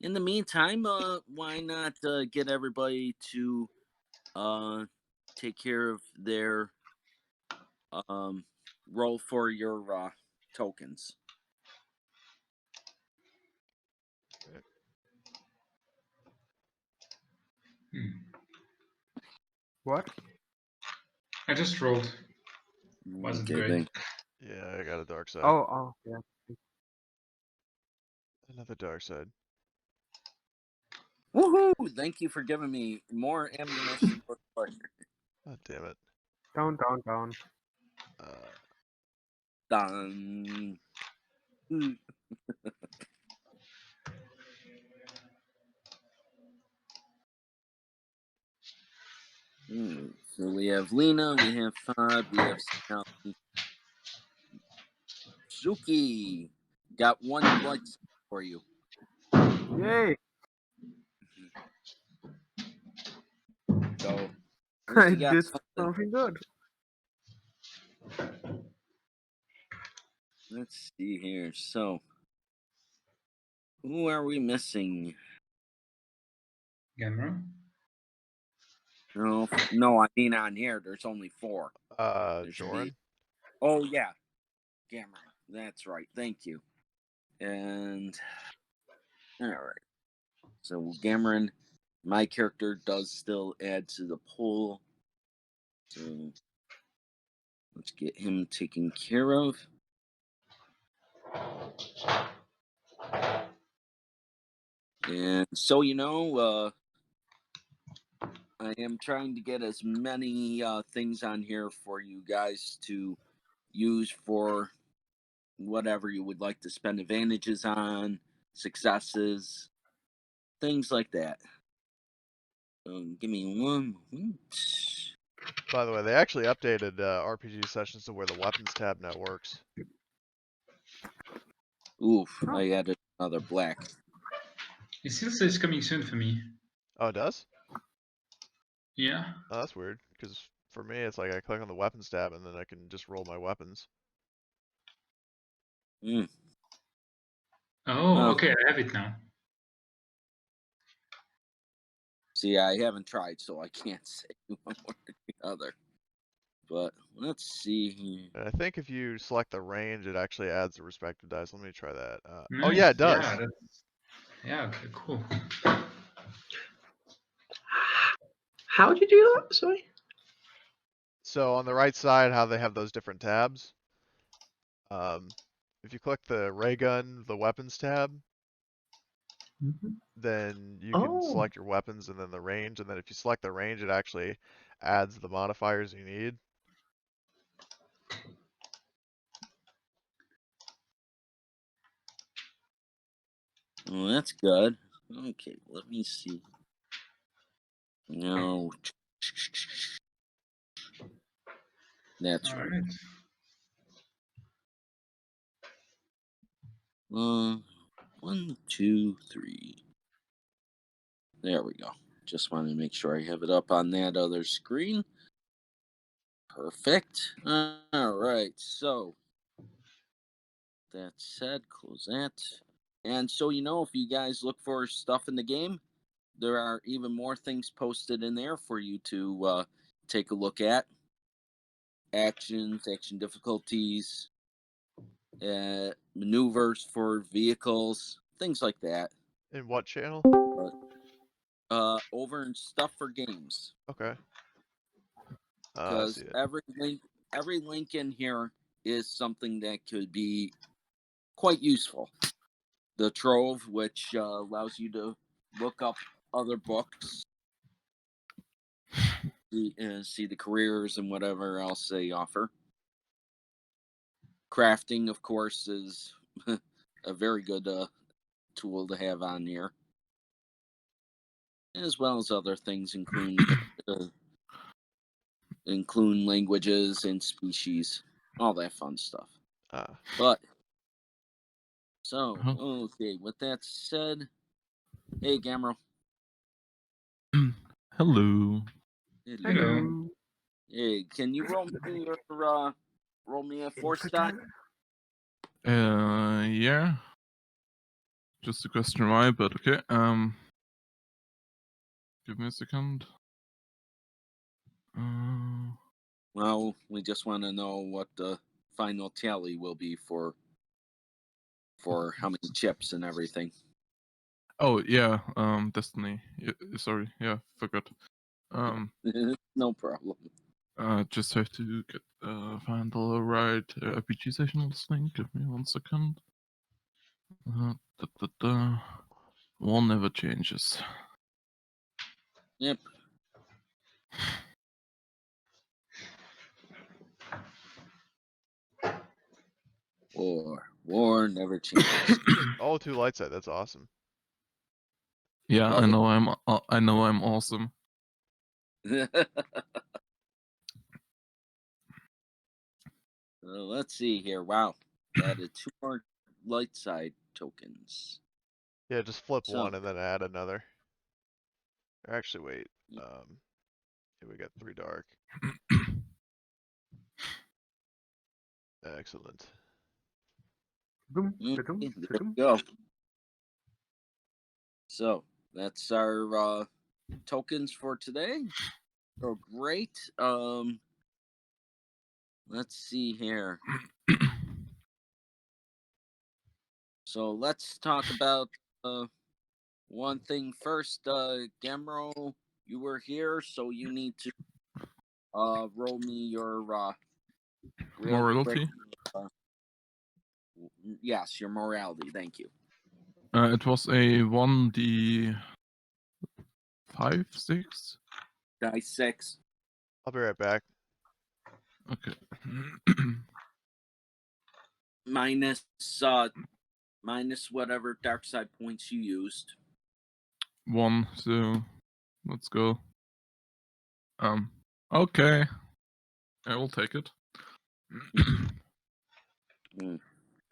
in the meantime, why not get everybody to take care of their um roll for your tokens? What? I just rolled. Wasn't Okay, great. Yeah, I got a dark side. Oh, yeah. Another dark side. Woohoo! Thank you for giving me more ammunition for pleasure. Oh, damn it. Down. Done. So we have Lena, we have Fod, we have Sally. Suki, got one light for you. Yay! So I you got did something. something good. Let's see here. So who are we missing? Gamera? No, I mean on here. There's only 4. Jorin? Oh yeah, Cameron. That's right. Thank you. And all right. So Cameron, my character does still add to the pool. So let's get him taken care of. And so I am trying to get as many things on here for you guys to use for whatever you would like to spend advantages on, successes, things like that. Give me one. By the way, they actually updated RPG sessions to where the weapons tab now works. Oof, I added another black. It still says coming soon for me. Oh, it does? Yeah. Oh, that's weird, because for me, it's like I click on the weapons tab and then I can just roll my weapons. Oh, okay, I have it now. See, I haven't tried, so I can't say one or the other. But let's see here. And I think if you select the range, it actually adds the respective dice. Let me try that. Nice. Oh, yeah, it does. Yeah, okay, cool. How did you do that? Sorry? So on the right side, how they have those different tabs. If you click the ray gun, the weapons tab, then you can select your weapons and then the range. And then if you select the range, it actually adds the modifiers you need. Well, that's good. Okay, let me see. No. That's right. 1, 2, 3. There we go. Just wanted to make sure I have it up on that other screen. Perfect. All right. So that said, close that. And so if you guys look for stuff in the game, there are even more things posted in there for you to take a look at. Actions, action difficulties, maneuvers for vehicles, things like that. In what channel? Over in Stuff for Games. Okay. Because every link in here is something that could be quite useful. The Trove, which allows you to look up other books, see the careers and whatever else they offer. Crafting, of course, is a very good tool to have on here, as well as other things, include languages and species, all that fun stuff. But so okay, with that said, hey Gamro. Hello. Hello. Hey, can you roll me a force die? Yeah. just a question why, but okay. Give me a second. Well, we just want to know what the final tally will be for how many chips and everything. Oh yeah, Destiny. Sorry, yeah, forgot. No problem. Just have to get find the right RPG sessions link. Give me 1 second. One never changes. Yep. War never changes. Oh, 2 light side. That's awesome. Yeah, Love I it. know. I know I'm awesome. Let's see here. Wow, added 2 more light side tokens. Yeah, just flip So- one and then add another. Or actually, wait. Yeah. Here we got 3 dark. Excellent. Boom, Okay, ba-doom, there we ba-doom. go. So that's our tokens for today. So great. Let's see here. So let's talk about one thing first. Gamro, you were here, so you need to roll me your real Morality? quick, yes, your morality. Thank you. It was a 1d5, 6. Dice 6. I'll be right back. Okay. Minus whatever dark side points you used. 1. So let's go. Okay. I will take it.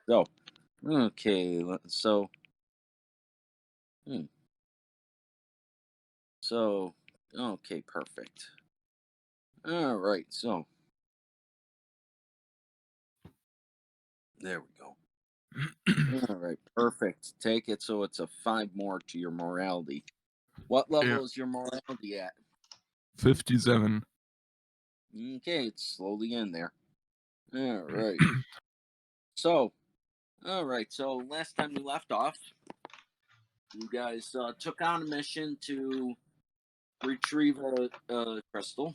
So, okay, so, so, okay, perfect. All right, so there we go. All right, perfect. Take it. So it's a 5 more to your morality. What level Yeah. is your morality at? 57. Okay, it's slowly in there. All right. So, all right. So last time we left off, you guys took on a mission to retrieve a crystal.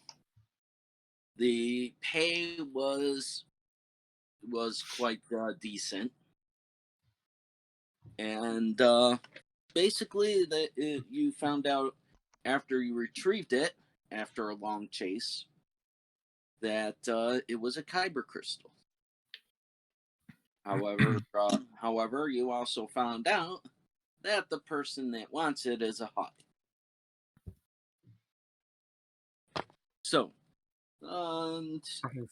The pay was quite decent, and basically you found out after you retrieved it after a long chase that it was a kyber crystal. However, you also found out that the person that wants it is a hut. So,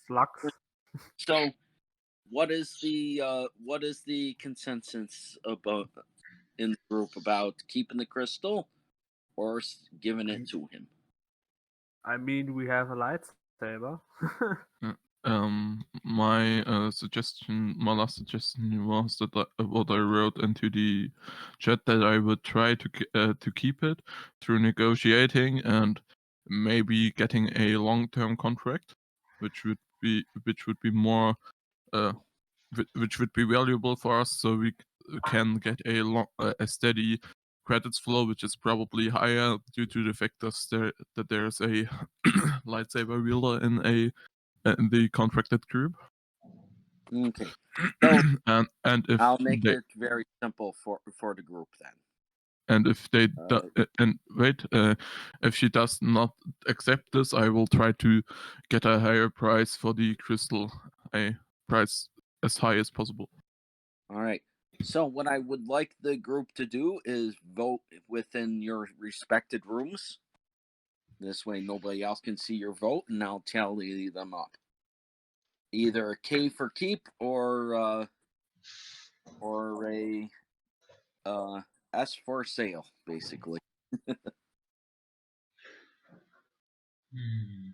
Flux. so what is the consensus about in the group about keeping the crystal or giving it to him? I mean, we have a lightsaber. My last suggestion was that what I wrote into the chat that I would try to keep it through negotiating and maybe getting a long-term contract, which would be more, which would be valuable for us, so we can get a steady credits flow, which is probably higher due to the fact that there's a lightsaber wielder in the contracted group. Okay. So and if I'll make they, it very simple for the group then. and if they if she does not accept this, I will try to get a higher price for the crystal, a price as high as possible. All right. So what I would like the group to do is vote within your respected rooms. This way nobody else can see your vote, and I'll tally them up. Either a K for keep or a S for sale, basically. Hmm.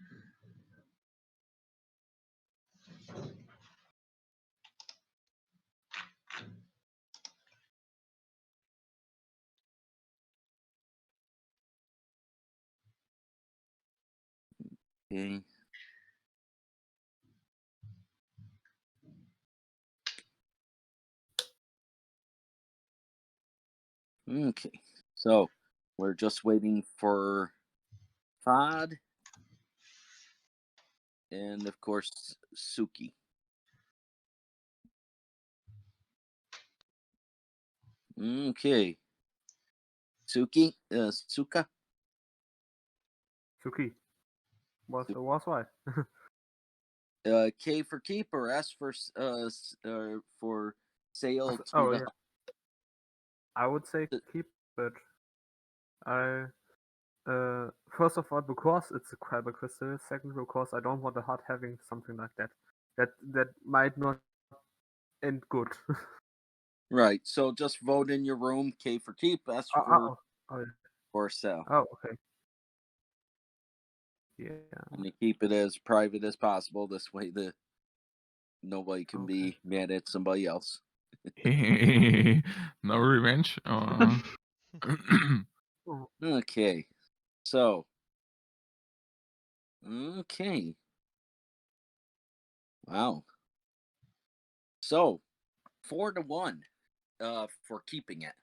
Okay. Okay. So we're just waiting for Fod and of course Suki. Okay. Suki, Suka. Suki. Was why? K for keep or S for for sale to Oh the yeah. I would say keep it. First of all, because it's a kyber crystal. Second, because I don't want a heart having something like that. That might not end good. Right. So just vote in your room. K for keep. S for sale. Oh, okay. Yeah. And you keep it as private as possible. This way, nobody can be mad at somebody else. No revenge. Okay. So. Okay. Wow. So 4-1 for keeping it.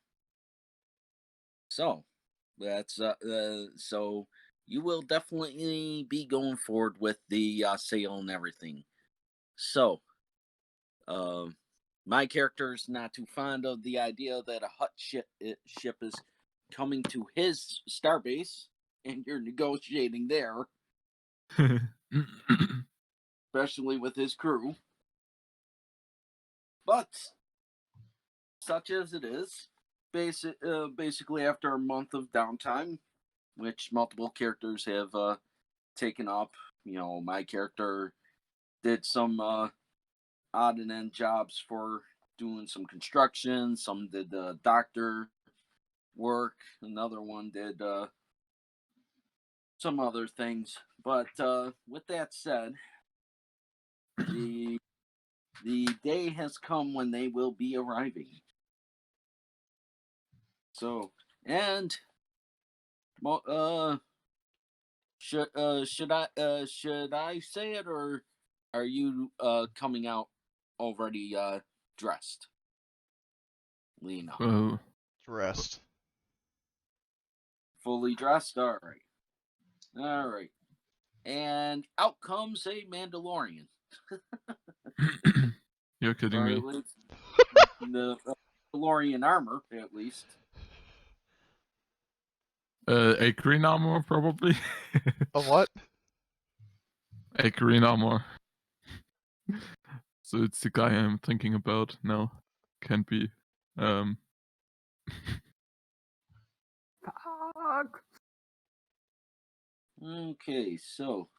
So that's so you will definitely be going forward with the sale and everything. So my character is not too fond of the idea that a hut ship is coming to his starbase and you're negotiating there, especially with his crew. But such as it is, basically after a month of downtime, which multiple characters have taken up, my character did some odd and end jobs for doing some construction. Some did doctor work. Another one did some other things. But with that said, the day has come when they will be arriving. So, and should I say it, or are you coming out already dressed, Linna? Well, Dressed. Fully dressed. All right. And out comes a Mandalorian. you're kidding Or me. at least the Mandalorian armor, at least. A green armor, probably. A what? A green armor. So it's the guy I'm thinking about. No, can't be. Fuck. Okay, so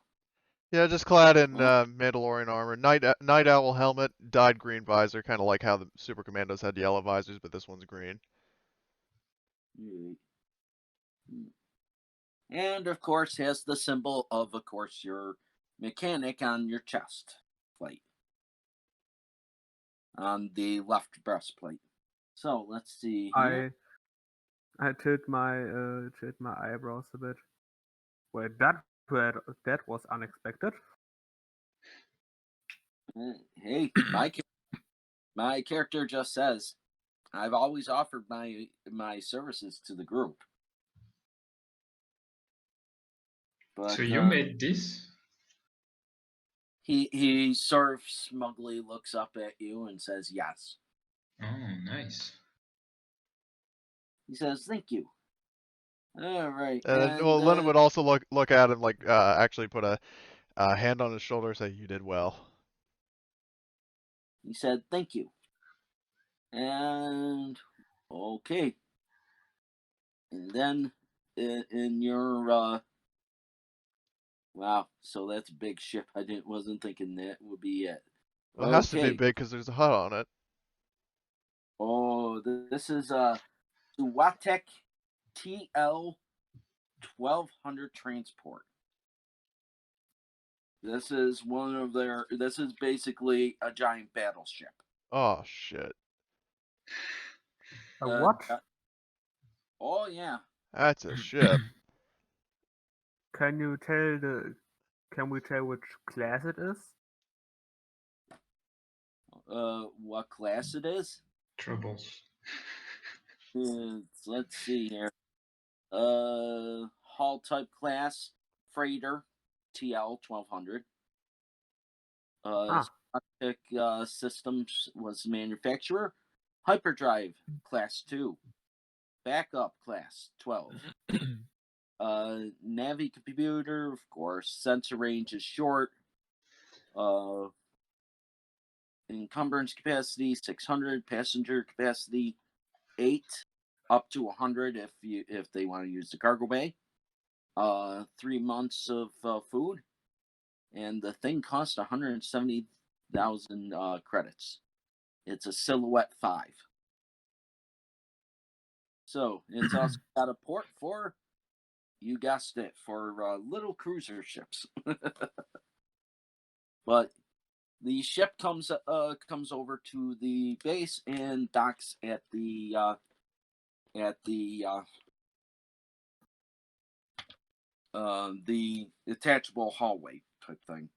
Yeah, just clad in Mandalorian armor. Night owl helmet, dyed green visor, kind of like how the Super Commandos had yellow visors, but this one's green. and of course has the symbol of course, your mechanic on your chest plate, on the left breastplate. So let's see here. I tilt my eyebrows a bit. Wait, that was unexpected. Hey, my character just says, I've always offered my services to the group. But So you made this? he sort of smugly looks up at you and says yes. Oh, nice. He says, "Thank you." All right, And well, Linna would also look at him like actually put a hand on his shoulder and say, "You did well." he said, "Thank you." And okay, and then in your wow, so that's a big ship. Wasn't thinking that would be it. Well, it has to be Okay. big because there's a hut on it. Oh, this is Suwatek TL 1200 transport. This is this is basically a giant battleship. Oh shit. What? Oh yeah. That's a ship. Can you tell Can we tell which class it is? What class it is? Troubles. Let's see here. Hull type class, freighter, TL 1200. Sonic Systems was manufacturer. Hyperdrive class 2. Backup class 12. Navi computer, of course. Sensor range is short. Encumbrance capacity 600. Passenger capacity 8, up to 100 if they want to use the cargo bay. 3 months of food, and the thing costs 170,000 credits. It's a Silhouette 5. So it's also got a port for, you guessed it, for little cruiser ships. But the ship comes over to the base and docks at the detachable hallway type thing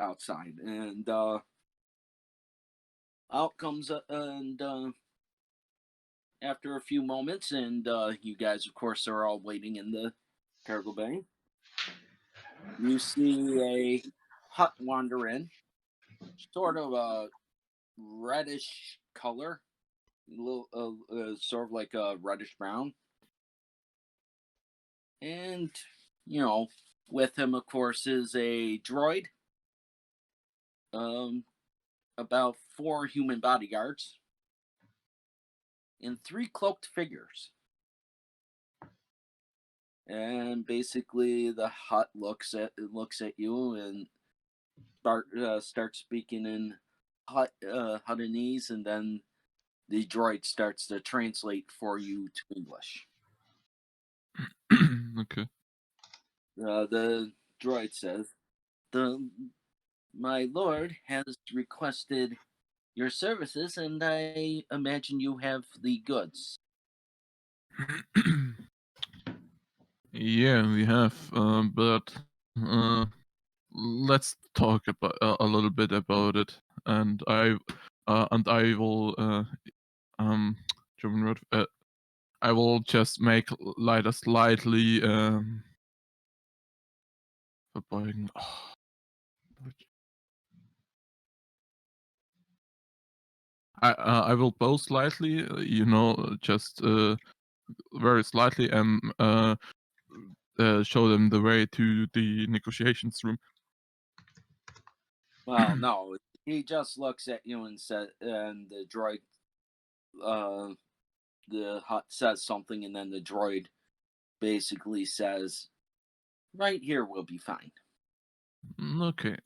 outside, and out comes after a few moments, and you guys, of course, are all waiting in the cargo bay. You see a hut wander in, sort of a reddish color, sort of like a reddish brown, and with him, of course, is a droid. About 4 human bodyguards and 3 cloaked figures. And basically, the hut looks at you and starts speaking in Huttonese, and then the droid starts to translate for you to English. Okay. The droid says, "My lord has requested your services, and I imagine you have the goods." Yeah, we have, but let's talk about a little bit about it, and I will German word. I will just make light a slightly verbeugen. I will bow slightly, just very slightly, and show them the way to the negotiations room. Well, no, he just looks at you and the droid, the hut says something, and then the droid basically says, "Right here will be fine." Okay.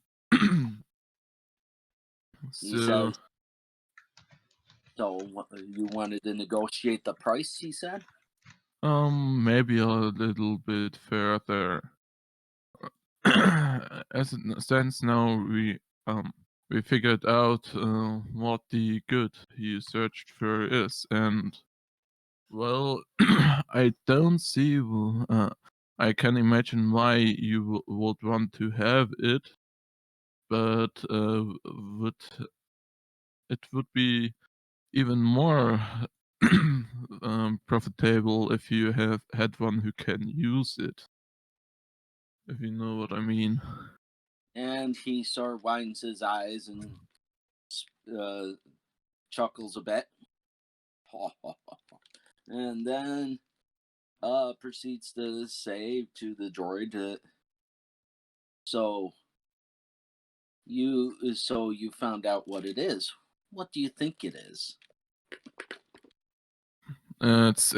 He says, "So you wanted to negotiate the price?" He said. Maybe a little bit further. As it stands now, we figured out what the good he searched for is, and well, I don't see. I can imagine why you would want to have it, but it would be even more profitable if you had one who can use it. If you know what I mean. And he sort of widens his eyes and chuckles a bit. And then proceeds to say to the droid, so you found out what it is. What do you think it is? It's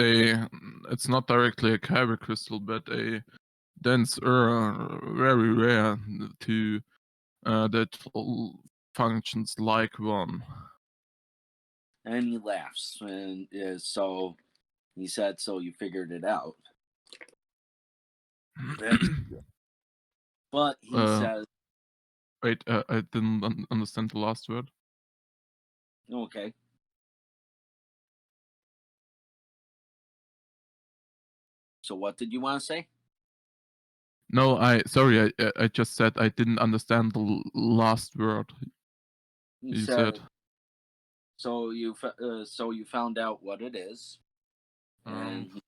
not directly a kyber crystal, but a dense very rare to that functions like one. And he laughs, and so he said, "So you figured it out." But he says, "Wait, I didn't understand the last word." "Okay." So what did you want to say? No, I just said I didn't understand the last word He you said, said. so you found out what it is, and he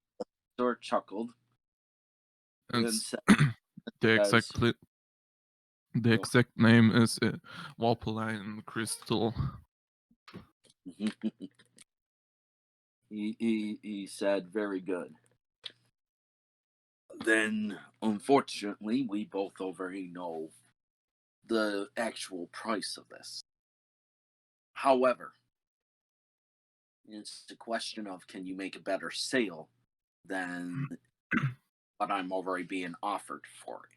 sort of chuckled and and said, the says, exact name is Walpoline Crystal. he said, very good. Then, unfortunately, we both already know the actual price of this. However, it's a question of, can you make a better sale than what I'm already being offered for it?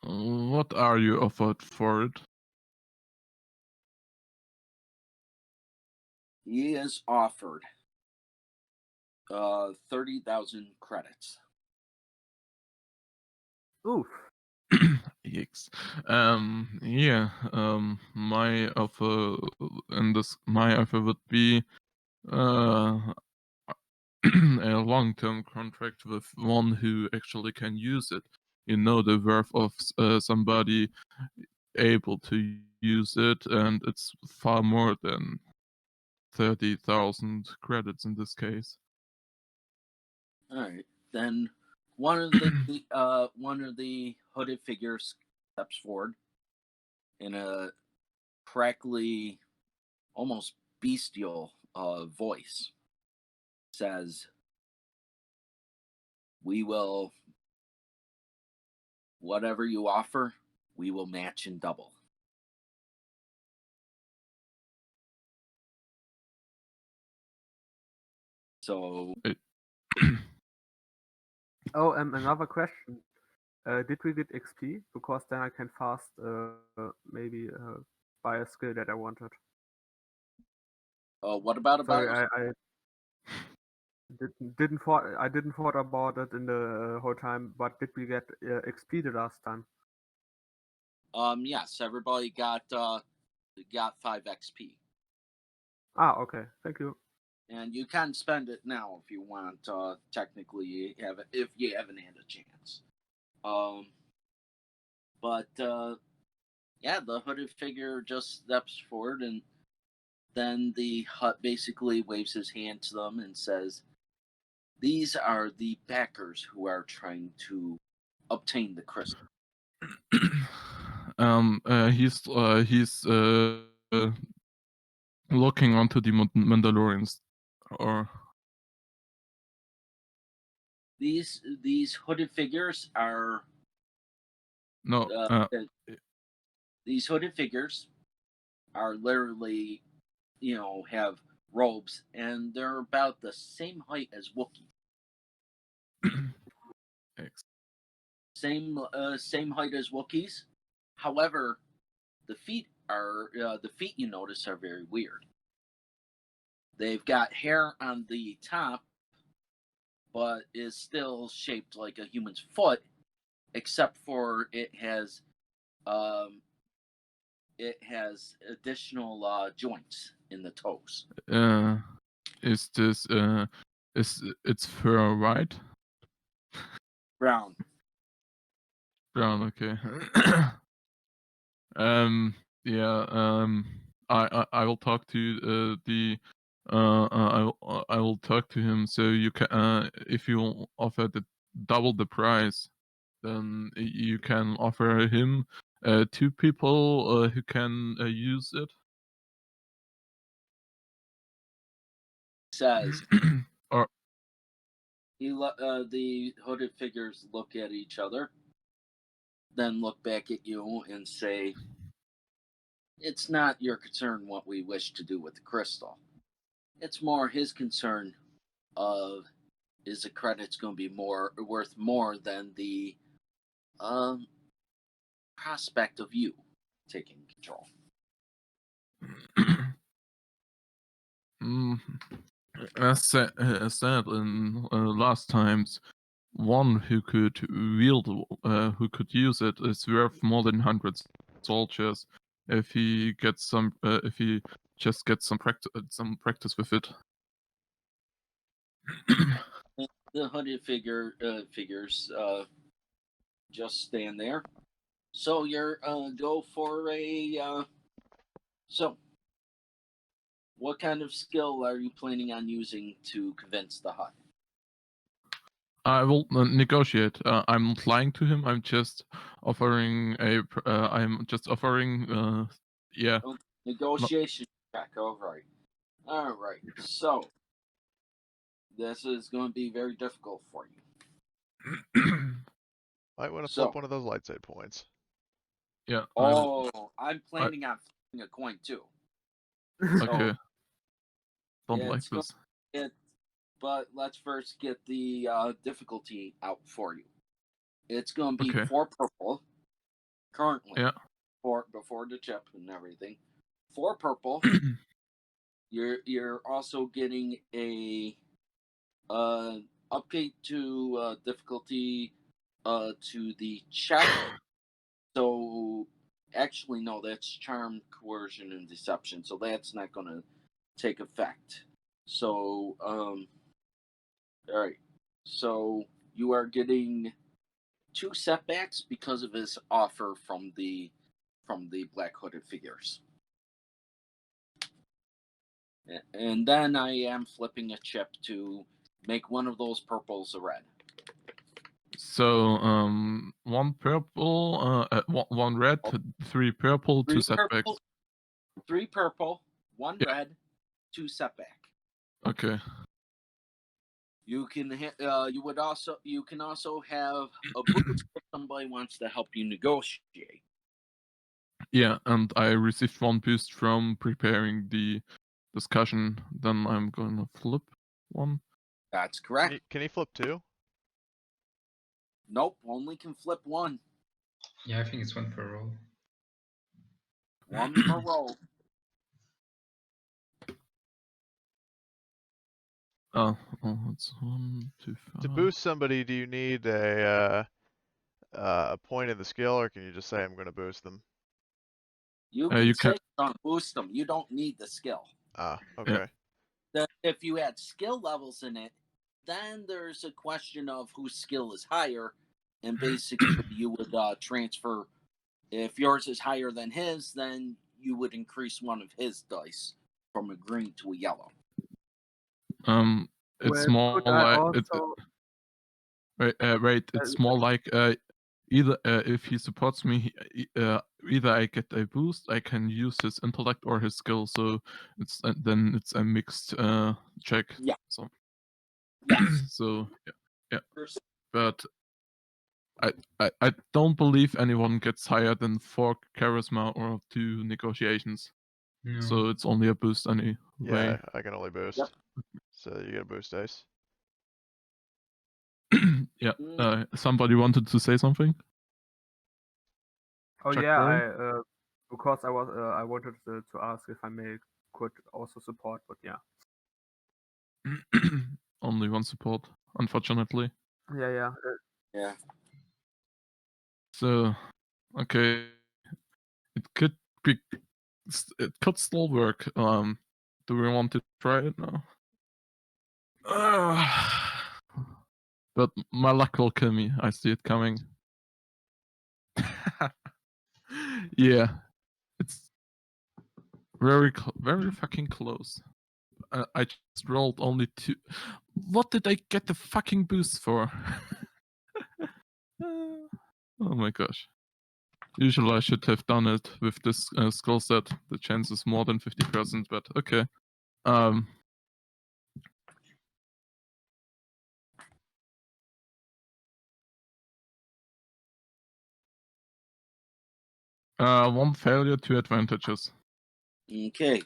What are you offered for it? He is offered 30,000 credits. Oof. Yikes. Yeah. My offer would be a long-term contract with one who actually can use it. You know the worth of somebody able to use it, and it's far more than 30,000 credits in this case. All right, then one of the hooded figures steps forward in a crackly, almost bestial voice. Says, "We will, whatever you offer, we will match in double." So, Oh, another question. Did we get XP? Because then I can fast maybe buy a skill that I wanted. what about Sorry, it? I didn't thought about it in the whole time. But did we get XP the last time? Yes, everybody got 5 XP, Ah, okay. Thank you. and you can spend it now if you want. Technically, if you haven't had a chance. But yeah, the hooded figure just steps forward, and then the hut basically waves his hand to them and says, "These are the backers who are trying to obtain the crystal." He's looking onto the Mandalorians, or These hooded figures are no? these hooded figures are literally, have robes, and they're about the same height as Wookiee. Same height as Wookiees. However, the feet you notice are very weird. They've got hair on the top, but is still shaped like a human's foot, except for it has additional joints in the toes. Is this is it's fur white? Brown. Brown, okay. Yeah. I will talk to I will talk to him. So you can if you offer double the price, then you can offer him 2 people who can use it. Says Or the hooded figures look at each other, then look back at you and say, "It's not your concern what we wish to do with the crystal. It's more his concern of, is the credits going to be worth more than the prospect of you taking control." As said in last times, one who could who could use it is worth more than 100 soldiers if he gets if he just gets some practice with it. The hooded figures just stand there. So you're go for a so. What kind of skill are you planning on using to convince the Hut? I will negotiate. I'm not lying to him. I'm just offering a. I'm just offering. Yeah. Oh, negotiation check. All right. All right. So this is going to be very difficult for you. Might want to So, flip one of those light side points. Yeah. I'm planning on flipping a coin too. So, Okay. Don't yeah, like it's going this. but let's first get the difficulty out for you. It's going to be Okay. 4 purple currently. Yeah. Before the chip and everything. 4 purple. You're also getting a update to difficulty to the check. So actually no, that's charm, coercion, and deception. So that's not going to take effect. So all right. So you are getting 2 setbacks because of his offer from the black hooded figures. And then I am flipping a chip to make one of those purples a red. So 1 purple, 1 red, 3 purple, 2 setbacks. 3 purple, 1 Yeah. red, 2 setback. Okay. You can you can also have a boost if somebody wants to help you negotiate. Yeah, and I received 1 boost from preparing the discussion. Then I'm gonna flip 1. That's correct. Can he flip 2? Nope, only can flip 1. Yeah, I think it's 1 per roll. 1 per roll. Oh, it's 1, 2, 5. To boost somebody, do you need a point in the skill, or can you just say I'm going to boost them? You you can can- say on boost them. You don't need the skill. Ah, okay. If you had skill levels in it, then there's a question of whose skill is higher, and basically you would transfer. If yours is higher than his, then you would increase one of his dice from a green to a yellow. It's Well, more could I like also wait. It's more like either if he supports me, either I get a boost, I can use his intellect or his skill. So then it's a mixed check. Yeah. So Yes. so yeah. But I don't believe anyone gets higher than 4 charisma or 2 negotiations. No. So it's only a boost anyway. Yeah, I can only boost. Yep. So you get a boost dice. Yeah. Somebody wanted to say something? Oh Chuck yeah, Berry? because I wanted to ask if I could also support, but yeah. Only 1 support, unfortunately. Yeah. Yeah. So, okay, it could be, it could still work. Do we want to try it now? But my luck will kill me. I see it coming. Yeah, it's very fucking close. I just rolled only 2. What did I get the fucking boost for? Oh my gosh. Usually I should have done it with this skill set. The chance is more than 50%, but okay. 1 failure, 2 advantages. Okay.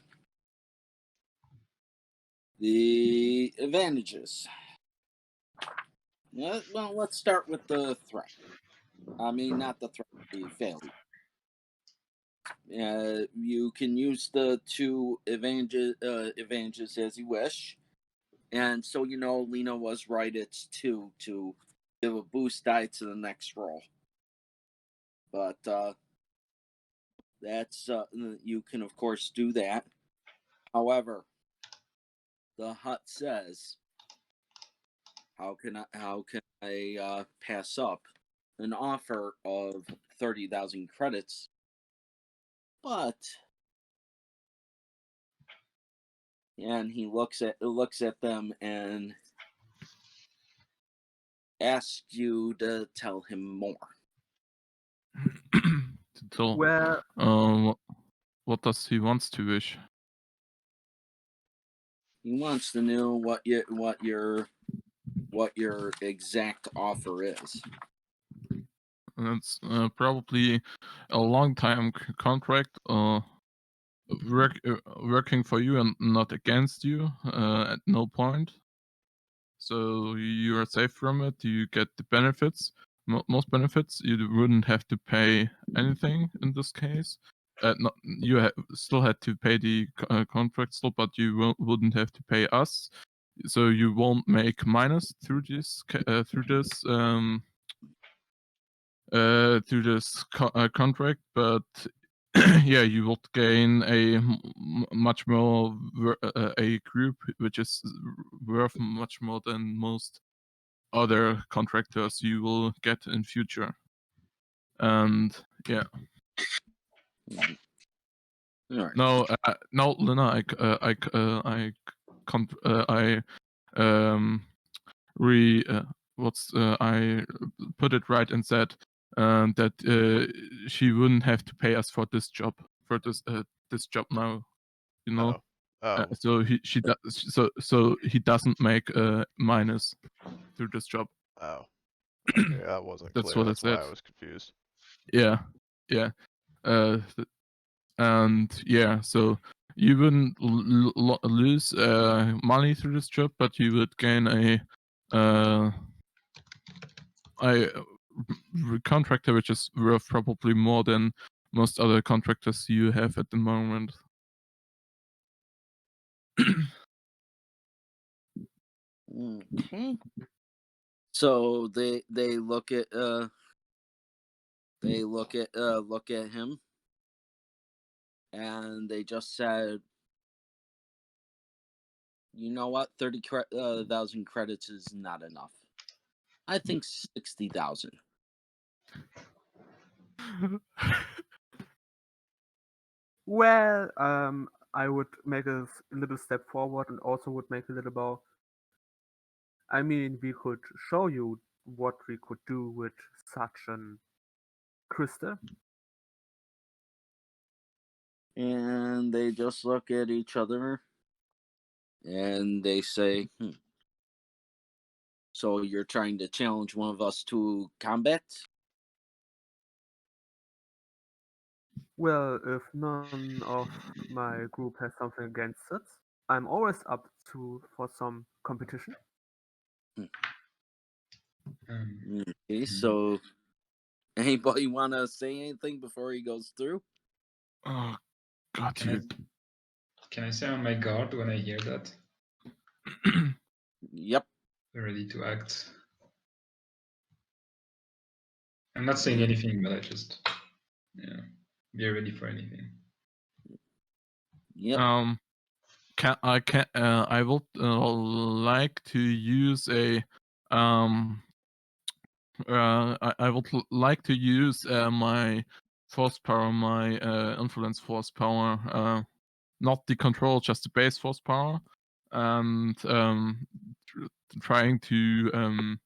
The advantages. Well, let's start with the threat. I mean, not the threat, the failure. You can use the 2 advantages as you wish. And so, Linna was right. It's 2 to give a boost die to the next roll. But that's you can of course do that. However, the Hut says how can I pass up an offer of 30,000 credits? But and he looks at them and asks you to tell him more. To tell, Well, what does he wants to wish? He wants to know what your exact offer is. That's probably a long time contract, working for you and not against you at no point. So you are safe from it. You get the benefits, most benefits. You wouldn't have to pay anything in this case. You still had to pay the contract still, but you wouldn't have to pay us. So you won't make minus through this contract, but yeah, you would gain a much more a group which is worth much more than most other contractors you will get in future. And yeah, All right. no, Linna, I put it right and said that she wouldn't have to pay us for this job now, you know. Oh. So he doesn't make a minus through this job. Oh. Okay, that wasn't That's clear. what I That's why said. I was confused. Yeah. And yeah, so you wouldn't lose money through this job, but you would gain a contractor which is worth probably more than most other contractors you have at the moment. Okay. So they look at him, and they just said, "You know what? 30,000 credits is not enough. I think 60,000." well, I would make a little step forward and also would make a little bow. I mean, we could show you what we could do with such an crystal. And they just look at each other, and they say, "So you're trying to challenge one of us to combat?" Well, if none of my group has something against it, I'm always up for some competition. Okay, so anybody want to say anything before he goes through? Oh God, Can I say on my guard when I hear that? Yep. Ready to act. I'm not saying anything, but I just be ready for anything. Yep. I would like to use a I would like to use my force power, my influence force power, not the control, just the base force power, and trying to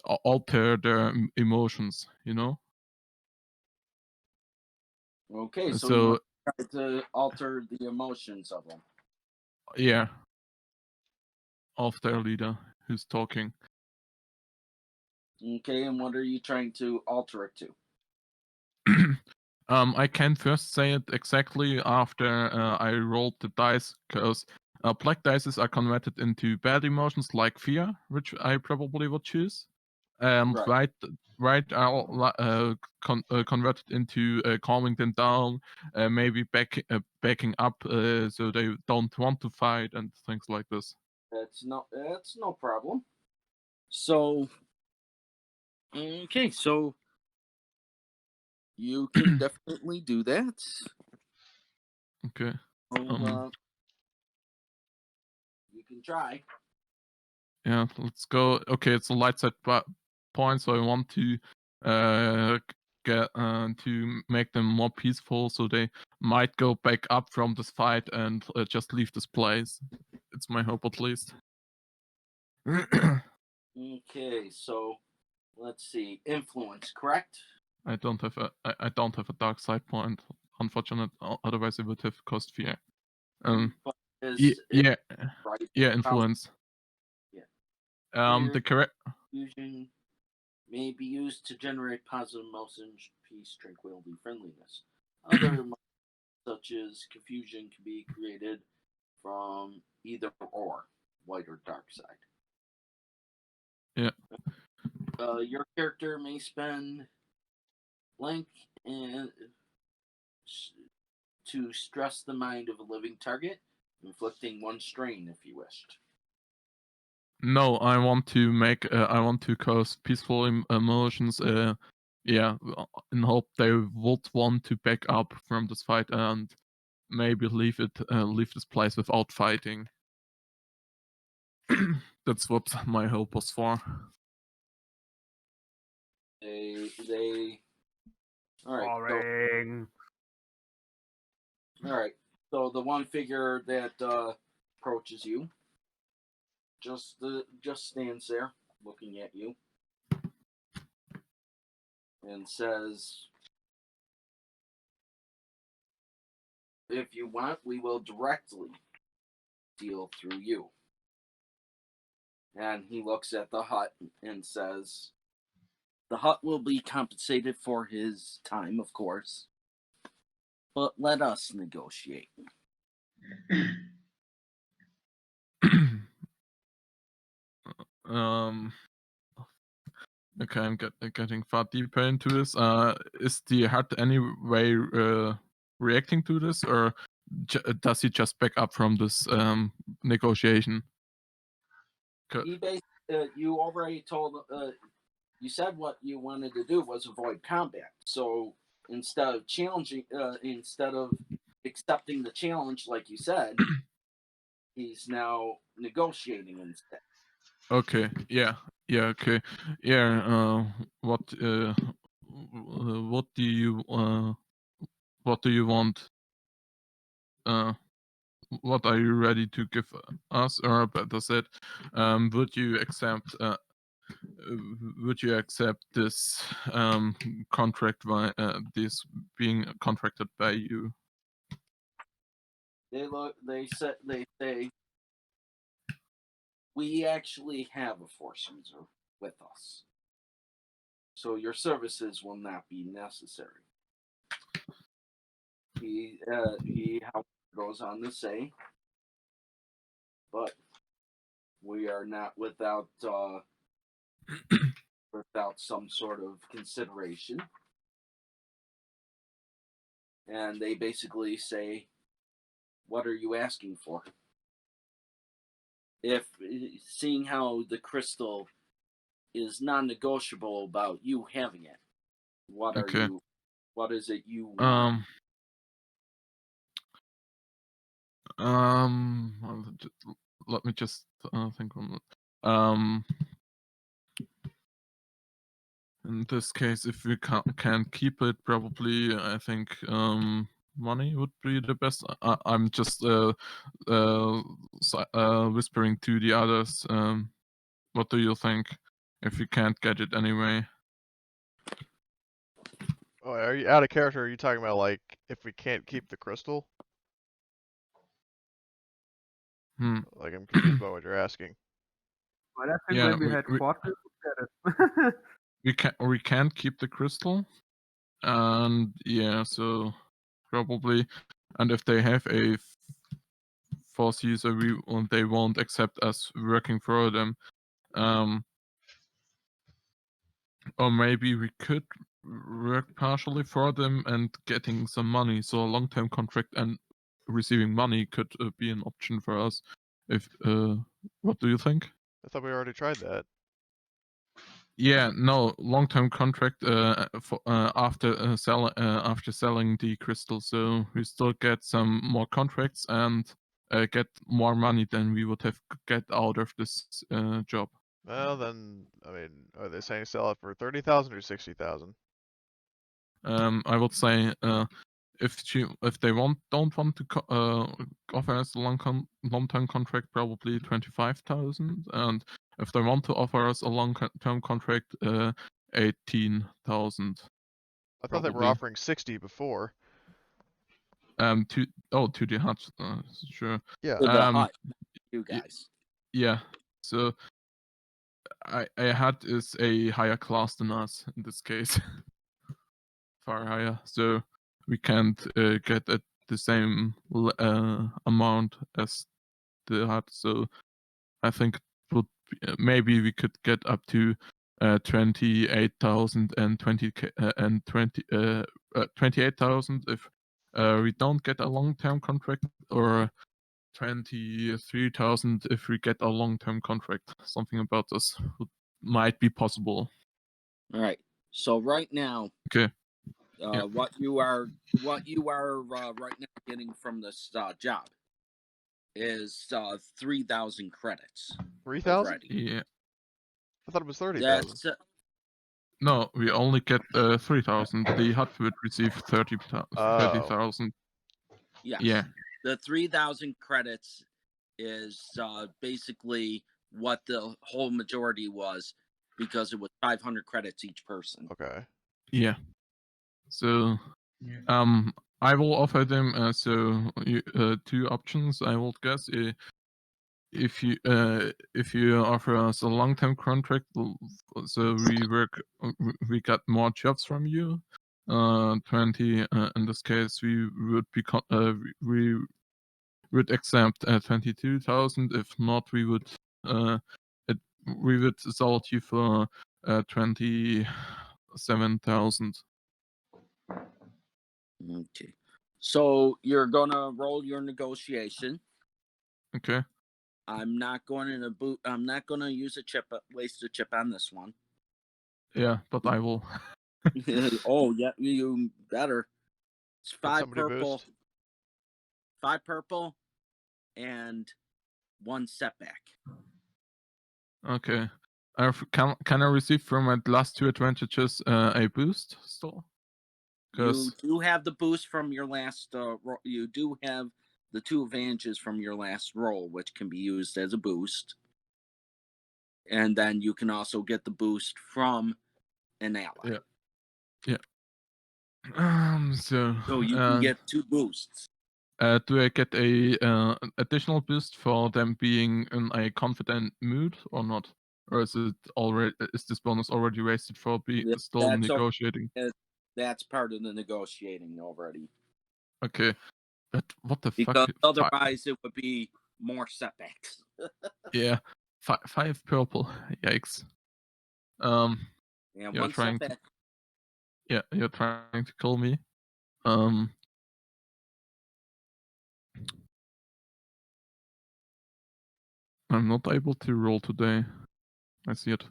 alter their emotions, you know. Okay, so you So want to try to alter the emotions of them. yeah, of their leader who's talking. Okay, and what are you trying to alter it to? I can first say it exactly after I rolled the dice, because black dice are converted into bad emotions like fear, which I probably would choose, and Right. right I'll convert it into calming them down, maybe backing up so they don't want to fight and things like this. That's no problem. So, okay, so you can definitely do that. Okay. You can try. Yeah, let's go. Okay, it's a light side point, so I want to get to make them more peaceful, so they might go back up from this fight and just leave this place. It's my hope, at least. Okay, so let's see. Influence, correct? I don't have a dark side point, unfortunate. Otherwise, it would have cost fear. But Yeah, right. influence. Yeah. The Fear, correct. confusion may be used to generate positive emotions, peace, tranquility, friendliness. Other emotions, such as confusion, can be created from either or, white or dark side. Yeah. Your character may spend blank and to stress the mind of a living target, inflicting one strain if you wished. No, I want to make. I want to cause peaceful emotions. Yeah, in hope they would want to back up from this fight and maybe leave this place without fighting. That's what my hope was for. They. All right. Boring. All right. So the one figure that approaches you just stands there looking at you and says, "If you want, we will directly deal through you." And he looks at the hut and says, "The hut will be compensated for his time, of course, but let us negotiate." Okay, I'm getting far deeper into this. Is the hut any way reacting to this, or does he just back up from this negotiation? He you already told. You said what you wanted to do was avoid combat. So instead of accepting the challenge, like you said, he's now negotiating instead. Okay. Yeah. Okay. Yeah. What do you want? What are you ready to give us, or better said, would you accept? Would you accept this contract by this being contracted by you? They say we actually have a force user with us, so your services will not be necessary. He goes on to say, but we are not without some sort of consideration. And they basically say, what are you asking for? If seeing how the crystal is non-negotiable about you having it, what is it you want? Let me just think on in this case, if we can't keep it, probably I think money would be the best. I'm just whispering to the others. What do you think? If we can't get it anyway? Oh, are you out of character? Are you talking about like if we can't keep the crystal? Like I'm confused about what you're asking. But I think Yeah, when we had fought, we would get it. we can't keep the crystal, and yeah, so probably, and if they have a force user, they won't accept us working for them. Or maybe we could work partially for them and getting some money. So a long-term contract and receiving money could be an option for us. If what do you think? I thought we already tried that. Yeah, no, long-term contract after selling the crystal, so we still get some more contracts and get more money than we would have get out of this job. Well, then, I mean, are they saying sell it for 30,000 or 60,000? I would say if they don't want to offer us a long-term contract, probably 25,000, and if they want to offer us a long-term contract, 18,000. I thought they were Probably. offering 60 before. To the hut, sure. Yeah. To the hut, you guys. Yeah. So I had is a higher class than us in this case, far higher. So we can't get at the same amount as the hut. So I think it would maybe we could get up to 28,000 and 28,000 if we don't get a long-term contract, or 23,000 if we get a long-term contract. Something about this might be possible. All right. So right now, Okay. what you are right now getting from this job is 3,000 credits. 3,000? already. Yeah. I thought it was 30,000. That's No, we only get 3,000. The hut would receive 30,000. yes. Yeah. The 3,000 credits is basically what the whole majority was, because it was 500 credits each person. Okay. Yeah. So, I will offer them two options. I would guess if you offer us a long-term contract, so we got more jobs from you. 20 in this case we would accept 22,000. If not, we would sell it you for 27,000. Okay. So you're gonna roll your negotiation. Okay. I'm not going to use waste a chip on this one. Yeah, but I will. Oh yeah, you better. It's Get 5 somebody purple. boost. 5 purple and 1 setback. Okay. Can I receive from my last 2 advantages a boost still? You do have the boost from your last you do have the 2 advantages from your last roll, which can be used as a boost. And then you can also get the boost from an ally. Yeah. So you can get 2 boosts. Do I get a additional boost for them being in a confident mood or not? Or is this bonus already wasted for still negotiating? That's part of the negotiating already. Okay. But what the because fuck? Otherwise, it would be more setbacks. Yeah. 5 purple. Yikes. And you're 1 trying setback. you're trying to kill me. I'm not able to roll today. I see it.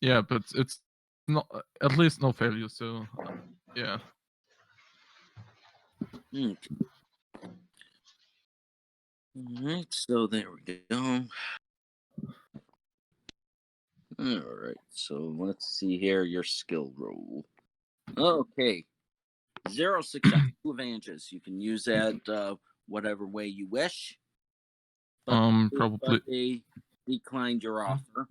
Yeah, but it's not at least no failure, so yeah. Okay. Alright, so there we go. Alright, so let's see here your skill roll. Okay. 0 success, 2 advantages. You can use that whatever way you wish. But Probably they declined your offer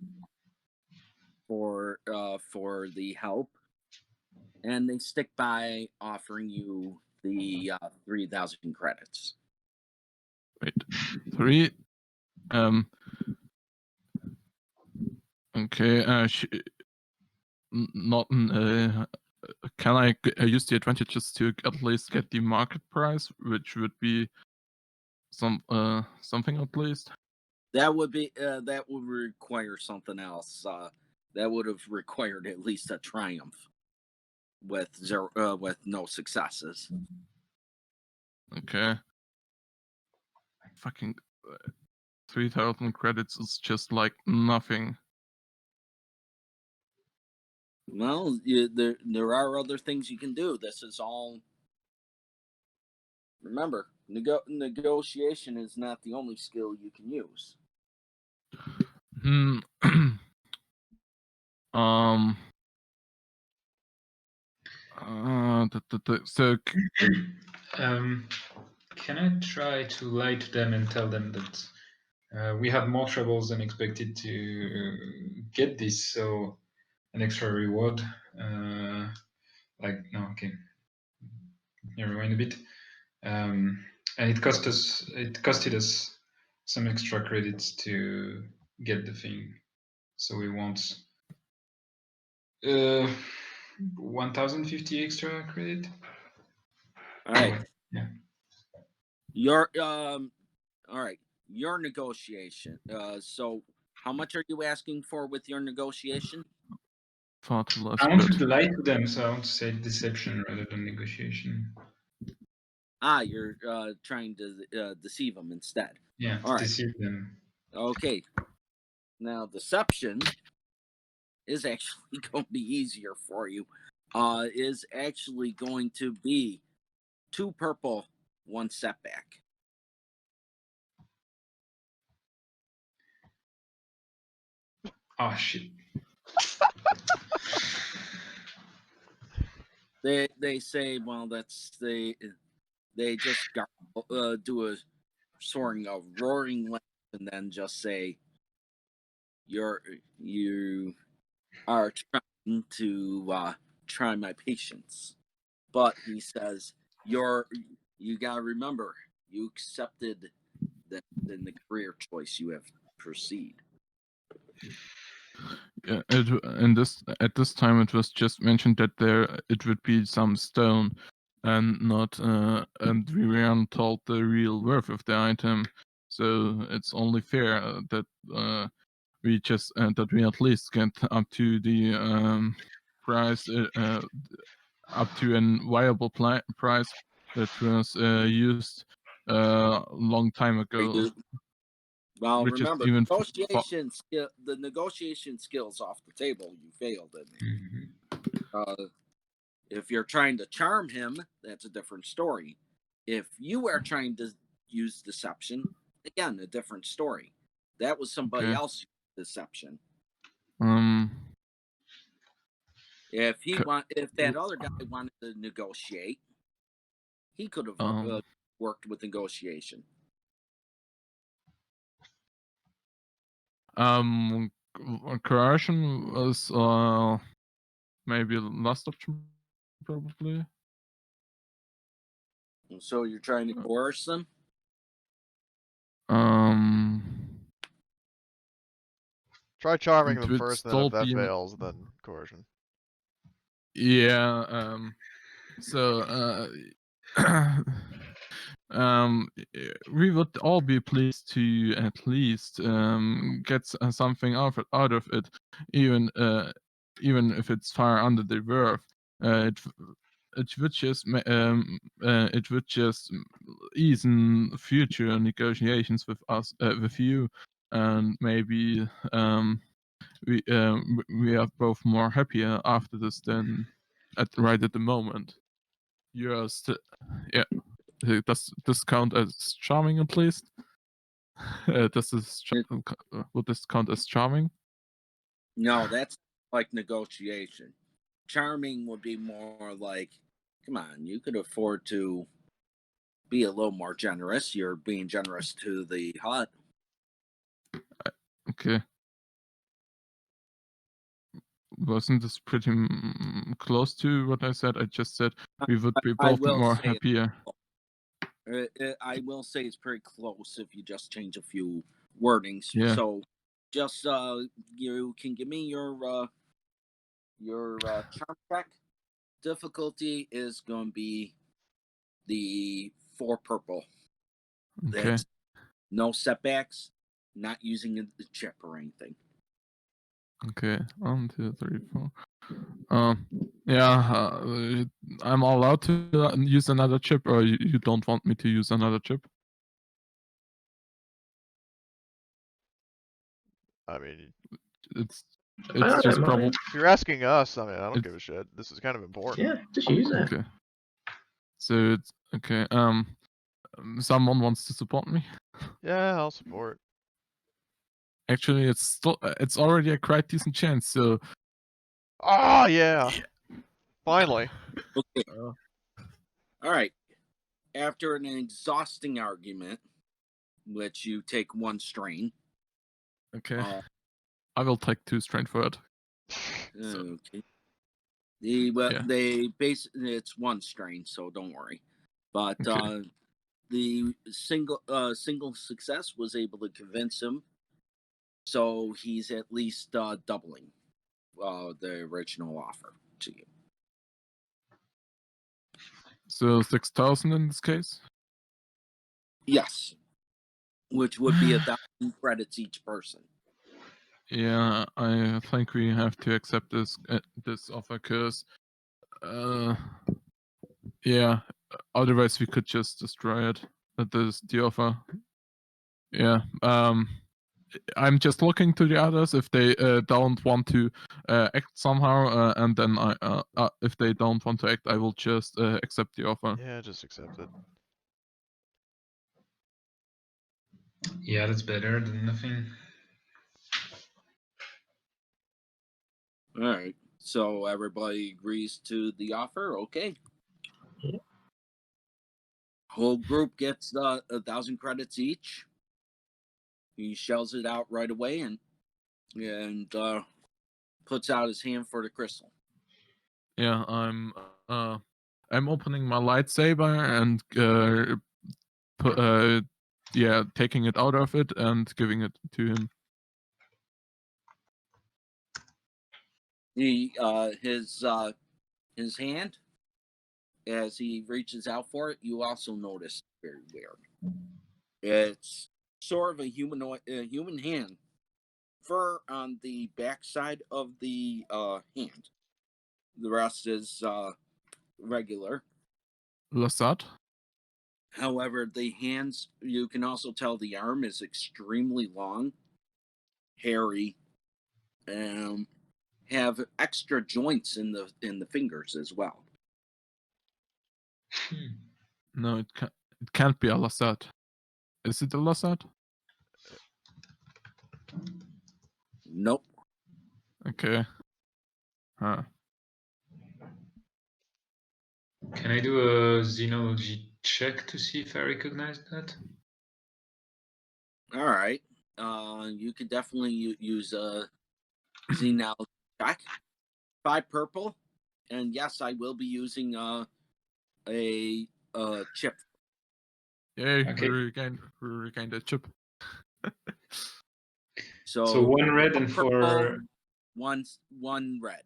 for the help, and they stick by offering you the 3,000 credits. wait. 3. Okay. Not. Can I use the advantages to at least get the market price, which would be something at least? That would require something else. That would have required at least a triumph with no successes. Okay. Fucking 3,000 credits is just like nothing. Well, there are other things you can do. This is all. Remember, Negotiation is not the only skill you can use. Hmm. So Can I try to lie to them and tell them that we had more troubles than expected to get this, so an extra reward? Okay. Rewind a bit. And it costed us some extra credits to get the thing. So we want 1050 extra credit. All right. Yeah. Your all right. Your negotiation. So how much are you asking for with your negotiation? far too less I want good. to lie to them, so I want to say deception rather than negotiation. You're trying to deceive them instead. Yeah, All right. deceive them. Okay. Now deception is actually going to be easier for you. Is actually going to be 2 purple, 1 setback. Oh shit. They say, well, that's they just do a roaring laugh and then just say, you are trying to try my patience. But he says, you gotta remember, you accepted that in the career choice you have to proceed. Yeah, at this time it was just mentioned that it would be some stone, and not and we weren't told the real worth of the item. So it's only fair that we at least get up to the price, up to a viable price that was used a long time ago. Well, Which remember, is even the negotiation skills off the table. You failed in it. If you're trying to charm him, that's a different story. If you are trying to use deception, again, a different story. That was somebody else's deception. If that other guy wanted to negotiate, he could have worked with negotiation. Coercion was maybe the last option, probably. So you're trying to coerce them? Try charming them first, then if that fails, then coercion. Yeah. We would all be pleased to at least get something out of it, even if it's far under the worth. It would just ease in future negotiations with us, with you, and maybe we are both more happier after this than right at the moment. You're still, yeah. Does this count as charming at least? Would this count as charming? No, that's like negotiation. Charming would be more like, come on, you could afford to be a little more generous. You're being generous to the hut. Okay. Wasn't this pretty close to what I said? I just said we would be both more happier. I will say it's pretty close if you just change a few wordings. Yeah. So just you can give me your charm check. Difficulty is going to be the 4 purple. Okay. That's no setbacks, not using the chip or anything. Okay, 1, 2, 3, 4. Yeah, I'm allowed to use another chip, or you don't want me to use another chip? I mean, it's just probably. If you're asking us, I mean, I don't give a shit. This is kind of important. Yeah, just use it. Okay. So it's okay. Someone wants to support me? Yeah, I'll support. Actually, it's already a quite decent chance. So Oh yeah, finally. Okay. Uh. All right. After an exhausting argument, which you take 1 strain. okay, I will take 2 strain for it. Okay. It's 1 strain, so don't worry. But Okay. the single success was able to convince him, so he's at least doubling the original offer to you. So 6,000 in this case. Yes, which would be 1,000 credits each person. Yeah, I think we have to accept this offer, because yeah, otherwise we could just destroy it. The offer. Yeah. I'm just looking to the others if they don't want to act somehow, and then if they don't want to act, I will just accept the offer. Yeah, just accept it. Yeah, that's better than nothing. All right. So everybody agrees to the offer. Okay. Yeah. Whole group gets 1,000 credits each. He shells it out right away and puts out his hand for the crystal. Yeah, I'm opening my lightsaber and taking it out of it and giving it to him. He his hand, as he reaches out for it, you also notice very weird. It's sort of a human hand, fur on the backside of the hand. The rest is regular. Lasat? However, the hands, you can also tell the arm is extremely long, hairy, and have extra joints in the fingers as well. No, it can't be a Lasat. Is it a Lasat? Nope. Okay. Huh. Can I do a xenology check to see if I recognize that? All right. You could definitely use a xenology check. 5 purple, and yes, I will be using a chip. Yay, Okay. we regained a chip. So 1 red and purple, 4. one red.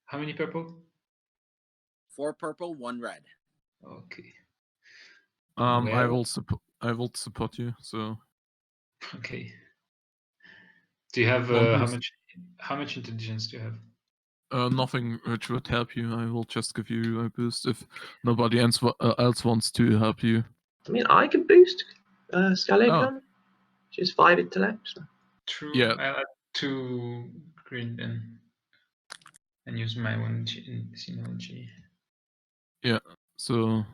How many purple? 4 purple, 1 red. Okay. I will support you. So. Okay. Do you have how much intelligence do you have? Nothing which would help you. I will just give you a boost if nobody else wants to help you. I mean, I can boost Scully Oh. on. She's 5 intellect. So. True. Yeah. I'll add 2 green then, and use my 1 in synology. Yeah. So.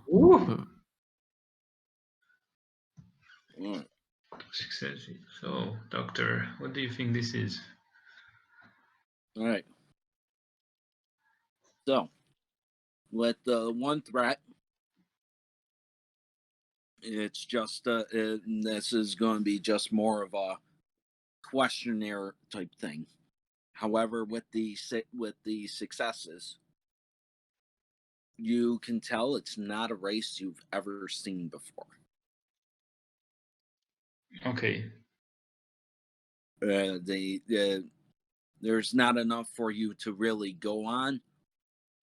Success. So, Doctor, what do you think this is? All right. So, with the 1 threat, it's just this is going to be just more of a questionnaire type thing. However, with the successes, you can tell it's not a race you've ever seen before. Okay. There's not enough for you to really go on.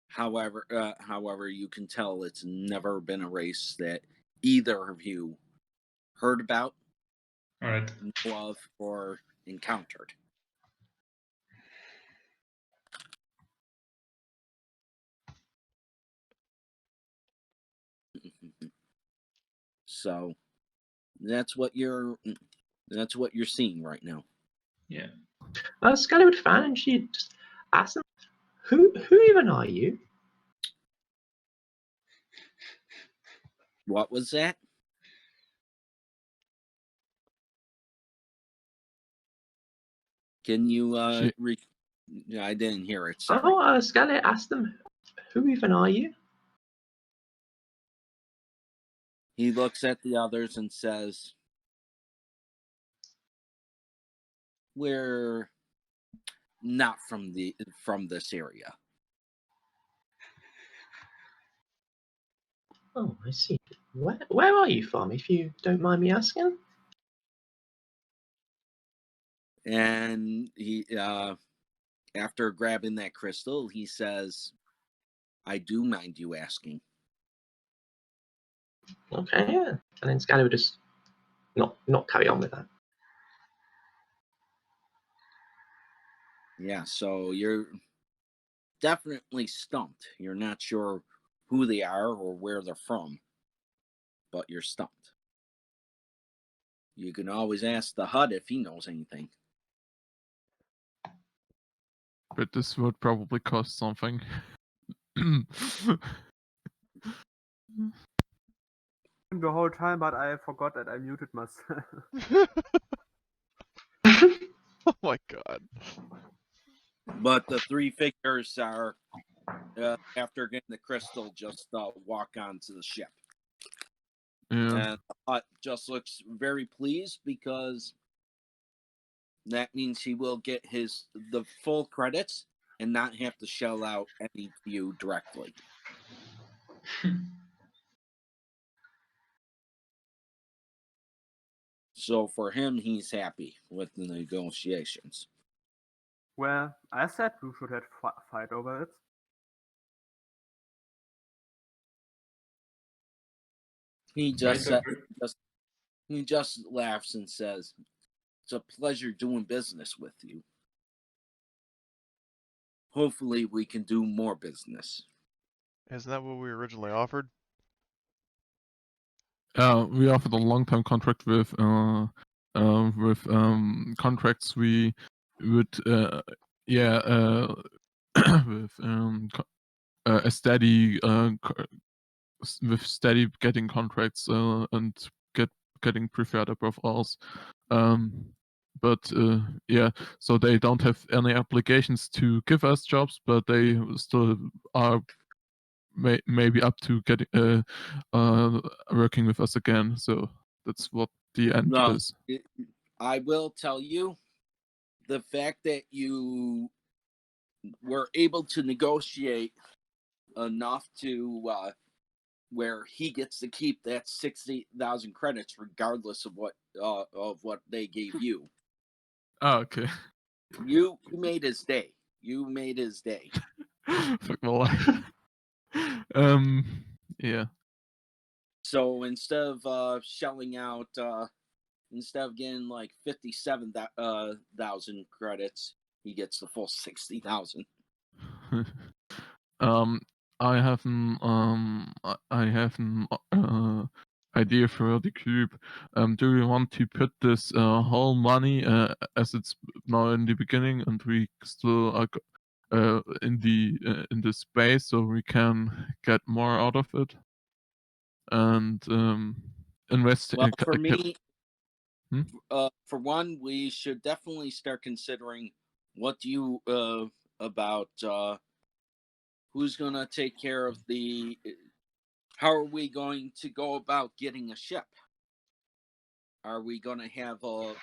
However, you can tell it's never been a race that either of you heard about, All right, know of, or encountered. So that's what you're seeing right now. Yeah. Scully would fan and she'd just ask them, who even are you? What was that? Can you She- I didn't hear it. Sorry. Oh, Scarlet asked them, "Who even are you?" He looks at the others and says, "We're not from this area." Oh, I see. Where are you from, if you don't mind me asking? And he, after grabbing that crystal, he says, "I do mind you asking." Okay, yeah. And then Scarlet would just not carry on with that. Yeah, so you're definitely stumped. You're not sure who they are or where they're from, but you're stumped. You can always ask the HUD if he knows anything. But this would probably cost something. The whole time, but I forgot that I muted myself. Oh my god. But the three figures are, after getting the crystal, just walk onto the ship. Yeah. And the HUD just looks very pleased because that means he will get the full credits and not have to shell out any to you directly. So for him, he's happy with the negotiations. Well, I said we should have fight over it. He just Right, okay. he just laughs and says, "It's a pleasure doing business with you. Hopefully, we can do more business." Isn't that what we originally offered? We offered a long-term contract with contracts we would with a steady with steady getting contracts and getting preferred above us. But yeah, so they don't have any obligations to give us jobs, but they still are maybe up to getting working with us again. So that's what the end No, is. I will tell you, the fact that you were able to negotiate enough to where he gets to keep that 60,000 credits regardless of what they gave you. Oh, okay. You made his day. You made his day. Fuck my life. Yeah. So instead of shelling out, instead of getting like 57,000 credits, he gets the full 60,000. I have an idea for the cube. Do we want to put this whole money as it's now in the beginning, and we still are in the space, so we can get more out of it, and invest. Well, for me, Hmm? for one, we should definitely start considering what do you about who's going to take care of how are we going to go about getting a ship? Are we going to have are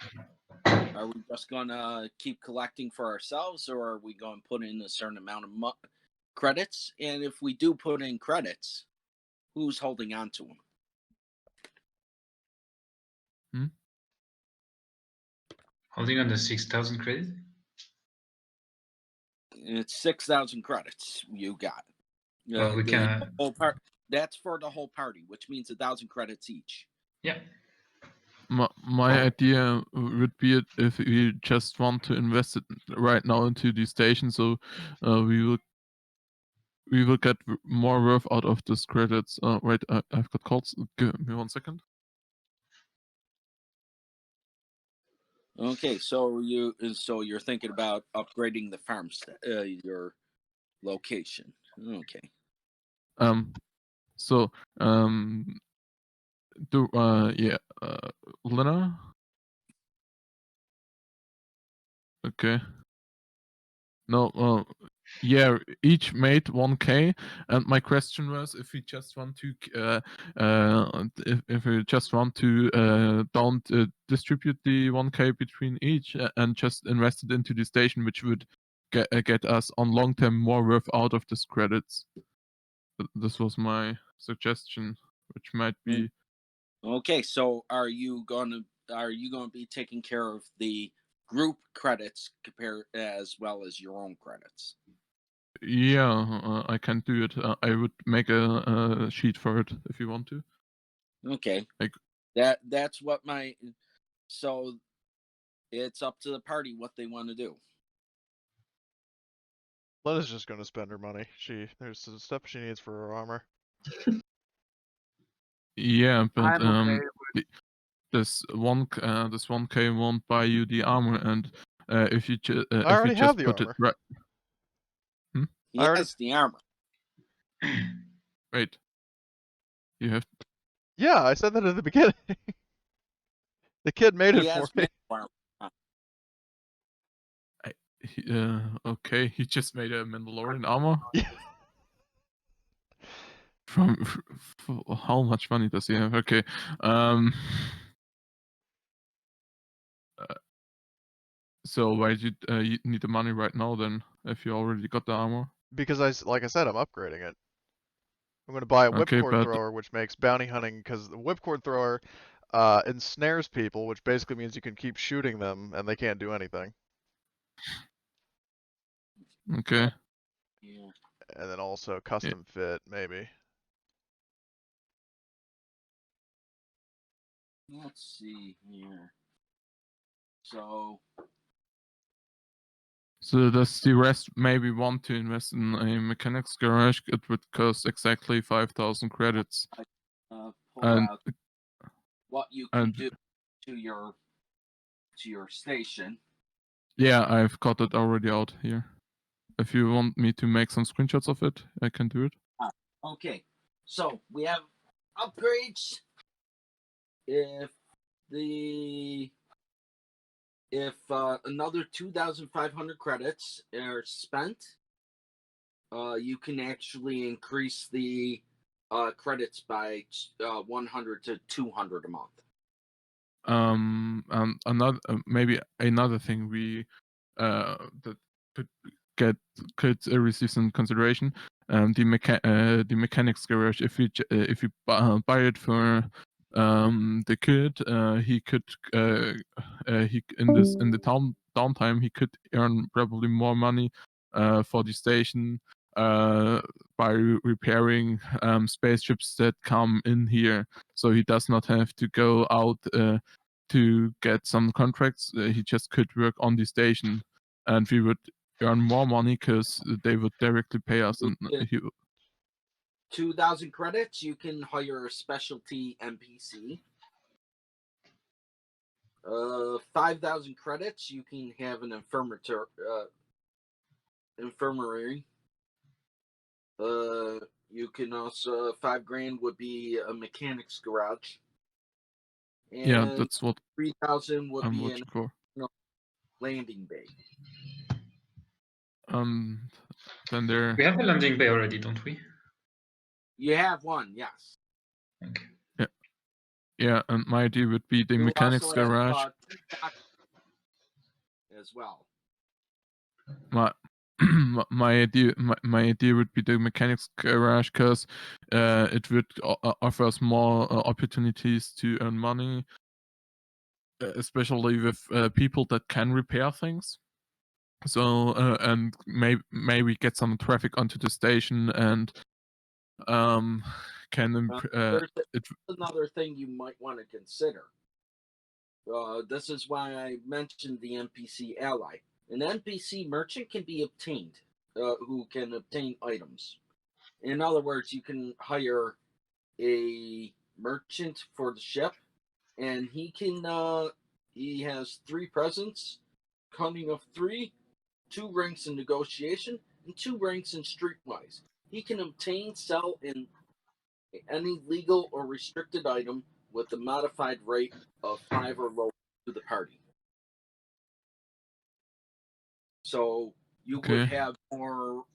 we just going to keep collecting for ourselves, or are we going to put in a certain amount of credits? And if we do put in credits, who's holding on to them? Holding on the 6,000 credit? It's 6,000 credits you got. Well, we The can. whole part. That's for the whole party, which means 1,000 credits each. Yeah. My idea would be if we just want to invest it right now into the station, so we will get more worth out of this credits. Wait, I've got calls. Give me 1 second. Okay, so you're thinking about upgrading the farmstead, your location. Okay. So Linna? Okay. No, yeah, each made 1k, and my question was if we just want to, if we just want to don't distribute the 1k between each and just invest it into the station, which would get us on long term more worth out of this credits. This was my suggestion, which might be. Okay, so are you gonna be taking care of the group credits as well as your own credits? Yeah, I can do it. I would make a sheet for it if you want to. Okay. Like, that's what so it's up to the party what they want to do. Linna's just gonna spend her money. There's some stuff she needs for her armor. yeah, but I'm okay with this 1k won't buy you the armor, and if you I already have the put armor. it right. He I already- has the armor. Wait, you have. Yeah, I said that at the beginning. The kid made He it for has me. armor. Okay, he just made a Mandalorian armor. Yeah. From how much money does he have? Okay, so why did you need the money right now then? If you already got the armor? Because like I said, I'm upgrading it. I'm gonna buy a Okay, whipcord but thrower, which makes bounty hunting, because the whipcord thrower ensnares people, which basically means you can keep shooting them and they can't do anything. okay. Yeah. And then also custom fit, maybe. Let's see here. So does the rest maybe want to invest in a mechanics garage? It would cost exactly 5,000 credits. pull And out what you can do to your station. yeah, I've got it already out here. If you want me to make some screenshots of it, I can do it. Okay, so we have upgrades. If another 2,500 credits are spent, you can actually increase the credits by 100 to 200 a month. Another maybe another thing we that could receive some consideration. The mechanics garage. If you buy it for the kid, he could he in the downtime he could earn probably more money for the station by repairing spaceships that come in here, so he does not have to go out to get some contracts. He just could work on the station, and we would earn more money because they would directly pay us. And 2,000 credits, you can hire a specialty NPC. 5,000 credits, you can have an infirmary. You can also $5,000 would be a mechanics garage. And yeah, that's what 3,000 would I'm be looking for. Landing bay. Then there. We have a landing bay already, don't we? You have one, yes. Okay. Yeah, and my idea would be the You mechanics also have, garage. as well. My idea would be the mechanics garage because it would offer us more opportunities to earn money, especially with people that can repair things. So and maybe get some traffic onto the station and There's another thing you might want to consider. This is why I mentioned the NPC ally. An NPC merchant can be obtained, who can obtain items. In other words, you can hire a merchant for the ship, and he has 3 presence, cunning of 3, 2 ranks in negotiation, and 2 ranks in streetwise. He can obtain, sell, and any legal or restricted item with a modified rate of 5 or lower to the party. So you Okay. would have more.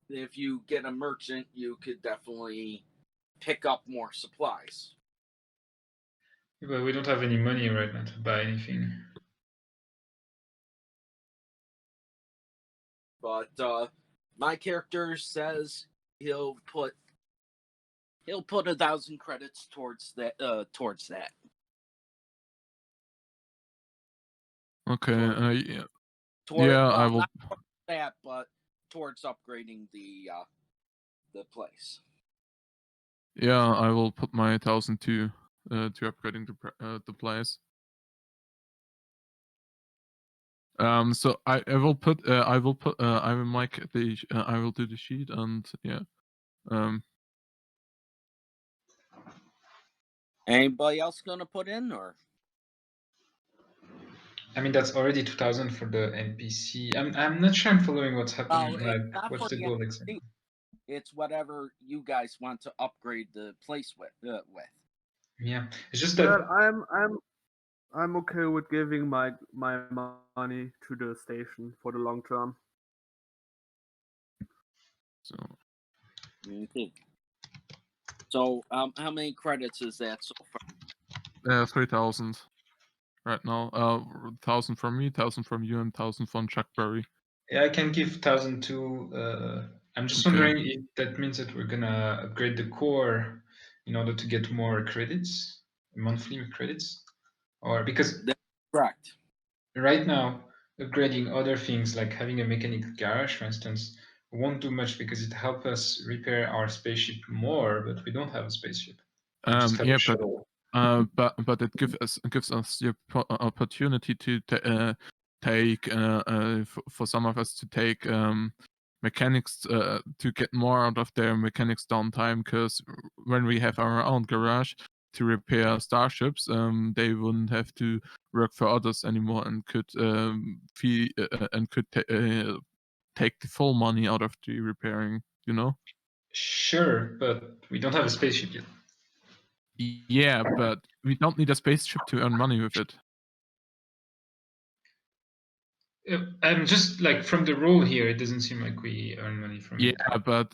If you get a merchant, you could definitely pick up more supplies. But we don't have any money right now to buy anything. But my character says he'll put 1,000 credits towards that. Okay. Yeah. Toward, Yeah, I well, will. not towards that, but towards upgrading the place. Yeah, I will put my 1,000 to upgrading the place. So I will put I will make the I will do the sheet and yeah. Anybody else gonna put in, or? I mean, that's already 2,000 for the NPC. I'm not sure I'm following what's happening. It's Like, not what's for the the goal exactly? NPC. It's whatever you guys want to upgrade the place with. Yeah, it's just that. Well, I'm okay with giving my money to the station for the long term. So Okay. So how many credits is that so far? 3,000 right now. 1,000 from me, 1,000 from you, and 1,000 from Chuck Berry. Yeah, I can give 1,000 to. I'm just Okay. wondering if that means that we're gonna upgrade the core in order to get more credits, monthly credits, or because That's correct. right now upgrading other things like having a mechanic garage, for instance, won't do much because it helps us repair our spaceship more, but we don't have a spaceship. We just have Yeah, a shuttle. but it gives us the opportunity to take for some of us to take mechanics to get more out of their mechanics downtime, because when we have our own garage to repair starships, they wouldn't have to work for others anymore and could take the full money out of the repairing, you know? Sure, but we don't have a spaceship yet. Yeah, but we don't need a spaceship to earn money with it. I'm just like from the rule here, it doesn't seem like we earn money from it. Yeah, but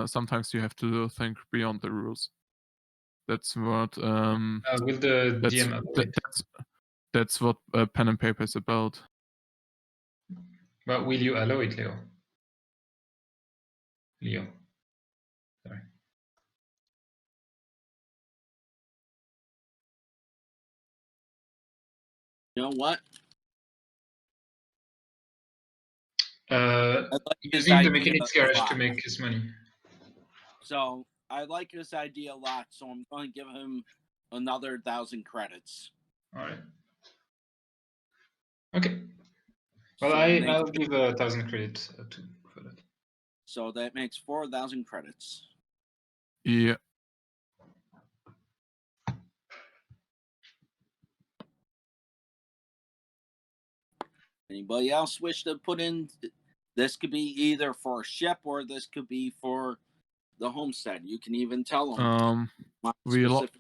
sometimes you have to think beyond the rules. That's what Will the that's DM update? that's what pen and paper is about. But will you allow it, Leo? Leo. Sorry. You know what? Uh, I like his using the idea mechanics a garage to lot. make his money. So I like his idea a lot. So I'm going to give him another 1,000 credits. All right. Okay. Well, So I'll give 1,000 credits for that. So that makes 4,000 credits. Yeah. Anybody else wish to put in? This could be either for a ship or this could be for the homestead. You can even tell them. We lost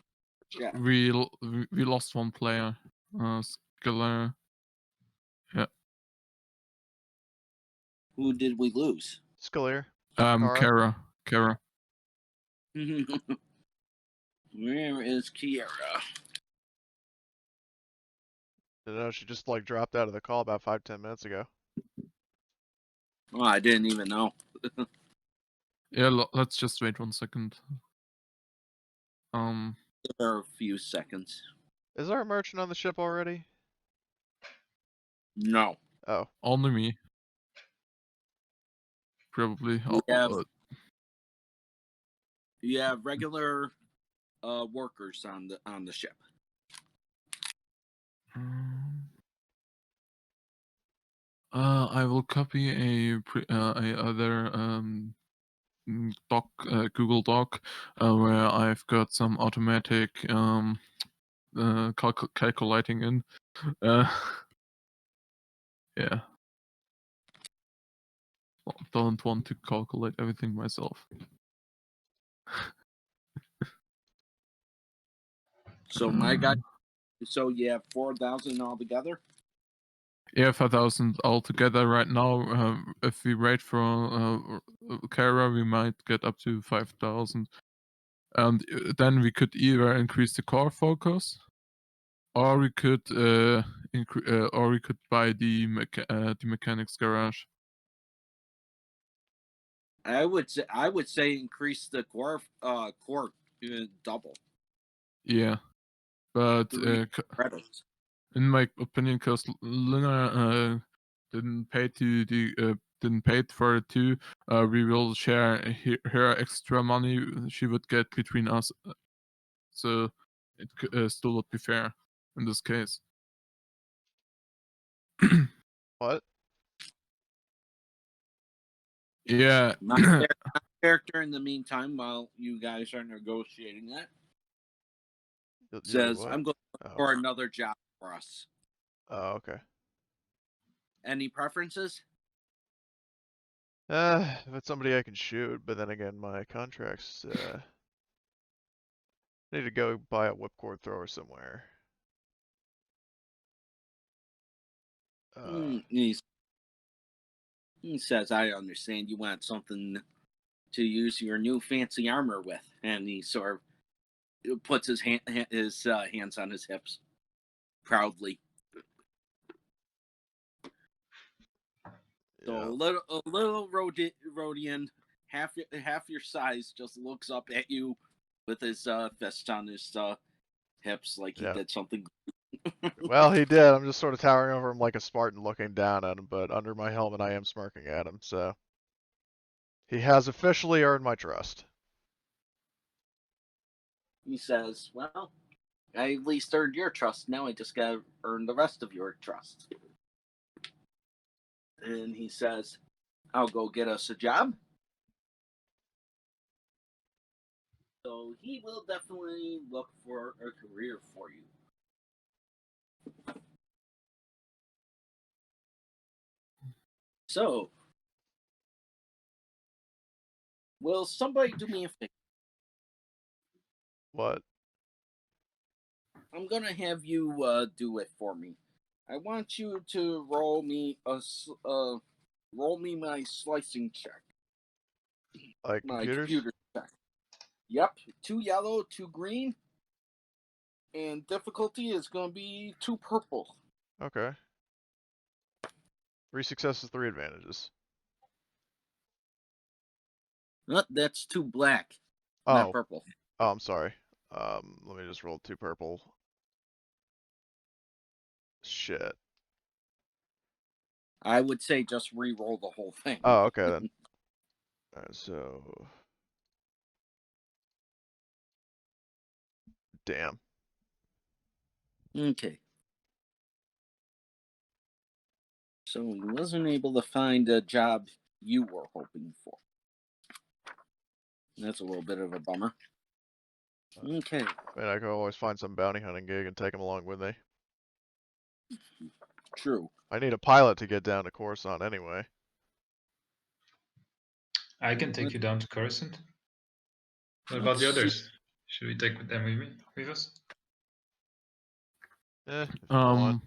one player. Skiller. Yeah. Who did we lose? Skiller. Kara. Where is Kiara? I don't know, she just like dropped out of the call about 5-10 minutes ago. Oh, I didn't even know. Yeah, let's just wait 1 second. Give her a few seconds. Is there a merchant on the ship already? No. Oh. Only me. Probably. You have regular workers on the ship. I will copy a other Google Doc where I've got some automatic calculating in. Yeah. Don't want to calculate everything myself. So my guy. So you have 4,000 altogether. Yeah, 5,000 altogether right now. If we wait for Kara, we might get up to 5,000. And then we could either increase the core focus, or we could buy the mechanics garage. I would say increase the core double. Yeah, but 3 credits. in my opinion, because Linna didn't pay for it too, we will share her extra money she would get between us, so it still would be fair in this case. What? Yeah. My character, in the meantime, while you guys are negotiating that, You'll do says, what? "I'm going Oh. for another job for us. Oh, okay. Any preferences?" If it's somebody I can shoot, but then again, my contracts, I need to go buy a whipcord thrower somewhere. He says, "I understand you want something to use your new fancy armor with," and he sort of puts his hands on his hips proudly. So Yeah. a little Rhodian, half your size, just looks up at you with his fist on his hips like he Yeah. did something. Well, he did. I'm just sort of towering over him like a Spartan looking down at him, but under my helmet I am smirking at him, so he has officially earned my trust. He says, "Well, I at least earned your trust. Now I just gotta earn the rest of your trust." And he says, "I'll go get us a job." So he will definitely look for a career for you. So, will somebody do me a favor? What? I'm gonna have you do it for me. I want you to roll me my slicing check. Like My computers? computer check. Yep, 2 yellow, 2 green, and difficulty is gonna be 2 purple. Okay. 3 successes, 3 advantages. That's 2 black, Oh. not purple. Oh, I'm sorry. Let me just roll 2 purple. Shit. I would say just re-roll the whole thing. Oh, okay then. Alright, so... Damn. Okay. So he wasn't able to find a job you were hoping for. That's a little bit of a bummer. Okay. I mean, I could always find some bounty hunting gig and take him along with me. True. I need a pilot to get down to Coruscant anyway. I can take you down to Coruscant. What about the others? Should we take them with us? If you want.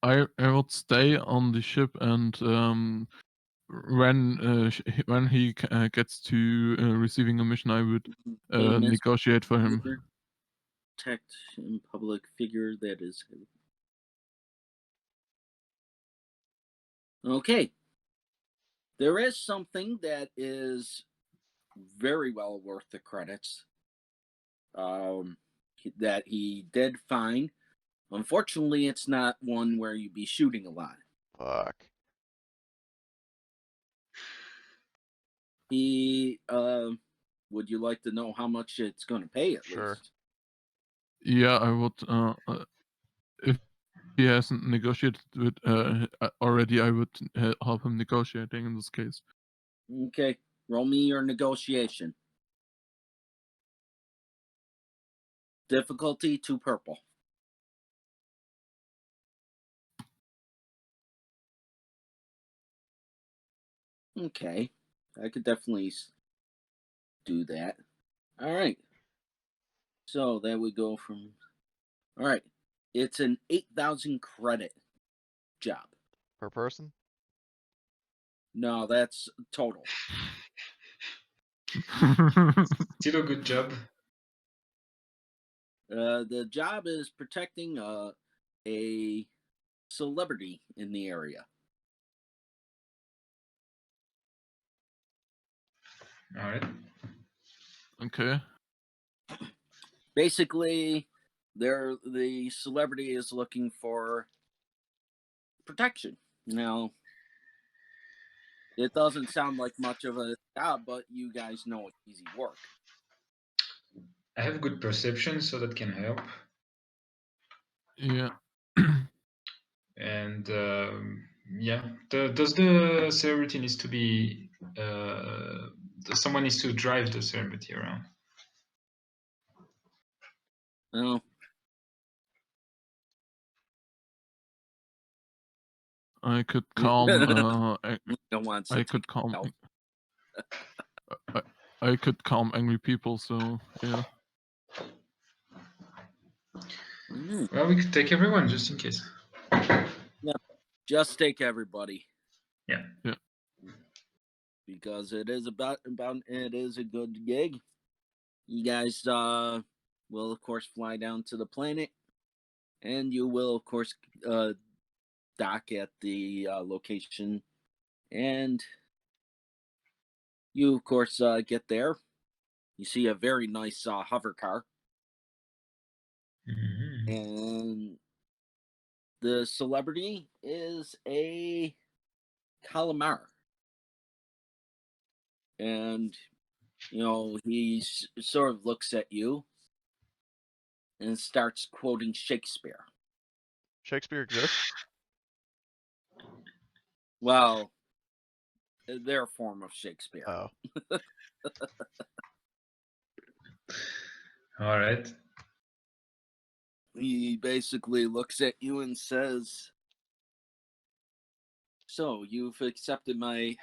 I would stay on the ship, and when he gets to receiving a mission, I would negotiate for him. Protect in public figure that is. Okay. There is something that is very well worth the credits. That he did find. Unfortunately, it's not one where you'd be shooting a lot. Fuck. Would you like to know how much it's going to pay at least? Yeah, I would. If he hasn't negotiated with already, I would help him negotiating in this case. Okay, roll me your negotiation. Difficulty 2 purple. Okay, I could definitely do that. All right. So that would go from. All right, it's an 8,000 credit job. Per person? No, that's total. Still a good job. The job is protecting a celebrity in the area. All right. Okay. Basically, the celebrity is looking for protection. Now, it doesn't sound like much of a job, but you guys know it's easy work. I have good perception, so that can help. Yeah. And yeah, does the celebrity needs to be someone needs to drive the celebrity around? Well, I could calm. don't want I to could calm. help. I could calm angry people. So yeah. Well, we could take everyone just in case. Yeah, just take everybody. Yeah. Yeah. Because it is about it is a good gig. You guys will of course fly down to the planet, and you will of course dock at the location, and you of course get there. You see a very nice hover car, Mhm. and the celebrity is a calamar, and he sort of looks at you and starts quoting Shakespeare. Shakespeare exists? Well, their form of Shakespeare. Oh. All right. He basically looks at you and says, "So you've accepted my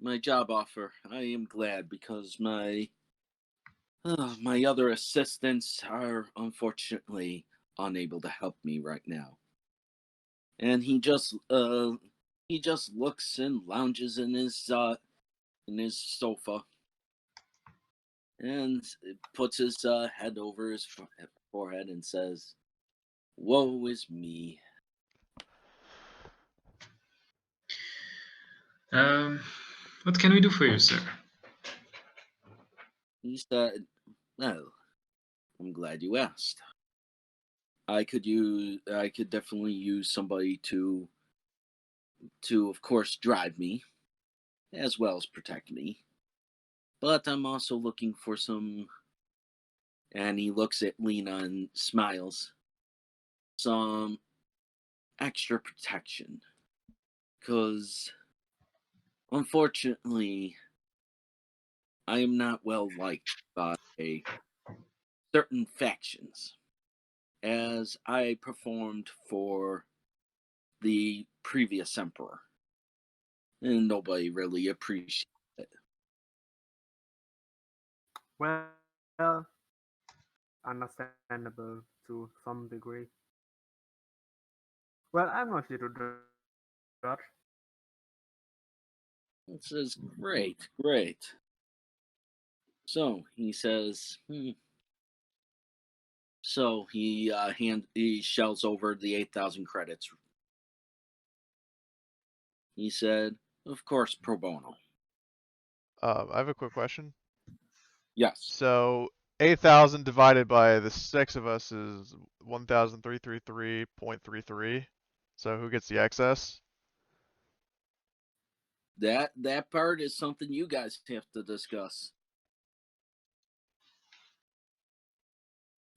my job offer. I am glad because my other assistants are unfortunately unable to help me right now." And he just looks and lounges in his sofa and puts his head over his forehead and says, "Woe is me." What can we do for you, sir? He said, "Well, I'm glad you asked. I could definitely use somebody to of course drive me as well as protect me. But I'm also looking for some," and he looks at Linna and smiles, "some extra protection. Cause unfortunately I am not well liked by certain factions, as I performed for the previous emperor, and nobody really appreciated it." Well, understandable to some degree. Well, I'm not here to judge. It says, "Great, great." So he says, So he shells over the 8,000 credits. He said, "Of course, pro bono." I have a quick question. Yes, So 8,000 divided by the 6 of us is 1,333.33. So who gets the excess? that part is something you guys have to discuss.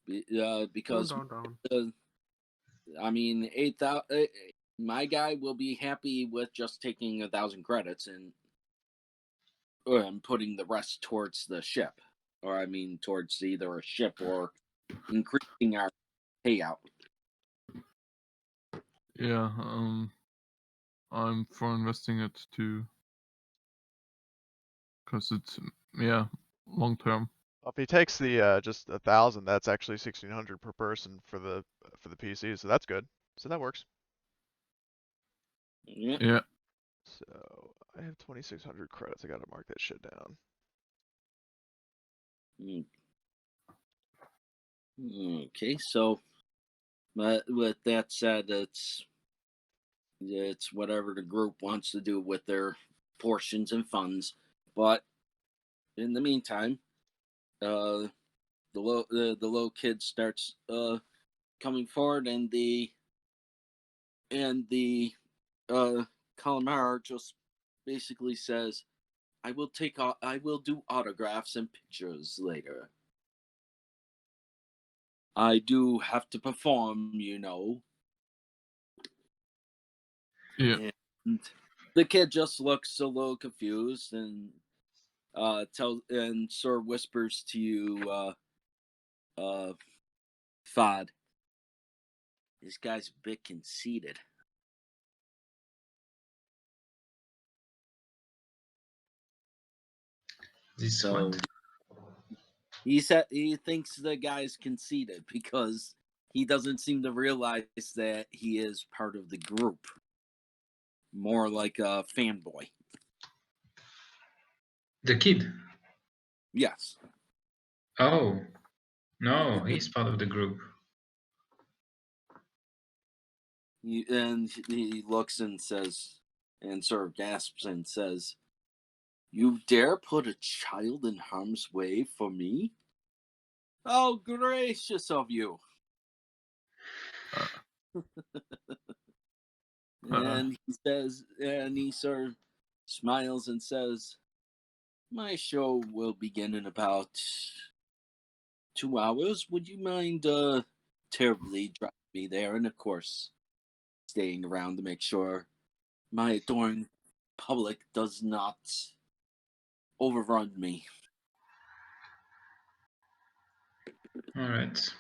Because Don't. I mean, 8,000. My guy will be happy with just taking 1,000 credits and putting the rest towards the ship, or I mean, towards either a ship or increasing our payout. Yeah. I'm for investing it too. Cause it's long term. If he takes the just 1,000, that's actually 1,600 per person for the PC, so that's good. So that works. Yeah. Yeah. So I have 2,600 credits. I gotta mark that shit down. Okay, so with that said, it's whatever the group wants to do with their portions and funds. But in the meantime, the little kid starts coming forward, and the Calamar just basically says, I will do autographs and pictures later. I do have to perform, you know. Yeah. And the kid just looks a little confused and sort of whispers to you, Fod. This guy's a bit conceited. This So what? he thinks the guy's conceited because he doesn't seem to realize that he is part of the group. More like a fanboy. The kid? Yes. Oh, no, he's part of the group. And he looks and says, and sort of gasps and says, You dare put a child in harm's way for me? How gracious of you. And he says, and he sort of smiles and says, My show will begin in about 2 hours. Would you mind terribly dropping me there? And of course, staying around to make sure my adoring public does not overrun me. All right.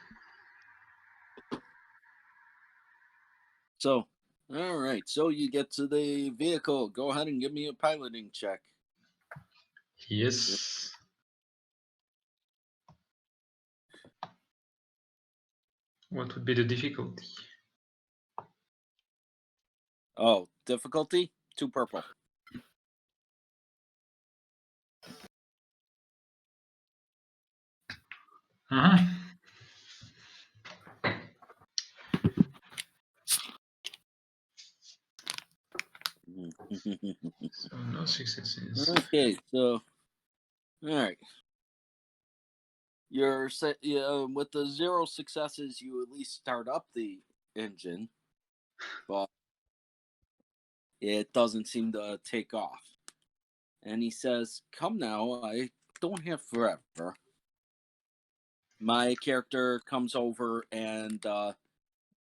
So, all right. So you get to the vehicle. Go ahead and give me a piloting check. Yes. What would be the difficulty? Oh, difficulty? 2 purple. Uh-huh. So no successes. Okay, so all right. You're set with the 0 successes. You at least start up the engine, but it doesn't seem to take off. And he says, "Come now, I don't have forever." My character comes over and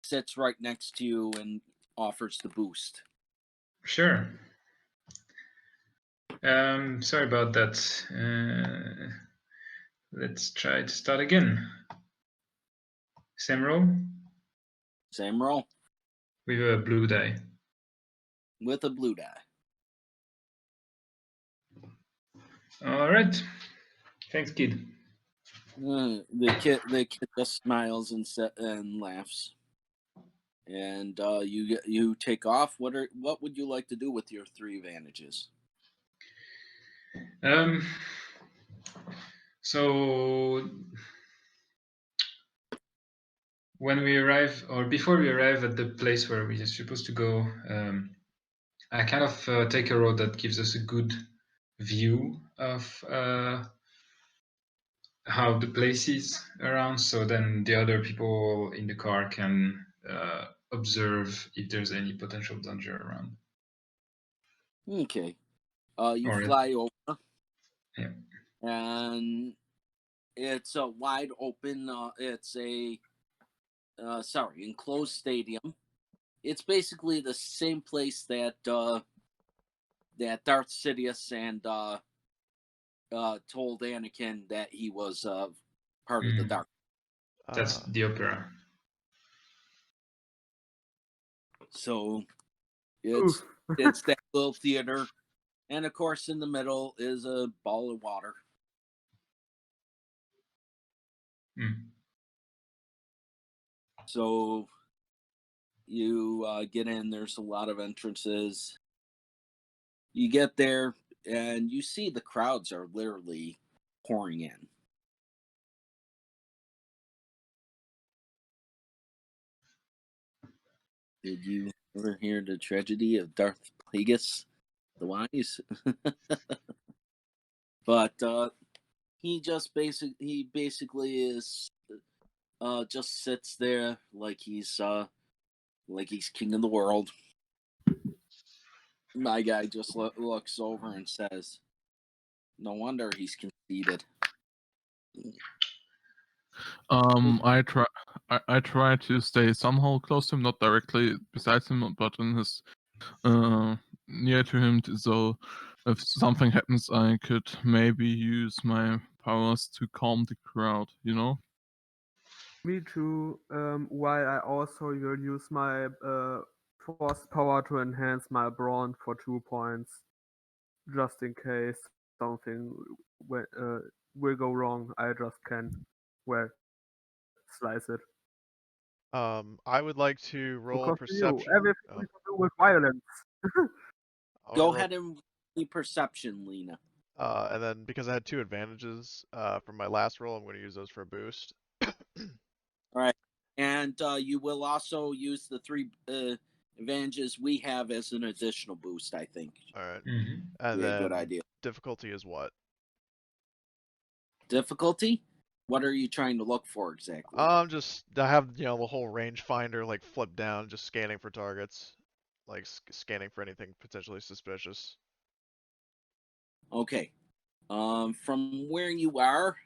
sits right next to you and offers the boost. Sure. Sorry about that. Let's try to start again. Same roll Same roll with a blue die. with a blue die. All right. Thanks, kid. The kid just smiles and laughs. And you take off. What would you like to do with your 3 advantages? So when we arrive, or before we arrive at the place where we are supposed to go, I kind of take a road that gives us a good view of how the place is around, so then the other people in the car can observe if there's any potential danger around. Okay. You Or fly over. Yeah. And it's a wide open. It's a enclosed stadium. It's basically the same place that that Darth Sidious and told Anakin that he was part of the Dark. That's the opera. So it's it's that little theater, and of course in the middle is a ball of water. So You get in. There's a lot of entrances. You get there, and you see the crowds are literally pouring in. Did you ever hear the tragedy of Darth Plagueis the Wise? But he basically is just sits there like he's king of the world. My guy just looks over and says, "No wonder he's conceited." I try to stay somehow close to him, not directly beside him, but in his near to him. So if something happens, I could maybe use my powers to calm the crowd. You know. Me too. While I also will use my force power to enhance my brawn for 2 points, just in case something will go wrong. I just can, well, slice it. I would like to roll Because to you, perception. everything to do with violence. I wanna Go roll- ahead and roll perception, Lena. And then because I had 2 advantages from my last roll, I'm going to use those for a boost. All right, and you will also use the 3 advantages we have as an additional boost. I think. All right. Mm-hmm. And Yeah, then good idea. difficulty is what? Difficulty? What are you trying to look for exactly? I have the whole rangefinder like flipped down, just scanning for targets, like scanning for anything potentially suspicious. Okay. From where you are,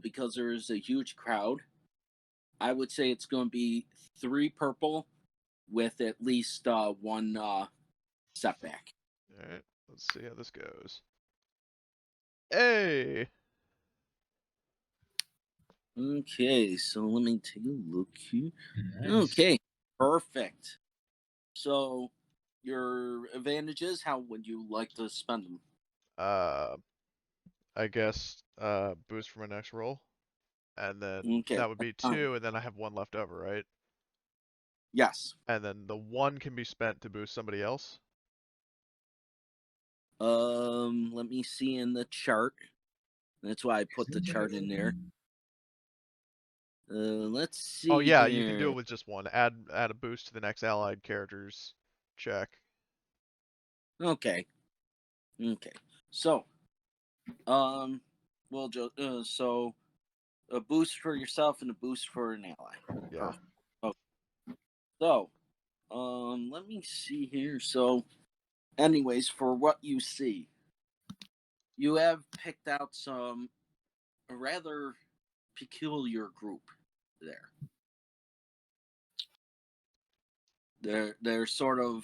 because there is a huge crowd, I would say it's going to be 3 purple with at least 1 setback. All right, let's see how this goes. Hey. Okay, so let me take a look here. Nice. Okay, perfect. So, your advantages, how would you like to spend them? I guess boost for my next roll, and then Okay. that would be 2, and then I have 1 left over, right? Yes. And then the 1 can be spent to boost somebody else. Let me see in the chart. That's why I put the chart in there. Let's see. Oh yeah, here. you can do it with just 1. Add a boost to the next allied character's check. Okay. So, so a boost for yourself and a boost for an ally. Yeah. Okay. So, let me see here. So, anyways, for what you see, you have picked out a rather peculiar group there. They're sort of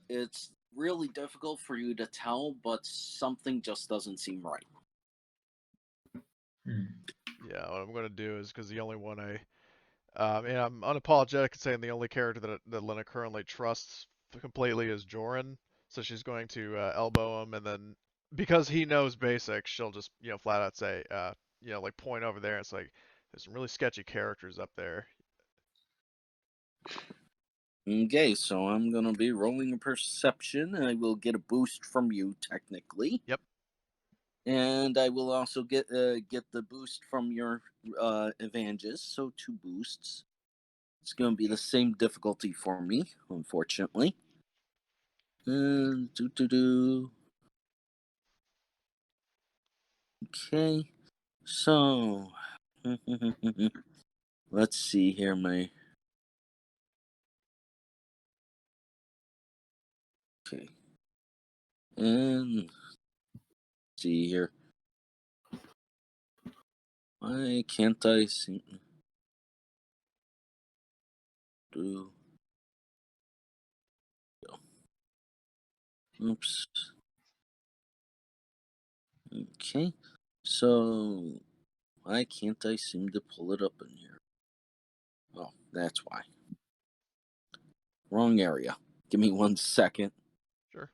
it's really difficult for you to tell, but something just doesn't seem right. Yeah, what I'm gonna do is because the only one and I'm unapologetic in saying the only character that Linna currently trusts completely is Jorin. So she's going to elbow him, and then because he knows basics, she'll just flat out say like point over there. And it's like there's some really sketchy characters up there. Okay, so I'm gonna be rolling a perception. I will get a boost from you, technically. Yep. And I will also get the boost from your advantages, so 2 boosts. It's gonna be the same difficulty for me, unfortunately. Okay, so let's see here, okay, and see here. Why can't I see? Oops. Okay, so why can't I seem to pull it up in here? Oh, that's why. Wrong area. Give me 1 second. Sure.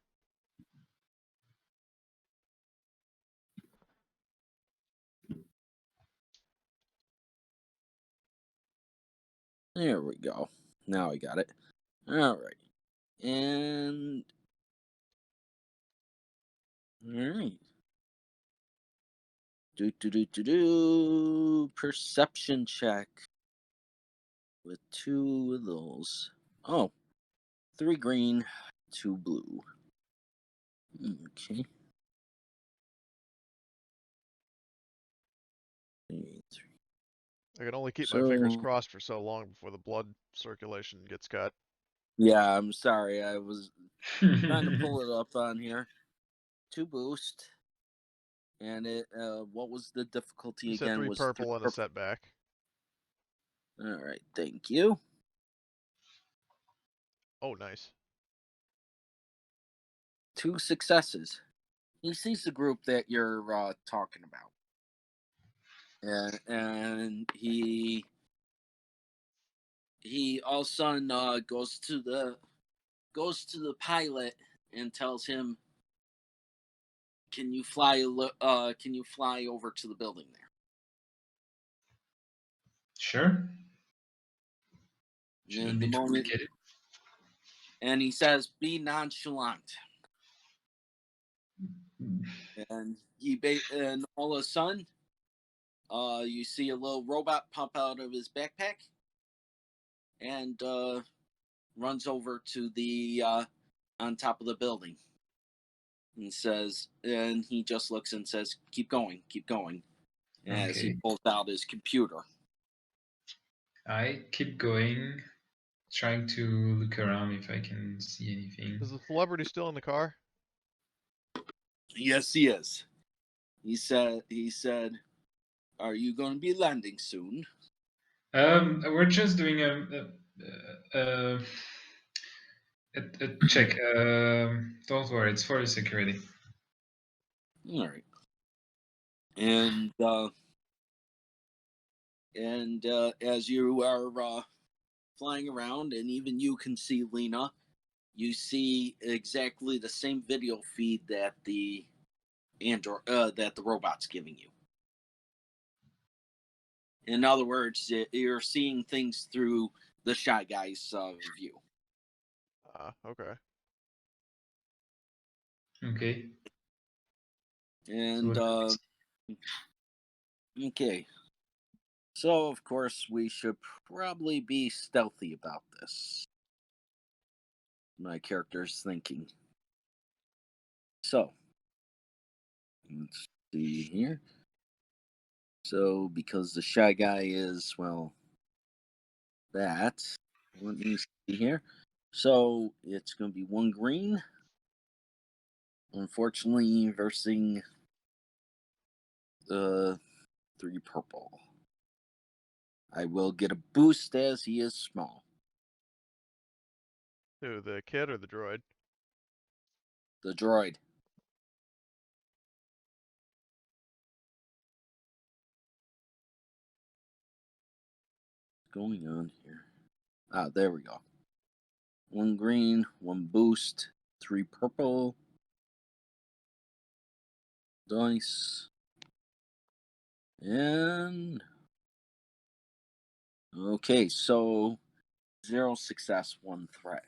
There we go. Now I got it. All right. And all right. Perception check with 2 of those. Oh, 3 green, 2 blue. Okay. 3. I can only keep my fingers So crossed for so long before the blood circulation gets cut. yeah, I'm sorry. I was trying to pull it up on here. 2 boost. And it what was the difficulty You said again? 3 Was purple and a setback. All right, thank you. Oh, nice. 2 successes. He sees the group that you're talking about, and he all of a sudden goes to the pilot and tells him, "Can you fly? Can you fly over to the building there?" Sure. And Shouldn't in the be too moment, complicated. and he says, "Be nonchalant." And and all of a sudden, you see a little robot pop out of his backpack and runs over to the on top of the building and says, and he just looks and says, keep going, as he Okay. pulls out his computer. I keep going, trying to look around if I can see anything. Is the celebrity still in the car? Yes, he is. He said, are you going to be landing soon? We're just doing a check. Don't worry, it's for the security. All right. And as you are flying around, and even you can see Linna, you see exactly the same video feed that the that the robot's giving you. In other words, you're seeing things through the Shy Guy's view. Okay. Okay. And okay. So of course we should probably be stealthy about this. My character's thinking. So let's see here. So because the Shy Guy is, well, that, let me see here. So it's going to be 1 green. Unfortunately, versing 3 purple. I will get a boost as he is small. Who, the kid or the droid? The droid. What's going on here? Ah, there we go. 1 green, 1 boost, 3 purple. Dice. And okay, so 0 success, 1 threat.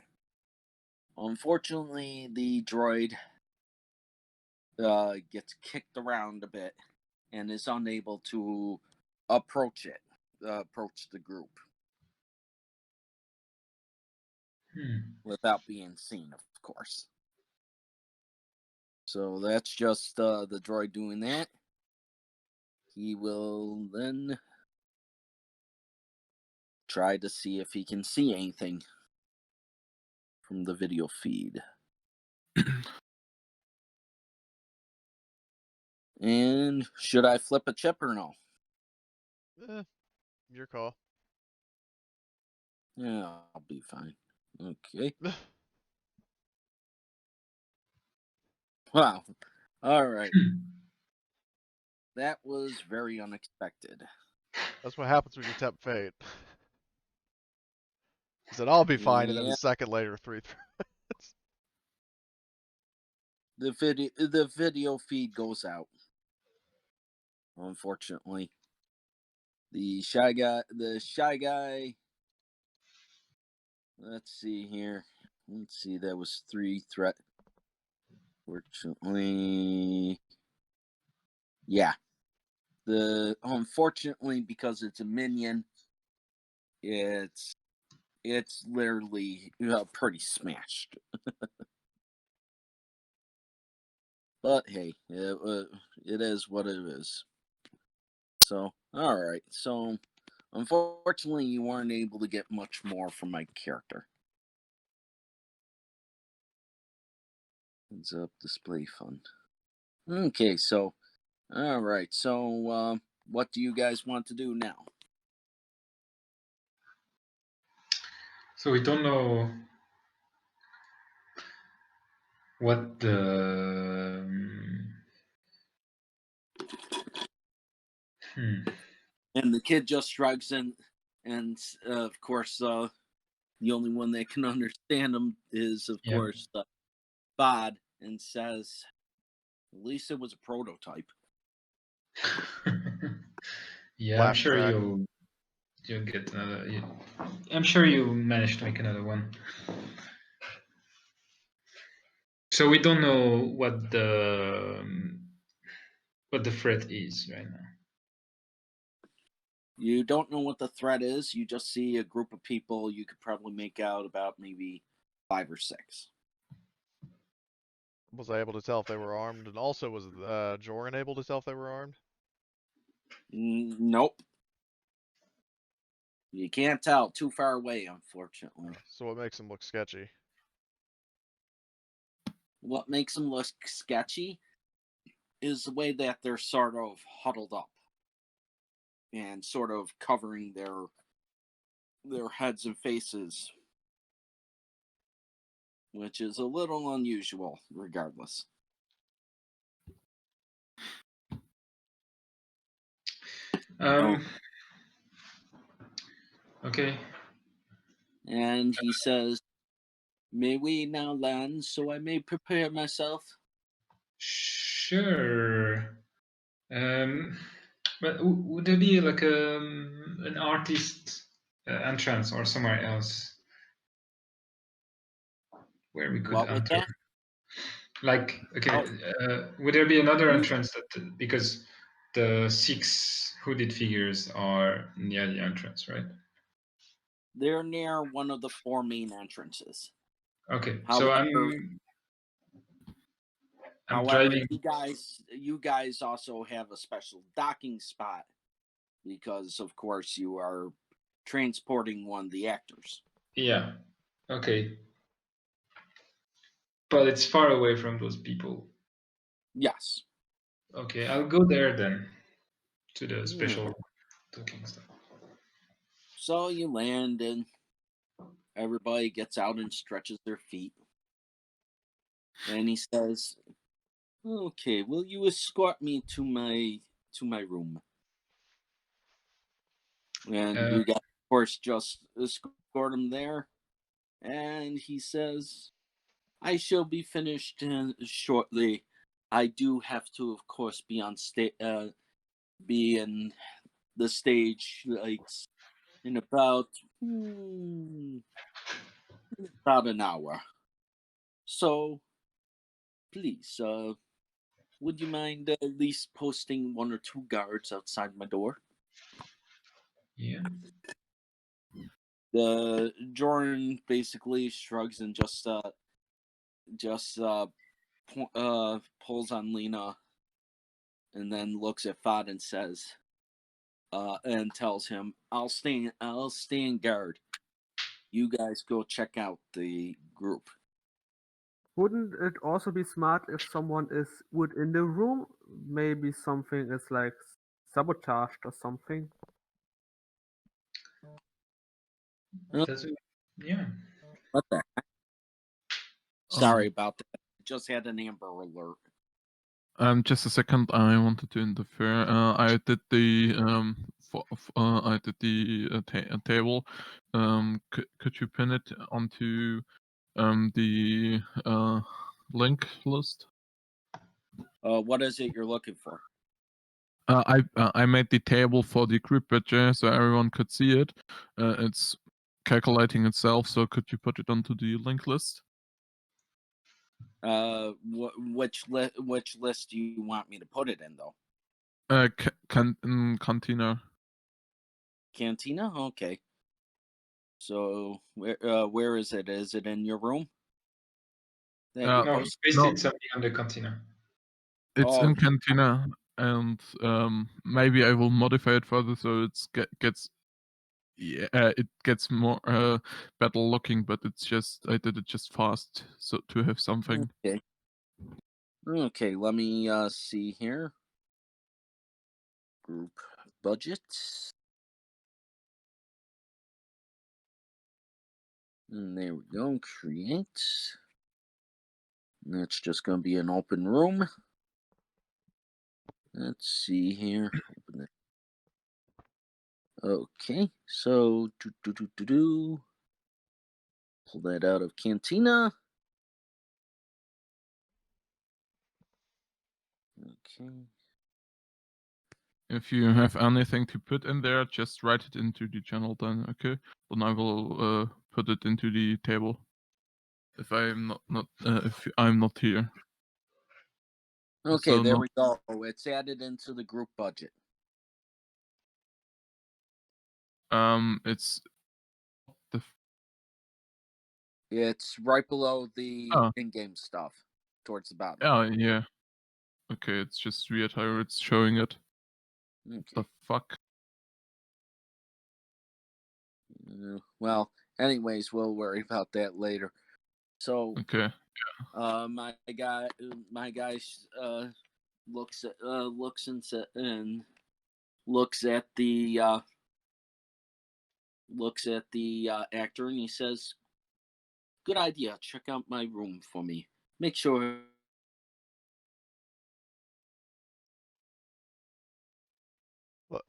Unfortunately, the droid gets kicked around a bit and is unable to approach the group without being seen, of course. So that's just the droid doing that. He will then try to see if he can see anything from the video feed. And should I flip a chip or no? Your call. Yeah, I'll be fine. Okay. Wow. All right. That was very unexpected. That's what happens when you tempt fate. He said, I'll be fine, and then Yeah. a second later, 3 threats. The video feed goes out. Unfortunately. The shy guy Let's see here. Let's see, that was 3 threat. Fortunately, yeah. Unfortunately, because it's a minion, it's literally pretty smashed. But hey, it is what it is. So, all right. So, unfortunately, you weren't able to get much more from my character. Heads up, display fund. Okay, so, all right. So, what do you guys want to do now? So we don't know what the. And the kid just shrugs and of course, the only one that can understand him is, of course, Bod, and says, "At least it was a prototype." Yeah, Laugh I'm sure track. you'll get another. I'm sure you managed to make another one. So we don't know what the threat is right now. You don't know what the threat is. You just see a group of people. You could probably make out about maybe 5 or 6. Was I able to tell if they were armed? And also, was Jorin able to tell if they were armed? Nope. You can't tell. Too far away, unfortunately. So what makes them look sketchy? What makes them look sketchy is the way that they're sort of huddled up and sort of covering their heads and faces, which is a little unusual regardless. Okay. And he says, "May we now land so I may prepare myself?" Sure. But would there be like an artist entrance or somewhere else where we could What was enter? that? Like, okay, would there be another entrance that, because the 6 hooded figures are near the entrance, right? They're near one of the 4 main entrances. Okay, However, so I'm however, driving. you guys also have a special docking spot because, of course, you are transporting one of the actors. Yeah. Okay. But it's far away from those people. Yes. Okay, I'll go there then to the special docking stuff. So you land and everybody gets out and stretches their feet. And he says, "Okay, will you escort me to my room?" And you guys, of course, just escort him there. And he says, "I shall be finished shortly. I do have to, of course, be in the stage like in about an hour. So please, would you mind at least posting 1 or 2 guards outside my door?" Yeah. The Jorin basically shrugs and just pulls on Linna, and then looks at Fod and says, and tells him, "I'll stay in guard. You guys go check out the group." Wouldn't it also be smart if someone is within the room? Maybe something is like sabotaged or something. Yeah. What the heck? Sorry about that. Just had an Amber Alert. Just a second. I wanted to interfere. I did the table. Could you pin it onto the link list? What is it you're looking for? I made the table for the group picture so everyone could see it. It's calculating itself. So could you put it onto the link list? Which list do you want me to put it in, though? Cantina. Cantina? Okay. So where is it? Is it in your room? No, post- paste no. it something on the Cantina. It's Oh. in Cantina, and maybe I will modify it further so it gets more better looking. But it's just I did it just fast, so to have something. Okay. Okay, let me see here. Group budget. And there we go. Create. And that's just going to be an open room. Let's see here. Open it. Okay, so pull that out of Cantina. Okay. If you have anything to put in there, just write it into the channel then, okay? Then I will put it into the table. If I'm if I'm not here. Okay, So there we go. It's added into the group budget. It's the It's right below the Oh. in-game stuff, towards the bottom. Oh yeah. Okay, it's just weird how it's showing it. Okay. The fuck. Well, anyways, we'll worry about that later. So, Okay. my guy looks at the actor, and he says, "Good idea. Check out my room for me. Make sure."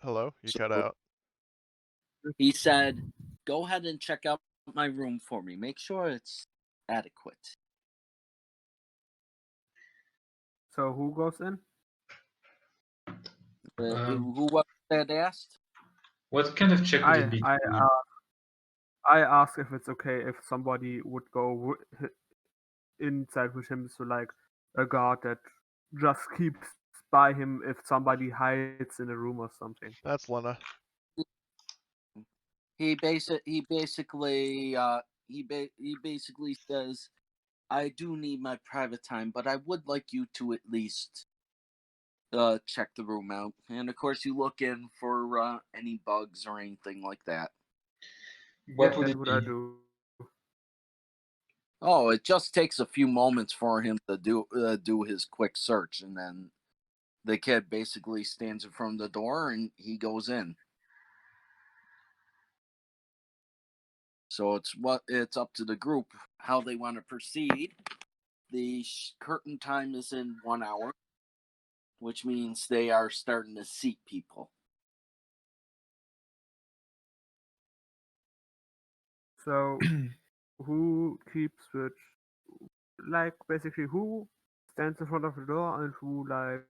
Hello? You cut out. He said, "Go ahead and check out my room for me. Make sure it's adequate." So who goes in? Who was that asked? What kind of check would it be? I asked if it's okay if somebody would go inside with him, so like a guard that just keeps by him if somebody hides in a room or something. That's Linna. He basically says, "I do need my private time, but I would like you to at least check the room out, and of course you look in for any bugs or anything like that." What would That's it what be? I do. Oh, it just takes a few moments for him to do his quick search, and then the kid basically stands in front of the door and he goes in. So it's up to the group how they want to proceed. The curtain time is in 1 hour, which means they are starting to seat people. So who keeps which? Like basically who stands in front of the door and who like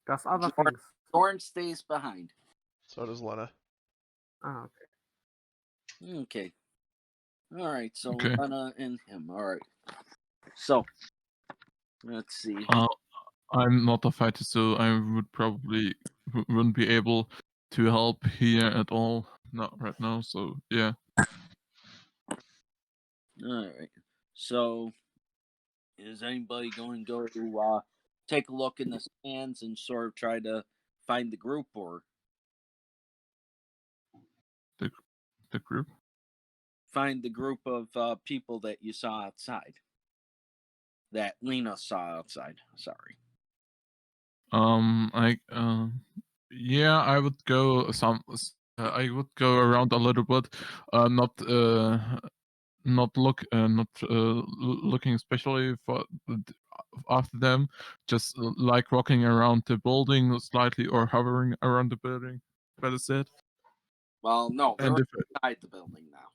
does other Jorin, things? Jorin stays behind. So does Linna. Ah, okay. Okay. All right. So Okay. Linna and him. All right. So let's see. I'm not a fighter, so I would probably wouldn't be able to help here at all. Not right now. So yeah. All right. So is anybody going to go to take a look in the stands and sort of try to find the group, or The group. find the group of people that you saw outside, that Linna saw outside? Sorry. Yeah, I would go I would go around a little bit, not looking especially for after them, just like walking around the building slightly or hovering around the building. Better said. Well, no, they're And if inside the building now.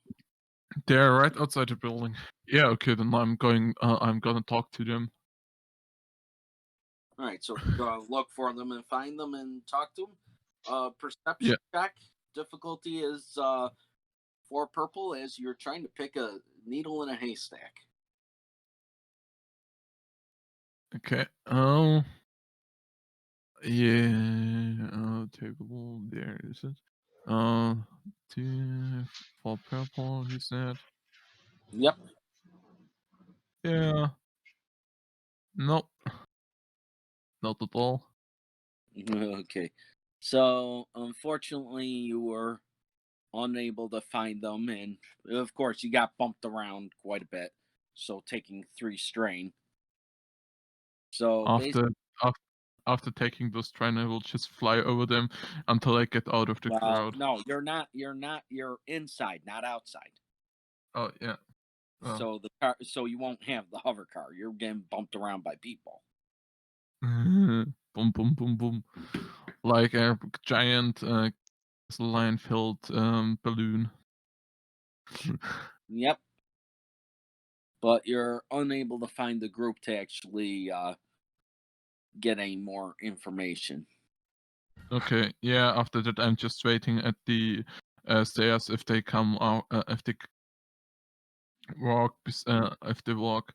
they're right outside the building, yeah, okay, then I'm gonna talk to them. All right, so look for them and find them and talk to them. Perception Yeah. check difficulty is 4 purple as you're trying to pick a needle in a haystack. Okay. Yeah. Table. There is it. 2 for purple. You said. Yep. Yeah. Nope. Not at all. Okay. So, unfortunately, you were unable to find them, and of course, you got bumped around quite a bit. So, taking 3 strain. So, After taking those strain, I will just fly over them until I get out of the crowd. No, you're not. You're inside, not outside. Oh yeah. Oh. So the car. So you won't have the hover car. You're getting bumped around by people. Boom, boom, boom, boom. Like a giant line-filled balloon. Yep. But you're unable to find the group to actually get any more information. Okay, yeah, after that I'm just waiting at the stairs if they come out, if they walk,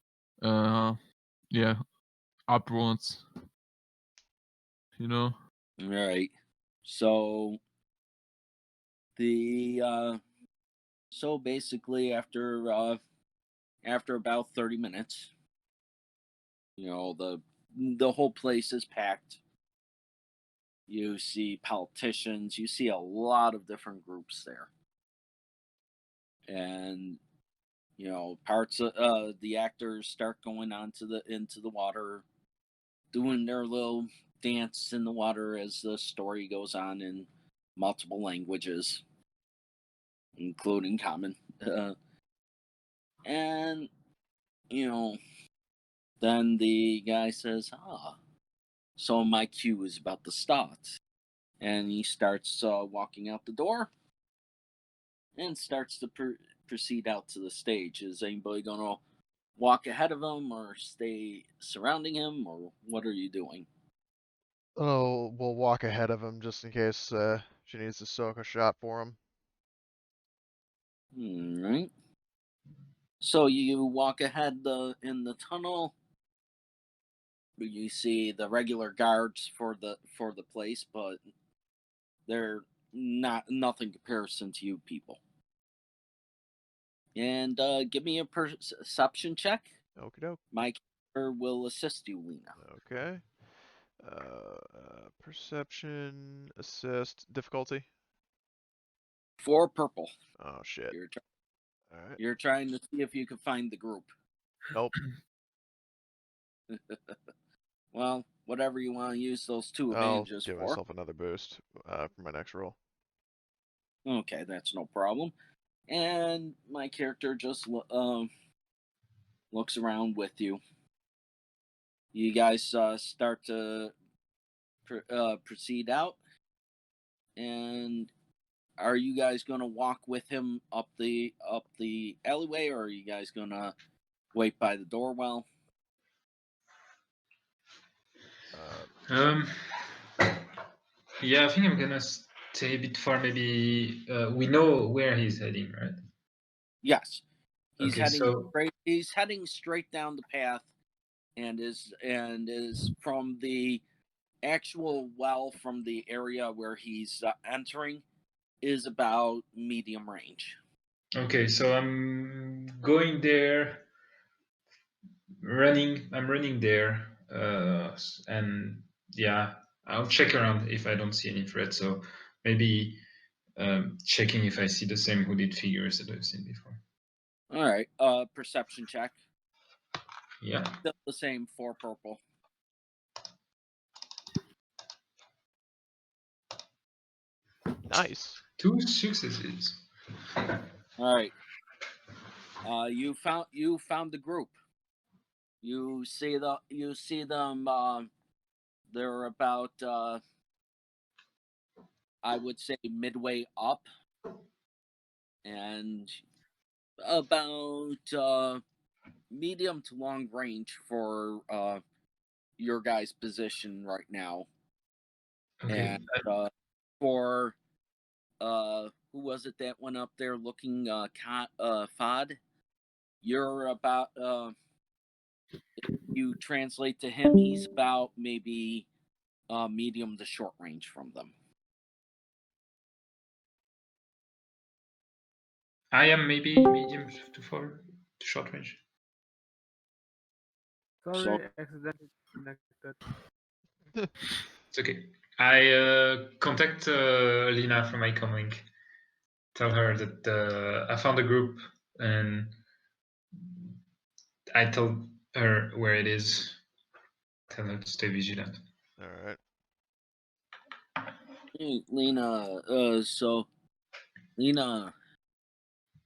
yeah, upwards. You know? Right. So so basically after about 30 minutes, the whole place is packed. You see politicians, you see a lot of different groups there. And parts of the actors start going into the water, doing their little dance in the water as the story goes on in multiple languages, including common. And then the guy says, so my cue is about to start. And he starts walking out the door and starts to proceed out to the stage. Is anybody going to walk ahead of him or stay surrounding him, or what are you doing? Oh, we'll walk ahead of him just in case she needs to soak a shot for him. All right. So you walk ahead in the tunnel. You see the regular guards for the place, but they're nothing comparison to you people. And give me a perception check. Okie doke. My character will assist you, Linna. Okay. Perception, assist, difficulty. 4 purple. Oh shit. Alright. You're trying to see if you can find the group. Nope. Well, whatever you want to use those 2 I'll advantages give for. myself another boost for my next roll. Okay, that's no problem. And my character just looks around with you. You guys start to proceed out. And are you guys going to walk with him up the alleyway, or are you guys going to wait by the doorwell? Yeah, I think I'm gonna stay a bit far. Maybe we know where he's heading, right? Yes, he's Okay, heading so straight. He's heading straight down the path, and is from the actual well from the area where he's entering is about medium range. okay, so I'm going there, running. I'm running there, and yeah, I'll check around if I don't see any threat. So maybe checking if I see the same hooded figures that I've seen before. All right, perception check. Yeah. Still the same, 4 purple. Nice. 2 successes. All right. You found the group. You see them. They're about I would say midway up, and about medium to long range for your guys' position right now. Okay. And for who was it that went up there looking Fod? You're about you translate to him, he's about maybe medium to short range from them. I am maybe medium to short range. Sorry, accidentally connected. It's okay. I contact Linna from my comlink. Tell her that I found a group and I tell her where it is. Tell her to stay vigilant. All right. Hey, Linna. So, Linna,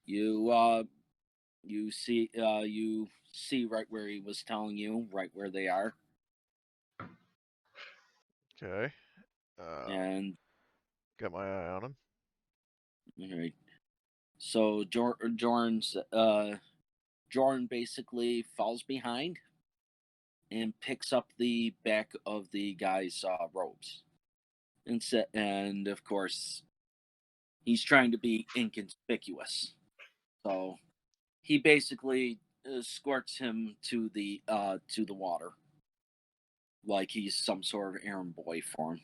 you see right where he was telling you, right where they are, Okay. and Got my eye on him. all right. So Jorin's Jorin basically falls behind and picks up the back of the guy's robes, and of course he's trying to be inconspicuous. So he basically escorts him to the water, like he's some sort of errand boy for him,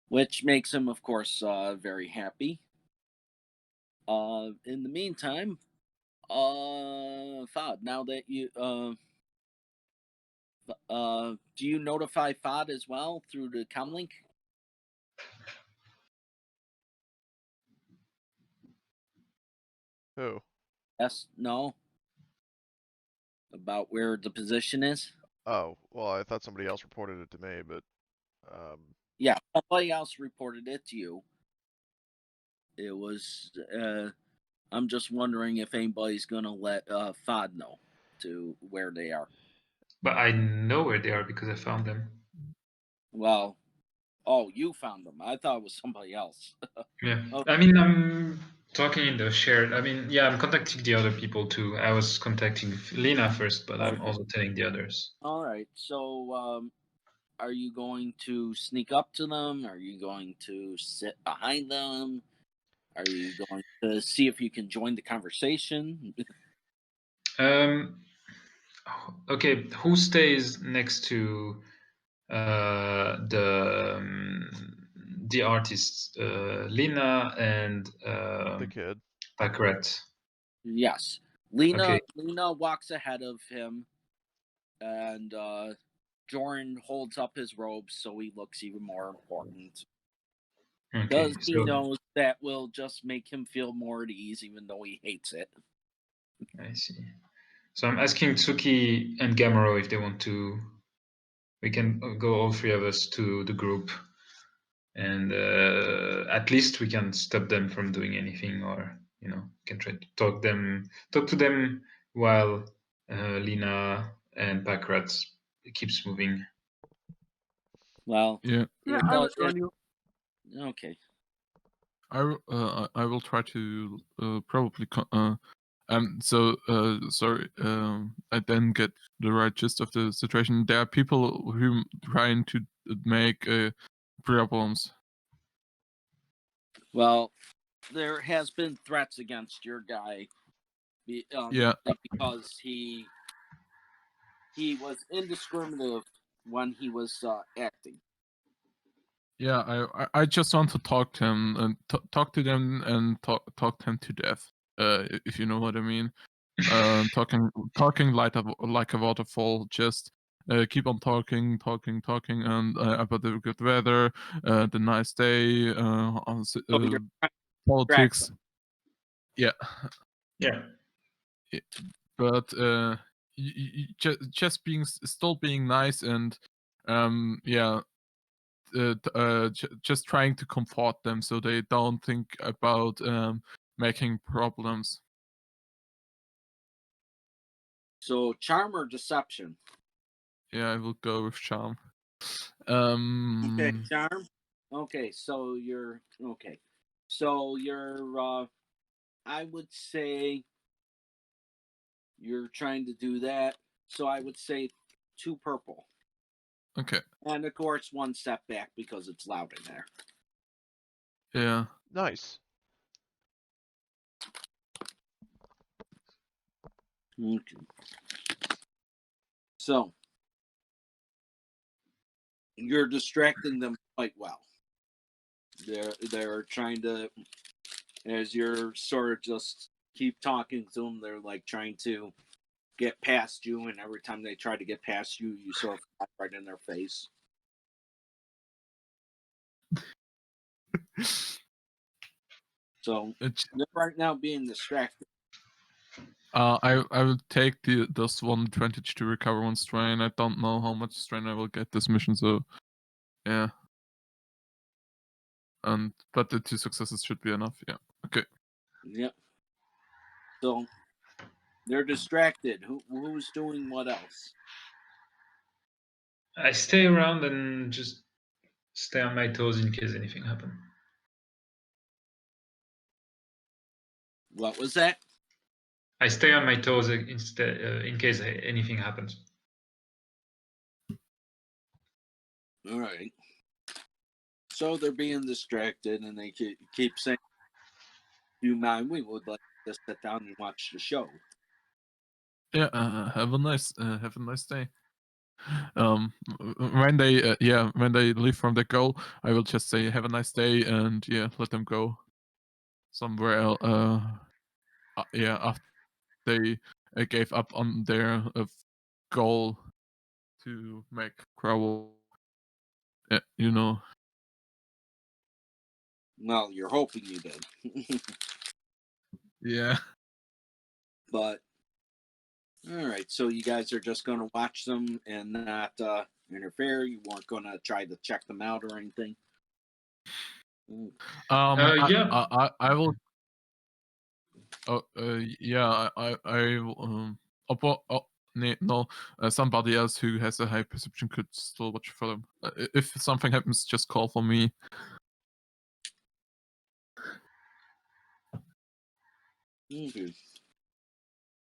which makes him, of course, very happy. In the meantime, Fod, now that you do you notify Fod as well through the comlink? Who? Yes, no. About where the position is? Oh, well, I thought somebody else reported it to me, but Yeah, somebody else reported it to you. It was I'm just wondering if anybody's gonna let Fod know to where they are. But I know where they are because I found them. Well, oh, you found them. I thought it was somebody else. Yeah. Okay. I mean, I'm talking in the shared. I mean, yeah, I'm contacting the other people too. I was contacting Linna first, but I'm Okay. also telling the others. All right. So, are you going to sneak up to them? Are you going to sit behind them? Are you going to see if you can join the conversation? Okay, who stays next to the artists, Linna and the kid. Paquette? Yes. Okay. Linna walks ahead of him, and Jorin holds up his robes so he looks even more important. Okay. Because he So knows that will just make him feel more at ease, even though he hates it. I see. So I'm asking Tsuki and Gamero if they want to. We can go all three of us to the group, and at least we can stop them from doing anything, or can try to talk to them while Linna and Packrat keeps moving. Well, Yeah, Yeah, I will join you. Okay. I will try to probably. Sorry. I didn't get the right gist of the situation. There are people who trying to make problems. Well, there has been threats against your guy, Yeah. because he was indiscriminative when he was acting. Yeah, I just want to talk to him and talk to them and talk them to death. If you know what I mean. Talking like a waterfall. Just keep on talking, and about the good weather, the nice day, you're politics. Yeah. Yeah. But just still being nice and yeah. Just trying to comfort them so they don't think about making problems. So, charm or deception? Yeah, I will go with charm. Okay, charm. Okay, so you're I would say you're trying to do that. So I would say 2 purple. Okay. And of course 1 step back because it's loud in there. Yeah. Nice. Okay. So you're distracting them quite well. They're trying to, as you're sort of just keep talking to them, they're like trying to get past you, and every time they try to get past you, you sort of fly right in their face. So they're right now being distracted. I will take this one advantage to recover one strain. I don't know how much strain I will get this mission, so yeah. But the 2 successes should be enough. Yeah. Okay. Yep. So they're distracted. Who's doing what else? I stay around and just stay on my toes in case anything happens. What was that? I stay on my toes instead in case anything happens. All right. So they're being distracted, and they keep saying, "Do you mind? We would like to sit down and watch the show." Yeah. Have a nice day. When they leave from the goal, I will just say have a nice day and let them go somewhere else. After they gave up on their goal to make Crow. Well, you're hoping you did. Yeah. But all right, so you guys are just going to watch them and not interfere. You weren't going to try to check them out or anything. Yeah. I will. Oh, yeah. I no. Somebody else who has a high perception could still watch for them. If something happens, just call for me. Okay.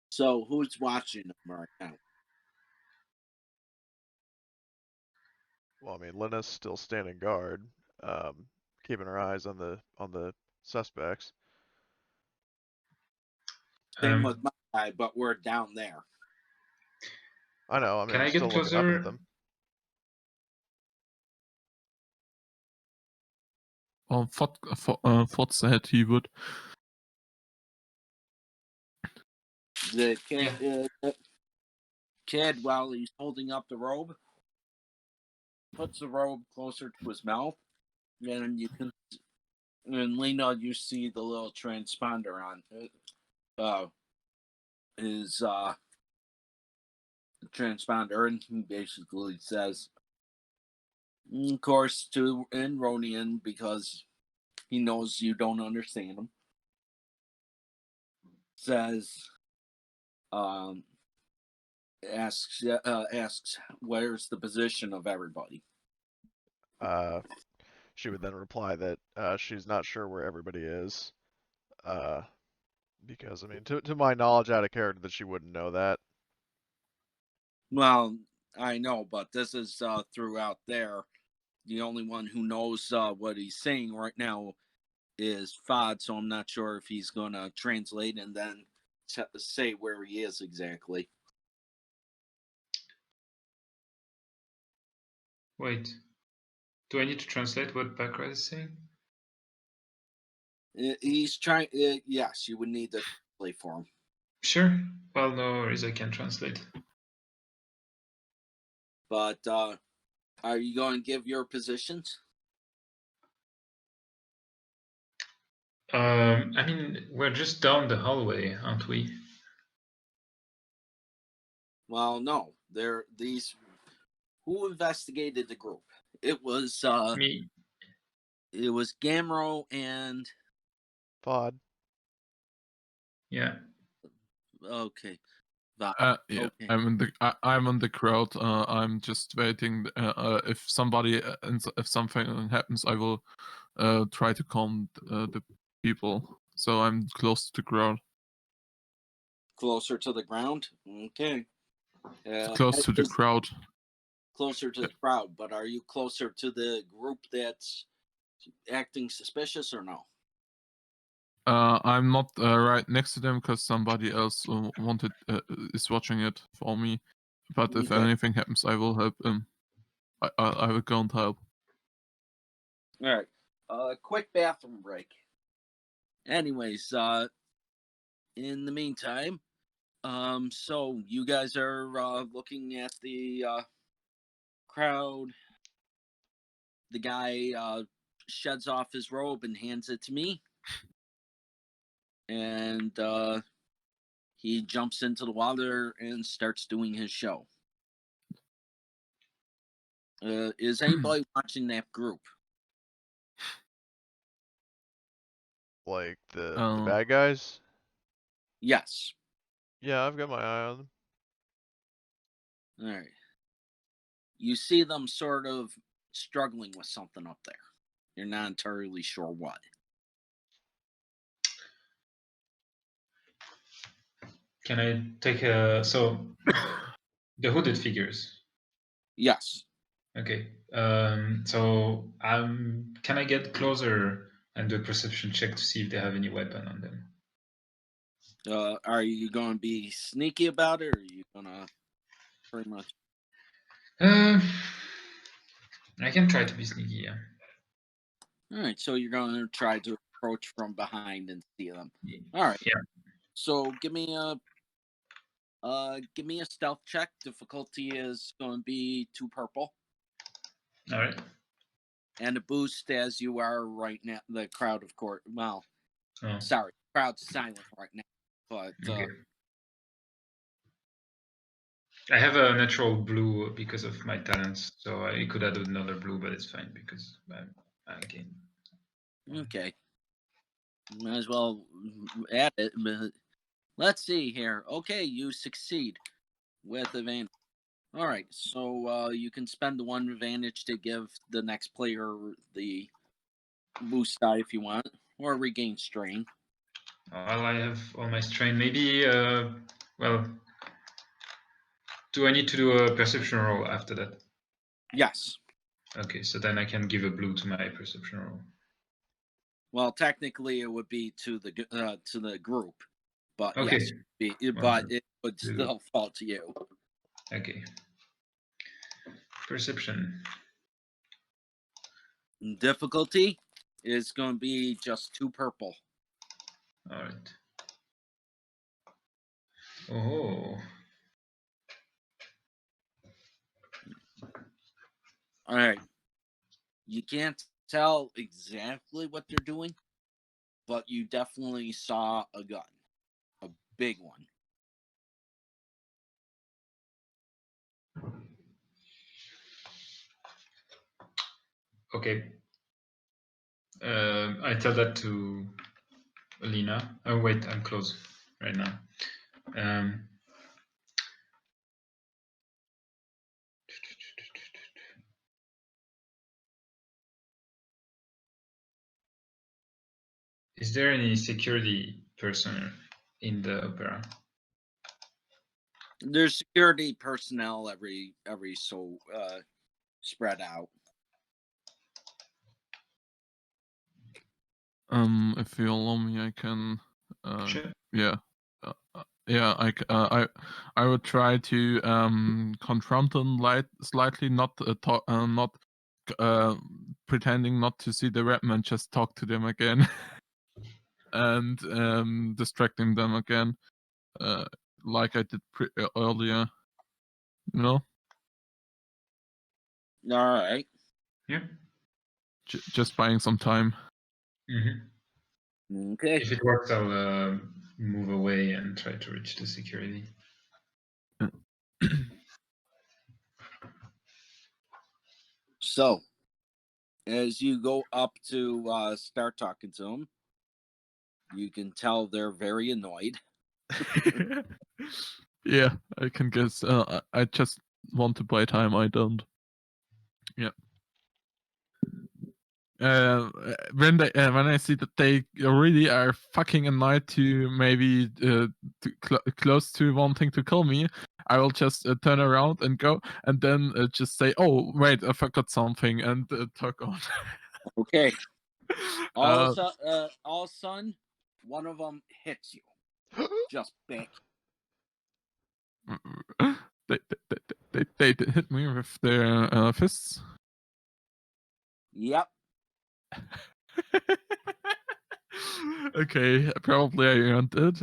So who's watching them right now? Well, I mean, Linna's still standing guard, keeping her eyes on the suspects. Same with my guy, but we're down there. I know. I mean, Can I'm I get still looking up closer? at them. Ford said he would. The kid, while he's holding up the robe, puts the robe closer to his mouth, and you can. And Linna, you see the little transponder on his transponder, and he basically says, of course, to Ronian, because he knows you don't understand him, says, asks where's the position of everybody. She would then reply that she's not sure where everybody is, because I mean, to my knowledge, out of character, that she wouldn't know that. Well, I know, but this is throughout there. The only one who knows what he's saying right now is Fod, so I'm not sure if he's going to translate and then say where he is exactly. Wait. Do I need to translate what Bakra is saying? He's trying. Yes, you would need to translate for him. Sure. Well, no worries. I can translate. But are you going to give your positions? I mean, we're just down the hallway, aren't we? Well, no. These. Who investigated the group? It was Me. It was Gamro and Fod. Yeah. okay. Yeah, okay. I'm in the crowd. I'm just waiting. If somebody if something happens, I will try to calm the people. So I'm close to the crowd. Closer to the ground. Okay. Close to the crowd. Closer to the crowd, but are you closer to the group that's acting suspicious or no? I'm not right next to them because somebody else is watching it for me. But if Okay. anything happens, I will help him. I will go and help. All right. Quick bathroom break. Anyways, in the meantime, so you guys are looking at the crowd. The guy sheds off his robe and hands it to me. And he jumps into the water and starts doing his show. Is anybody watching that group? Like the Oh. bad guys? Yes. Yeah, I've got my eye on them. All right. You see them sort of struggling with something up there. You're not entirely sure what. Can I take so the hooded figures? Yes. Okay. So can I get closer and do a perception check to see if they have any weapon on them? Are you going to be sneaky about it, or are you going to pretty much? I can try to be sneaky, yeah. All right, so you're going to try to approach from behind and see them. All right. Yeah. So give me a stealth check. Difficulty is going to be 2 purple. All right. And a boost as you are right now. The crowd, of course. Well, Oh, sorry, crowd's silent right now. But okay. I have a natural blue because of my talents, so I could add another blue, but it's fine because I gain. okay, might as well add it. But let's see here. Okay, you succeed with advantage. All right, so you can spend the 1 advantage to give the next player the boost die if you want, or regain strain. Well, I have all my strain. Maybe, well, do I need to do a perception roll after that? Yes. Okay, so then I can give a blue to my perception roll. Well, technically, it would be to the group, but Okay. yes, Well, but it would to- still fall to you. Okay. Perception. Difficulty is going to be just 2 purple. All right. Oh. All right. You can't tell exactly what they're doing, but you definitely saw a gun, a big one. Okay. I tell that to Linna. Oh wait, I'm close right now. Is there any security person in the opera? There's security personnel every so spread out. If you allow me, I can. Sure. Yeah. Yeah, I would try to confront them slightly, not pretending not to see the red man, just talk to them again, and distracting them again, like I did earlier. You know. All right. Yeah. Just buying some time. Mm-hmm. Okay. If it works, I'll move away and try to reach the security. So, as you go up to start talking to them, you can tell they're very annoyed. Yeah, I can guess. I just want to buy time. I don't. Yeah. When I see that they really are fucking annoyed to maybe close to wanting to kill me, I will just turn around and go, and then just say, "Oh wait, I forgot something," and talk on. Okay. All of a sudden, one of them hits you. Just bang. They hit me with their fists. Yep. Okay, probably I earned it.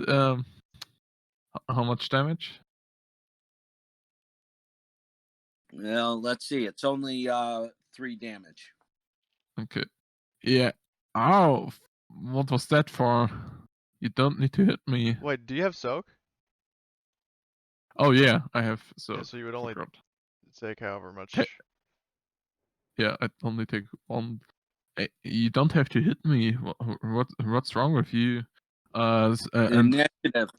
How much damage? Well, let's see. It's only 3 damage. Okay. Yeah. Ow! What was that for? You don't need to hit me. Wait, do you have soak? Oh yeah, I have. So, Yeah, so you would only forgot. take however much. Yeah, I only take one. You don't have to hit me. What's wrong with you? And Initiative.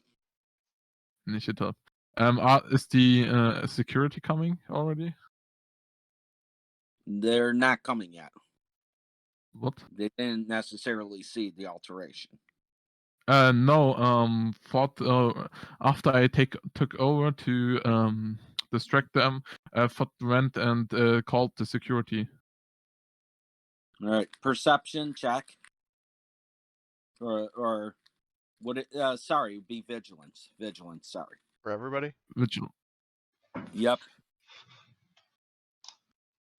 initiative. Is the security coming already? They're not coming yet. What? They didn't necessarily see the alteration. No. Thought after I took over to distract them, Thought went and called the security. All right, perception check. Or would it? Sorry, be vigilance. Vigilance. Sorry. For everybody? Vigilant. Yep.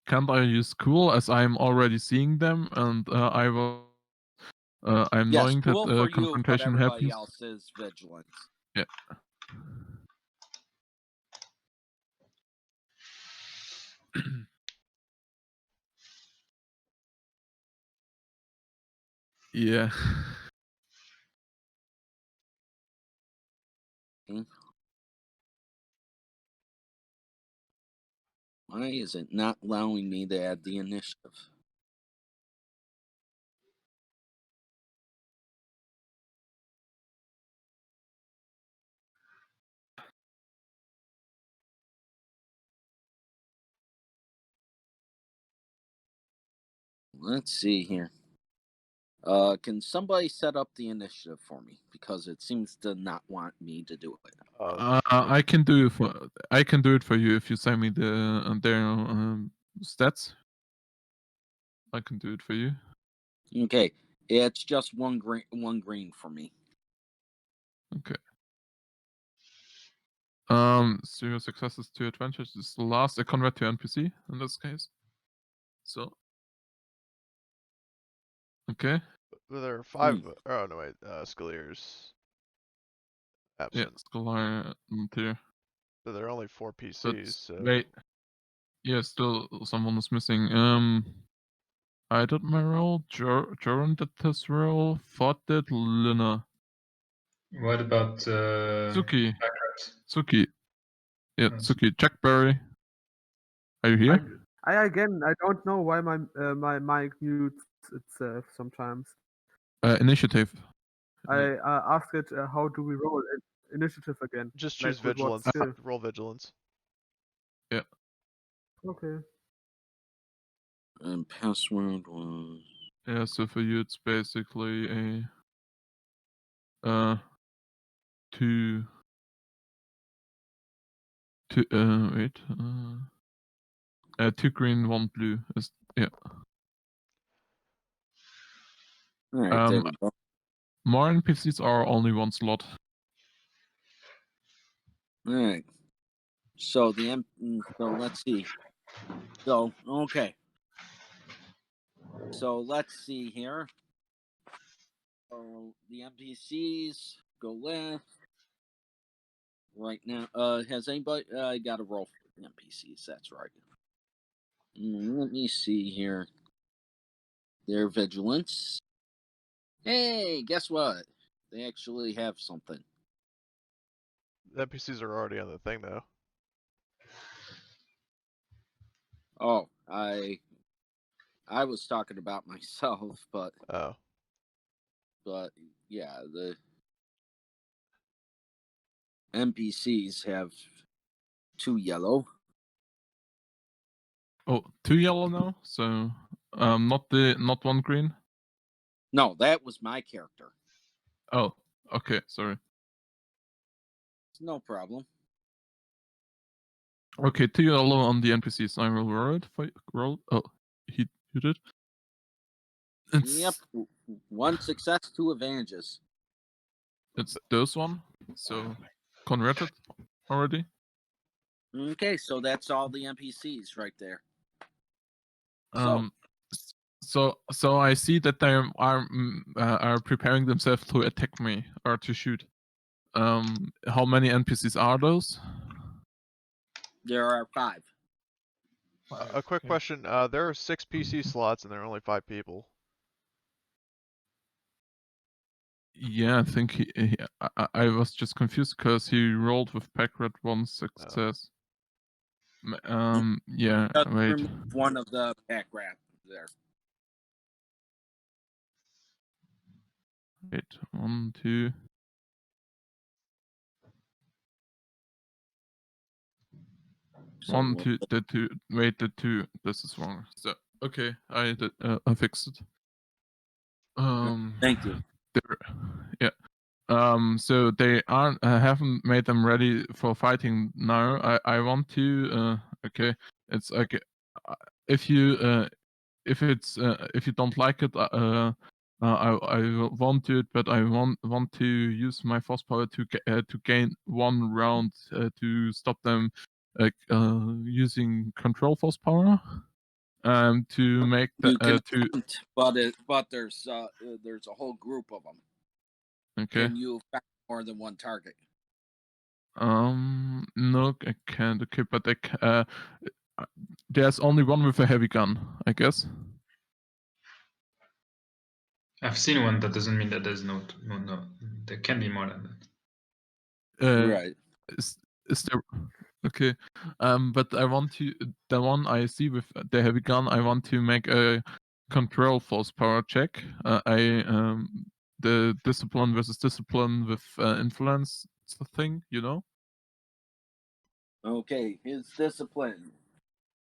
Can't I use cool as I'm already seeing them and I'm Yes, knowing cool that for you, but confrontation everybody happens. else is vigilance. Yeah. Yeah. Why is it not allowing me to add the initiative? Let's see here. Can somebody set up the initiative for me? Because it seems to not want me to do it. I can do it for you if you send me their stats. I can do it for you. Okay, it's just one green for me. Okay. 0 successes, 2 adventures. This is the last. I convert to NPC in this case. So. Okay. There are 5. Oh no, wait. Scalier's absent. Yeah, Scholar here. So there are only 4 PCs. So Wait. Yeah, still someone is missing. I did my role. Jorin did his role. Thought did. Linna. What about Suki. background? Suki. Yeah, Oh, Suki. Jackberry. Are you here? I don't know why my mic mutes itself sometimes. Initiative. I asked it, how do we roll initiative again? just Like, choose with what vigilance. skill? Roll vigilance. Yeah. Okay. And password was. Yeah, so for you it's basically a 2 green, 1 blue is yeah. All right, there we go. More NPCs are only 1 slot. All right. So so let's see. So okay. So let's see here. So the NPCs go left. Right now, has anybody? I got to roll for the NPCs. That's right. Let me see here. Their vigilance. Hey, guess what? They actually have something. The NPCs are already on the thing though. Oh, I was talking about myself, but Oh. yeah, the NPCs have 2 yellow. Oh, 2 yellow now. So not 1 green. No, that was my character. Oh, okay. Sorry. No problem. Okay, 2 yellow on the NPCs. I will roll it for you. Roll. Oh, he did. Yep. 1 success, 2 advantages. It's those one. So converted already. Okay, so that's all the NPCs right there. So I see that they are preparing themselves to attack me or to shoot. How many NPCs are those? There are 5. A quick question. There are 6 PC slots and there are only 5 people. Yeah, I think I was just confused because he rolled with Packrat 1 success. Yeah, Just wait. remove one of the pack rat there. Wait, 1, 2. So 1, 2, the 2. Wait, the 2. This is wrong. So okay, I fixed it. Thank you. Yeah. So they aren't haven't made them ready for fighting now. I want to okay. It's like if you don't like it, I won't do it, but I want to use my force power to gain 1 round to stop them using control force power. To make the You can to attempt, but there's a whole group of them. okay. Can you affect more than one target? No, I can't. Okay, but there's only one with a heavy gun, I guess. I've seen one. That doesn't mean that there's no. There can be more than that. Right. Is there? Okay. But I want to the one I see with the heavy gun. I want to make a control force power check. The discipline versus discipline with influence thing, you know. Okay, his discipline,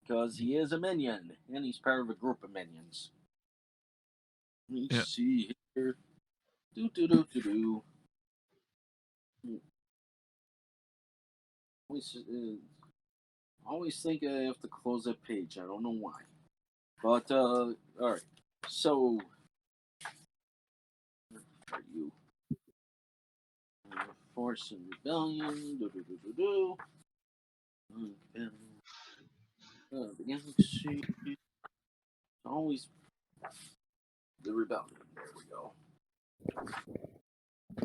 because he is a minion and he's part of a group of minions. Let's see here. Do. Always think I have to close that page. I don't know why. But all right. So, are you force and rebellion? The galaxy. Always the rebellion. There we go.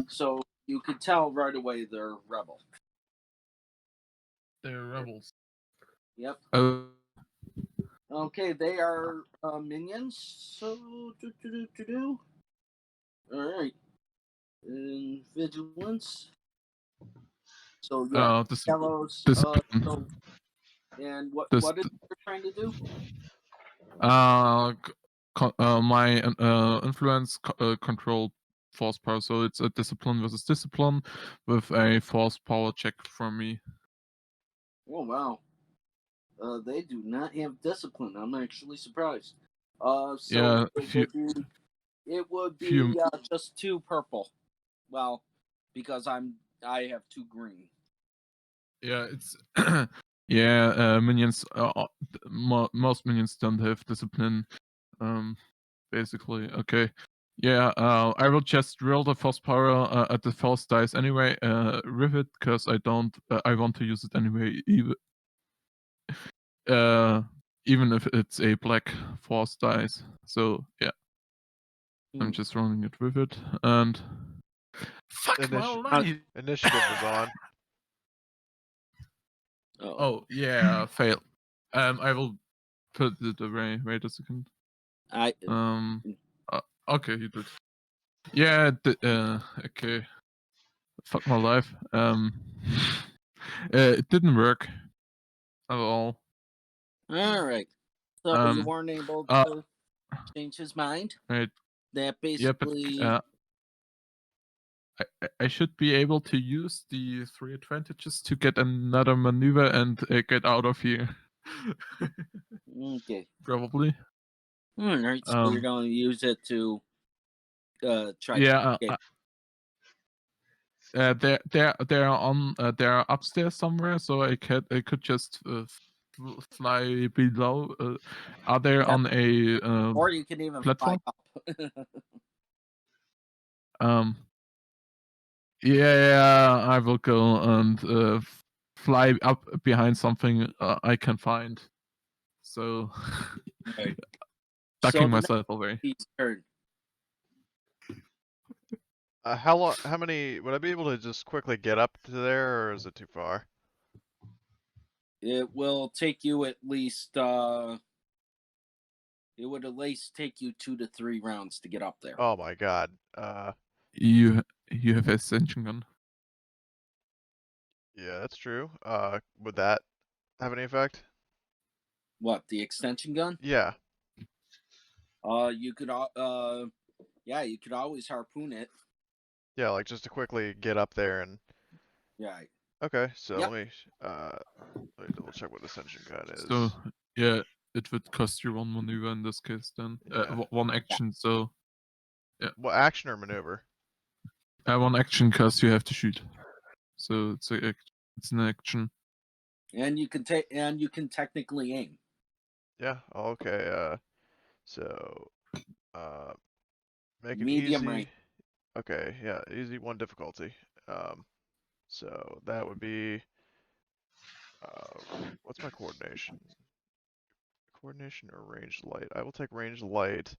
So you could tell right away they're rebel. They're rebels. Yep. Oh. Okay, they are minions. So All right. And vigilance. So yeah, yellows. Discipline. And what is it you're trying to do? My influence control force power. So it's a discipline versus discipline with a force power check from me. Oh wow. They do not have discipline. I'm actually surprised. So yeah, it would be just 2 purple. Well, because I have 2 green. Yeah, it's minions. Most minions don't have discipline. Basically, okay. Yeah, I will just roll the force power at the first dice anyway. With it, because I don't. I want to use it anyway. Even if it's a black force dice. So yeah, I'm just rolling it with it, and fuck my life. Initiative was on. Oh yeah, fail. I will put it away. Wait a second. Okay, you did. Yeah. Okay. Fuck my life. It didn't work at all. All right. So you weren't able to change his mind. Right. That basically. Yeah, but I should be able to use the 3 advantages to get another maneuver and get out of here. Okay. Probably. All right. So you're going to use it to try. Yeah. They're on. They're upstairs somewhere, so I could just fly below. Are they on a or you can even platform? fly up. Yeah, I will go and fly up behind something I can find. So, Right. ducking So the myself away. next turn. How many would I be able to just quickly get up to there, or is it too far? It will take you at least. It would at least take you 2 to 3 rounds to get up there. Oh my god. You have ascension gun. Yeah, that's true. Would that have any effect? What, the extension gun? Yeah. You could. Yeah, you could always harpoon it. Yeah, like just to quickly get up there and. Yeah. Okay, so Yep. let me double check what ascension gun is. So yeah, it would cost you 1 maneuver in this case then. Yeah. 1 action, so What action or maneuver? 1 action because you have to shoot. So it's an action. And you can take. And you can technically aim. Yeah. Okay. So make it Medium easy. range. Okay. Yeah. Easy 1 difficulty. So that would be. What's my coordination? Coordination or range light? I will take range light.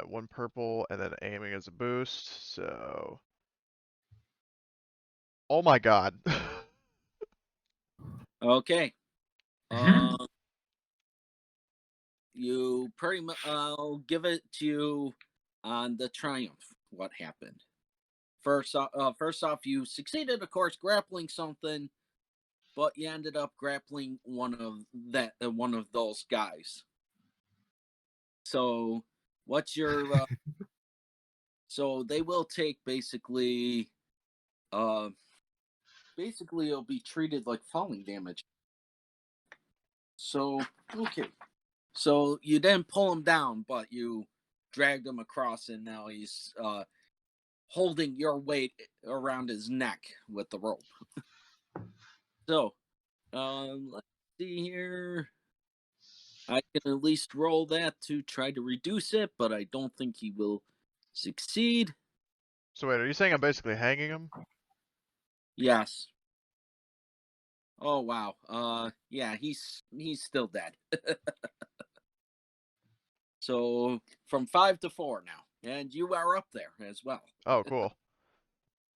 1 purple, and then aiming as a boost. So. Oh my god. Okay. Mhm. You pretty much. I'll give it to you on the triumph. What happened? First off, you succeeded, of course, grappling something, but you ended up grappling one of those guys. So, what's your? So they will take basically. Basically, it'll be treated like falling damage. So okay. So you didn't pull him down, but you dragged him across, and now he's holding your weight around his neck with the rope. So, let's see here. I can at least roll that to try to reduce it, but I don't think he will succeed. So wait, are you saying I'm basically hanging him? Yes. Oh wow. Yeah, he's still dead. So from 5 to 4 now, and you are up there as well. Oh, cool.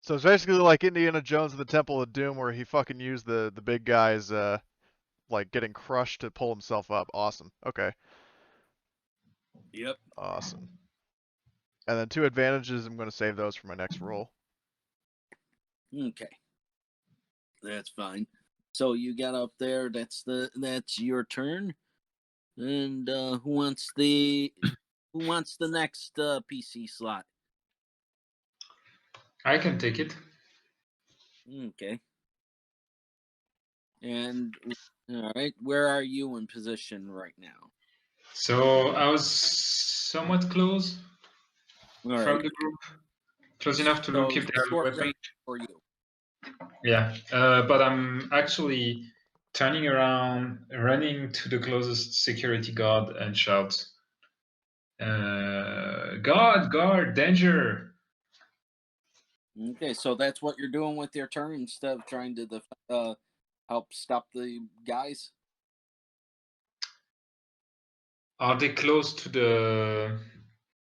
So it's basically like Indiana Jones and the Temple of Doom, where he fucking used the big guy's like getting crushed to pull himself up. Awesome. Okay. Yep. Awesome. And then 2 advantages. I'm going to save those for my next roll. Okay. That's fine. So you got up there. That's your turn. And who wants the next PC slot? I can take it. Okay. And all right, where are you in position right now? So I was somewhat close All from right. the group, close enough to look So if they have a short weapon. range for you. Yeah, but I'm actually turning around, running to the closest security guard and shout, guard, danger! Okay, so that's what you're doing with your turn instead of trying to help stop the guys. Are they close to the...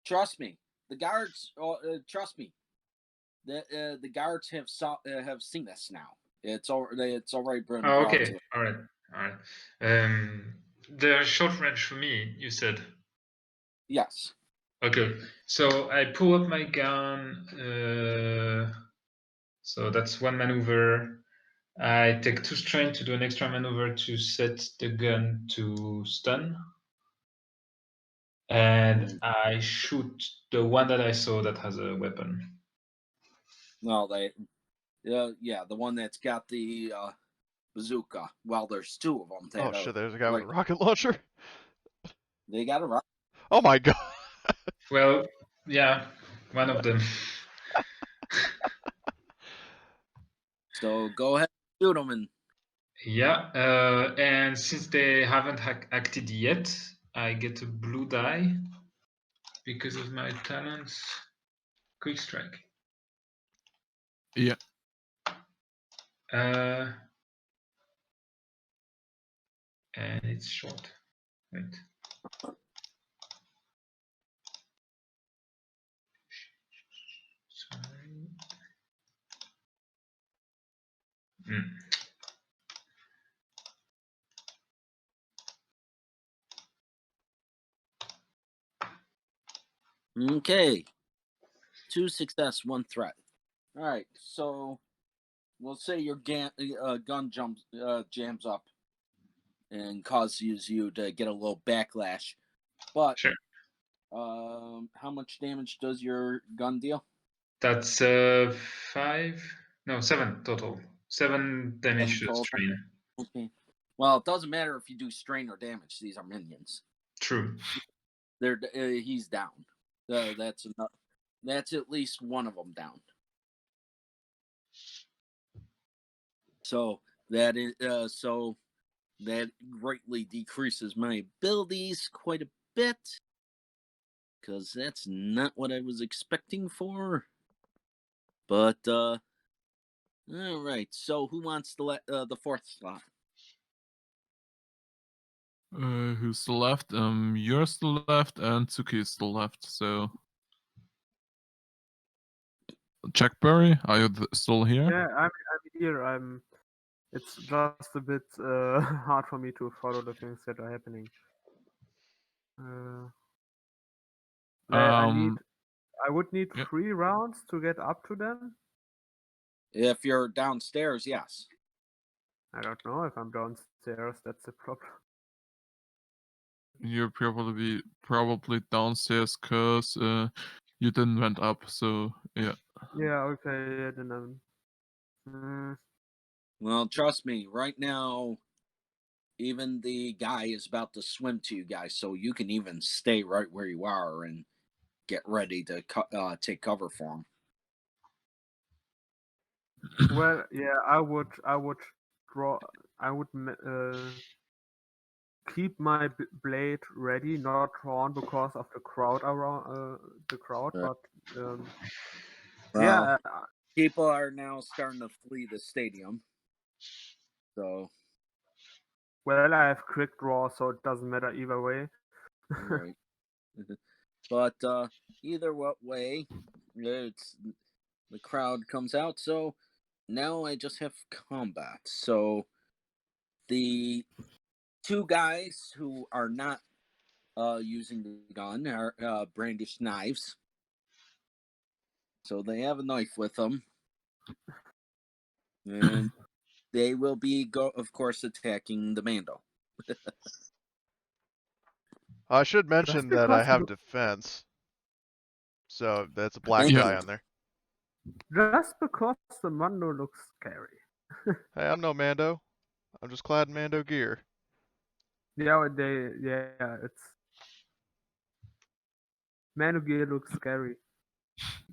Trust me, the guards. Trust me, the guards have seen this now. It's already been Oh, brought okay, to. all right. They're short range for me, you said. Yes. Okay, so I pull up my gun. So that's 1 maneuver. I take 2 strain to do an extra maneuver to set the gun to stun. And I shoot the one that I saw that has a weapon. Well, yeah, the one that's got the bazooka. Well, there's 2 of them. Oh shit, there's a guy with a rocket launcher. They got a rocket. Oh my god. Well, yeah, one of them. So go ahead and shoot them. And Yeah, and since they haven't acted yet, I get a blue die because of my talents. Quick strike. Yeah. And it's short. Wait. Sorry. Okay. 2 success, 1 threat. All right. So we'll say your gun jams up and causes you to get a little backlash. But Sure. how much damage does your gun deal? That's 7 total. 7 damage to Total. strain. Okay. Well, it doesn't matter if you do strain or damage. These are minions. True. He's down. That's enough. That's at least one of them down. So that greatly decreases my abilities quite a bit, because that's not what I was expecting for. But all right. So who wants the 4th slot? Who's still left? You're still left, and Tsuki is still left. So, Jackberry, are you still here? Yeah, I'm here. It's just a bit hard for me to follow the things that are happening. I would need Yep. 3 rounds to get up to them. If you're downstairs, yes. I don't know if I'm downstairs. That's the problem. You're probably downstairs because you didn't went up. So yeah. Yeah. Okay. Yeah, then Well, trust me. Right now, even the guy is about to swim to you guys, so you can even stay right where you are and get ready to take cover for him. Well, yeah. I would draw. I would keep my blade ready, not drawn because of the crowd around the crowd, but yeah. People are now starting to flee the stadium. So. Well, I have quick draw, so it doesn't matter either way. Right. But either way, it's the crowd comes out. So now I just have combat. So the 2 guys who are not using the gun are brandish knives. So they have a knife with them, and they will be, of course, attacking the Mando. I should mention that I have defense. So that's a black die on there. Just because the Mando looks scary. Hey, I'm no Mando. I'm just clad in Mando gear. Yeah, it's Mando gear looks scary.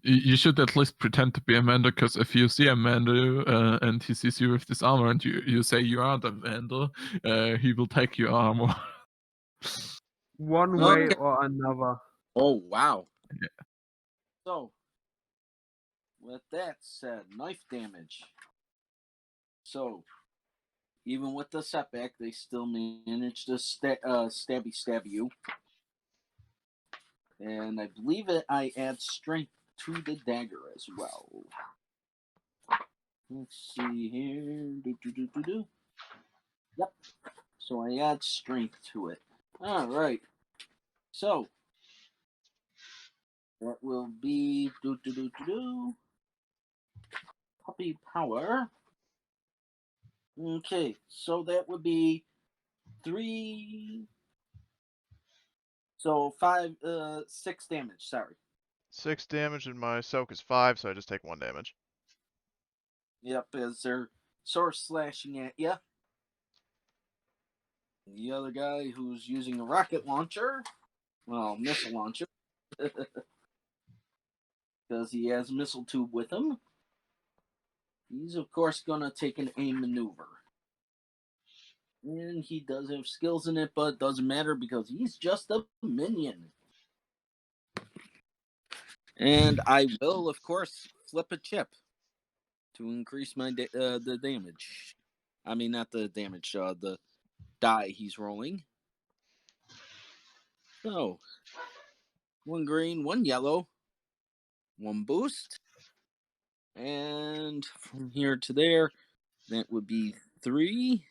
You should at least pretend to be a Mando, because if you see a Mando and he sees you with this armor and you say you are the Mando, he will take your armor. One way or another. Oh, wow. Yeah. So, with that said, knife damage. So, even with the setback, they still manage to stab you. And I believe I add strength to the dagger as well. Let's see here. Yep. So I add strength to it. All right. So that will be puppy power. Okay. So that would be 3. So 6 damage. Sorry. 6 damage, and my soak is 5, so I just take 1 damage. Yep, as they're sort of slashing at you. The other guy who's using a rocket launcher, well, missile launcher, because he has a missile tube with him. He's, of course, going to take an aim maneuver. And he does have skills in it, but it doesn't matter because he's just a minion. And I will, of course, flip a chip. to increase my the damage. I mean, not the damage. The die he's rolling. So, 1 green, 1 yellow, 1 boost, and from here to there, that would be 3.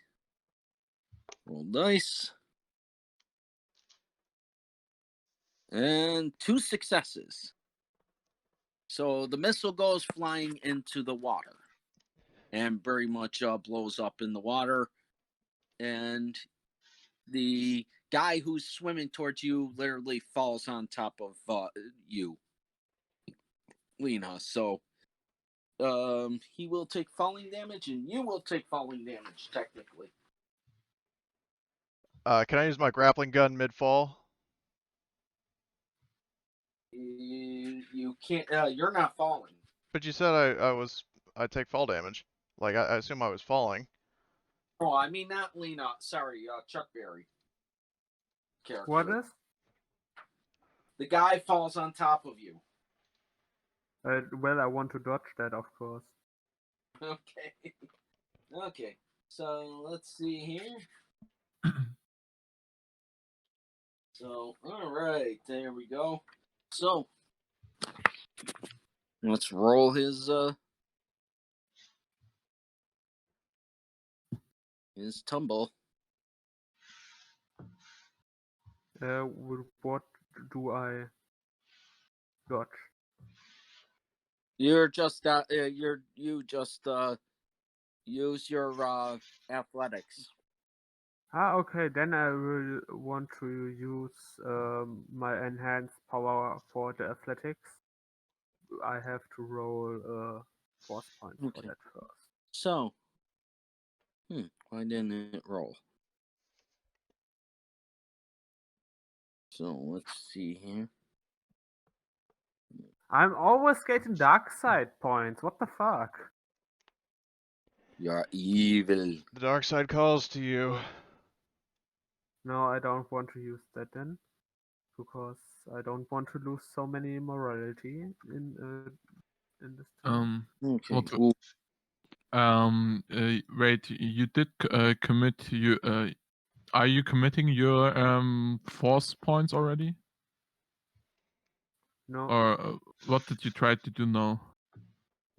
Roll dice. And 2 successes. So the missile goes flying into the water and very much blows up in the water. And the guy who's swimming towards you literally falls on top of you, Linna. So he will take falling damage, and you will take falling damage, technically. Can I use my grappling gun mid-fall? You can't. You're not falling. But you said I take fall damage. Like I assume I was falling. Oh, I mean not Linna. Sorry, Chuck Berry. Character. What is? The guy falls on top of you. Well, I want to dodge that, of course. Okay. Okay. So let's see here. So, all right, there we go. So, let's roll his tumble. What do I dodge? You're just you just use your athletics. Okay, then I will want to use my enhanced power for the athletics. I have to roll force points for Okay. that first. So, why didn't it roll? So let's see here. I'm always getting dark side points. What the fuck? You're evil. The dark side calls to you. No, I don't want to use that then, because I don't want to lose so many morality in this time. Okay. What- Ooh. Wait, you did commit you are you committing your force points already? No, Or what did you try to do now?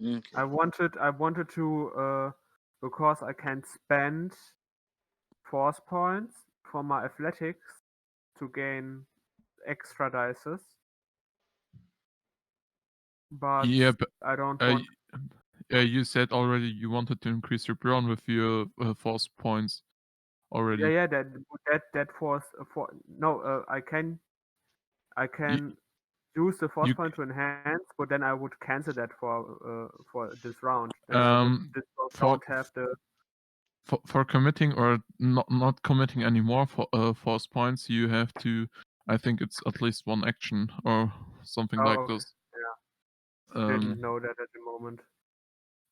Okay. I wanted to because I can spend force points for my athletics to gain extra dices, but Yeah, but I don't want. you said already you wanted to increase your brawn with your force points already. Yeah, that force for no. I can use the force you point to enhance, but then I would cancel that for this round. Then I would this don't have the. For committing or not committing anymore for force points, you have to. I think it's at least 1 action or something like okay. this. Yeah. Didn't know that at the moment.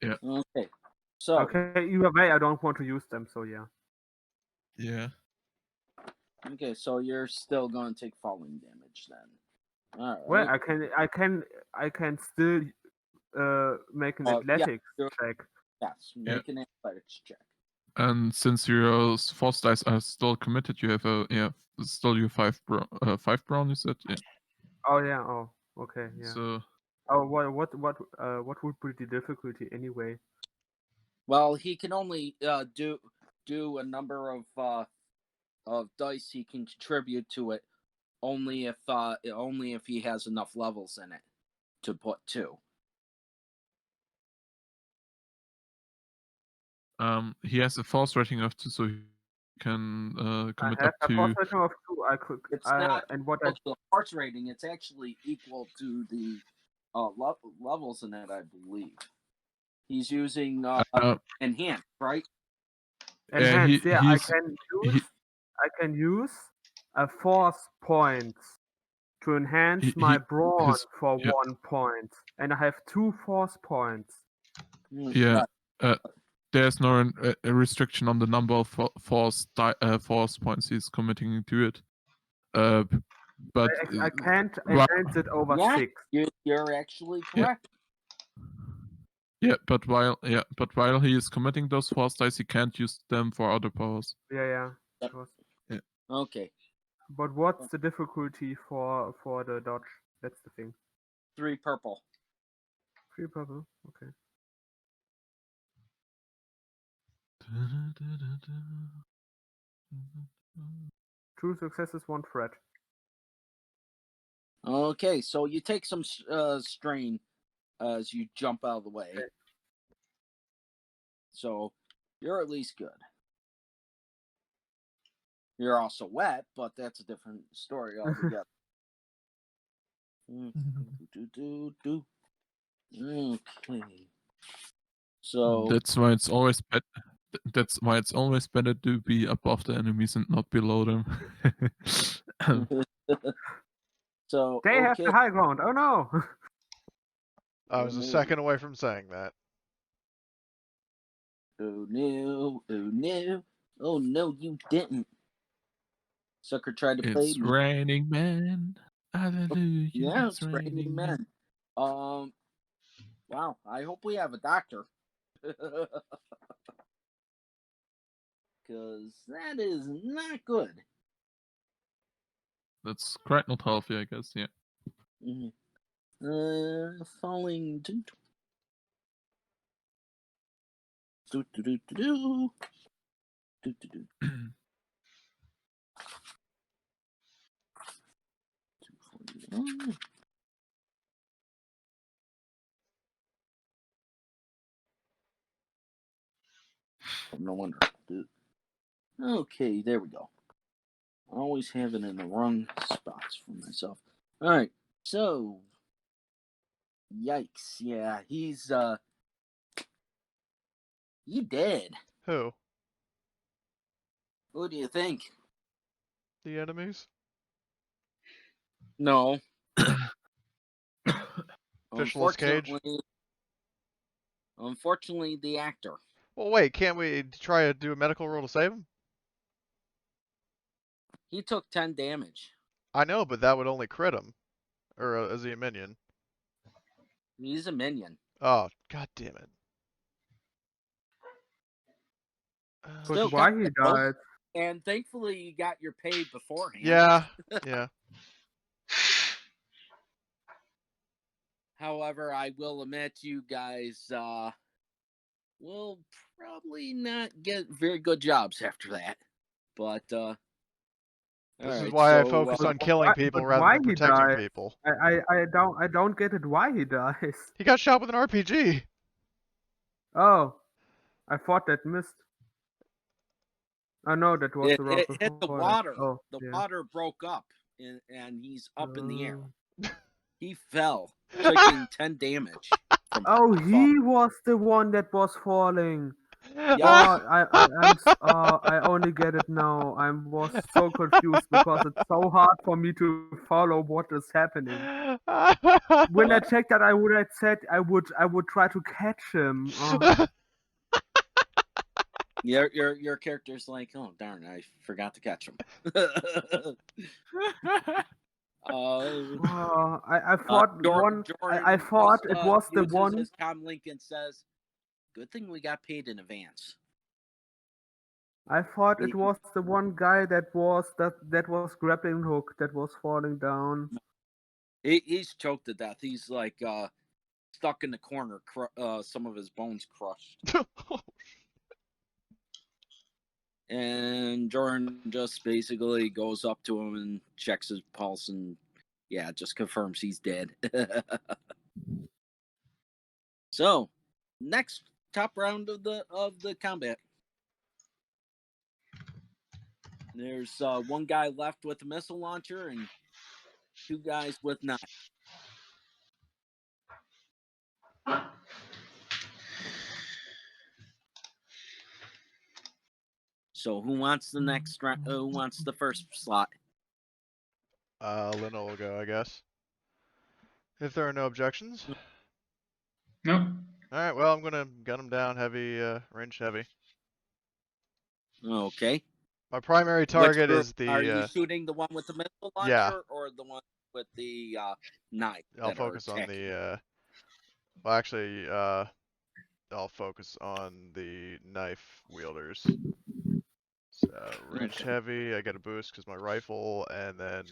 Yeah. Okay. So. Okay. Either way, I don't want to use them. So yeah. Yeah. Okay, so you're still going to take falling damage then. All right. Well, I can still make an athletics check. Yes, make an athletics check. And since your force dice are still committed, you have still your 5 brown. You said Oh yeah. Oh okay. Yeah. So Oh what would be the difficulty anyway? Well, he can only do a number of dice he can contribute to it only if he has enough levels in it to put 2. he has a force rating of 2, so he can commit I have up a force to. rating of 2. I could. It's not and what equal to the force rating. It's actually equal to the levels in it, I believe. He's using enhance, right? Enhance. I can use a force point to enhance my brawn for 1 point, and I have 2 force points. Yeah. There's no a restriction on the number of force points he's committing to it. But I can't enhance it over 6. You're actually correct. but while he is committing those force dice, he can't use them for other powers. Yeah. Yep. of course. Okay. But what's the difficulty for the dodge? That's the thing. 3 purple. 3 purple. Okay. Two successes, 1 threat. Okay, so you take some strain as you jump out of the way. So you're at least good. You're also wet, but that's a different story altogether. Okay. So that's why it's always better to be above the enemies and not below them. so They have the high ground. Oh no! I was a second away from saying that. Oh no! Oh no! Oh no! You didn't. Sucker tried to play It's me. raining men. Hallelujah. Yeah, it's raining men. Wow. I hope we have a doctor. Because that is not good. That's quite not healthy, I guess. Yeah. Mm-hmm. Falling. No wonder. Okay, there we go. Always have it in the wrong spots for myself. All right, so yikes! Yeah, he's he dead. Who? Who do you think? The enemies? No. Fishless Cage? Unfortunately, the actor. Well, wait, can't we try to do a medical roll to save him? He took 10 damage. I know, but that would only crit him. Or is he a minion? He's a minion. Oh, god damn it. But Still why got he the roll, died? and thankfully you got your pay beforehand. Yeah. However, I will admit you guys will probably not get very good jobs after that. But this is why I focus on killing people rather than protecting people. I don't get it why he dies. He got shot with an RPG. Oh, I thought that missed. I know that was the round it hit the before water. that. Oh, the yeah. water broke up, and he's up in the air. Oh. He fell, taking 10 damage. Oh, he was the one that was falling. Yeah. I only get it now. I was so confused because it's so hard for me to follow what is happening. When I checked that, I would have said I would try to catch him. Your character's like, oh darn, I forgot to catch him. I thought Jorin I thought it was the uses one. his comm link and says, "Good thing we got paid in advance." I thought it was the one guy that was grappling hook that was falling down. He's choked to death. He's like stuck in the corner, some of his bones crushed. And Jorin just basically goes up to him and checks his pulse and just confirms he's dead. So, next top round of the combat. There's one guy left with a missile launcher and 2 guys with none. So who wants the next round? Who wants the first slot? Linna will go, I guess. If there are no objections. No. Alright, well, I'm gonna gun him down heavy, ranged heavy. Okay. My primary target is the... Are you shooting the one with the missile launcher or the one with the knife? I'll focus on the... Well, actually, I'll focus on the knife wielders. So ranged Okay. heavy, I get a boost because my rifle, and then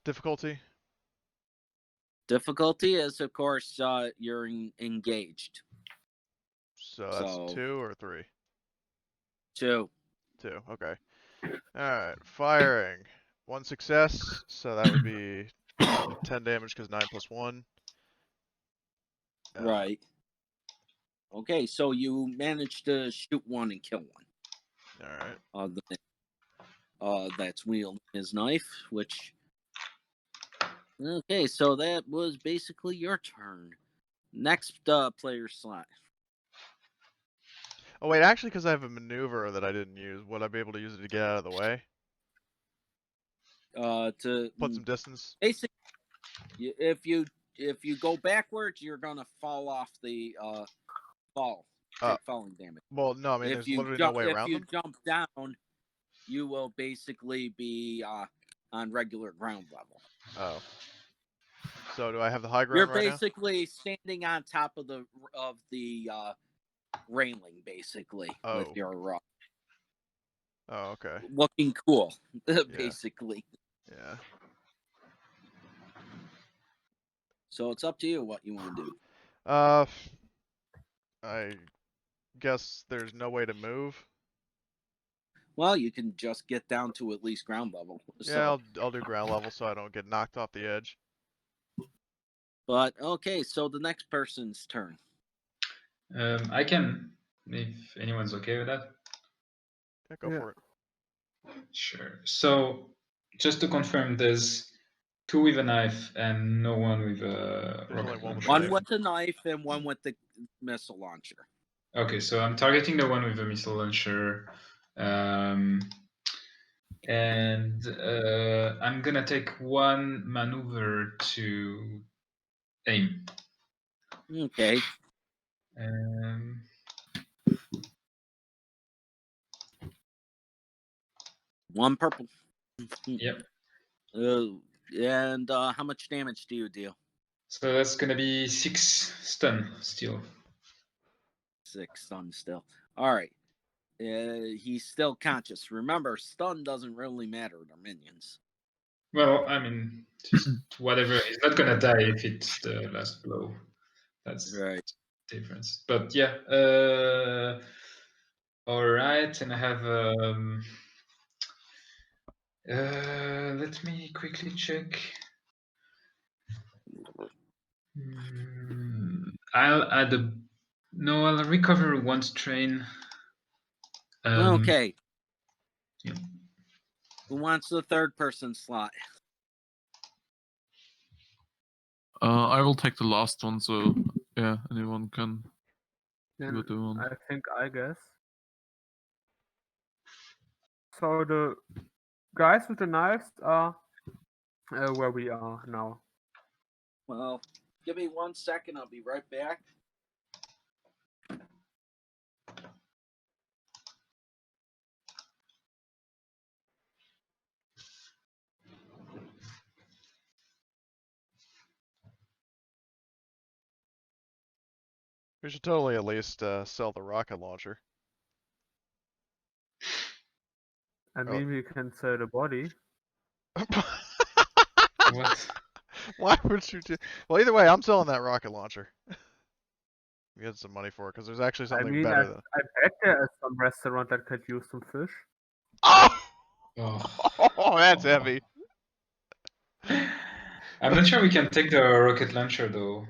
difficulty. Difficulty is, of course, you're engaged. So that's So 2 or 3? 2. 2. Okay. All right. Firing. 1 success, so that would be 10 damage because 9 plus 1. Right. Okay, so you managed to shoot one and kill one. All right. That's wielding his knife, which. Okay, so that was basically your turn. Next player slot. Oh wait, actually, because I have a maneuver that I didn't use, would I be able to use it to get out of the way? To Put some distance. basically, if you go backwards, you're gonna fall off the take falling damage. Well, no, I mean, there's literally no way around them. If you jump down, you will basically be on regular ground level. Oh. So do I have the high ground You're right now? basically standing on top of the railing, basically, with Oh. your Oh, okay. looking cool, basically. Yeah. So it's up to you what you want to do. I guess there's no way to move. Well, you can just get down to at least ground level. Yeah, I'll do ground level so I don't get knocked off the edge. But okay, so the next person's turn. I can, if anyone's okay with that. Yeah, go for it. Sure. So just to confirm, there's 2 with a knife and no one with a There's only rocket one with a launcher. One knife. with the knife and one with the missile launcher. Okay, so I'm targeting the one with the missile launcher. And I'm gonna take 1 maneuver to aim. Okay. One purple. Yep. And how much damage do you deal? So that's gonna be 6 stun still. 6 stun still. All right. He's still conscious. Remember, stun doesn't really matter to minions. Well, I mean, just whatever. He's not gonna die if it's the last blow. That's right. the difference. But yeah. All right, and I have. Let me quickly check. I'll add a. No, I'll recover 1 strain. Okay. Yeah. Who wants the third person slot? I will take the last one, so yeah, anyone can Then do the one. I think I guess. So the guys with the knives are where we are now. Well, give me 1 second. I'll be right back. We should totally at least sell the rocket launcher. I mean, we can sell the body. What? Why would you do? Well, either way, I'm selling that rocket launcher. Get some money for it because there's actually I something mean, better I than. bet there is some restaurant that could use some fish. Oh! Oh. That's heavy. I'm not sure we can take the rocket launcher though.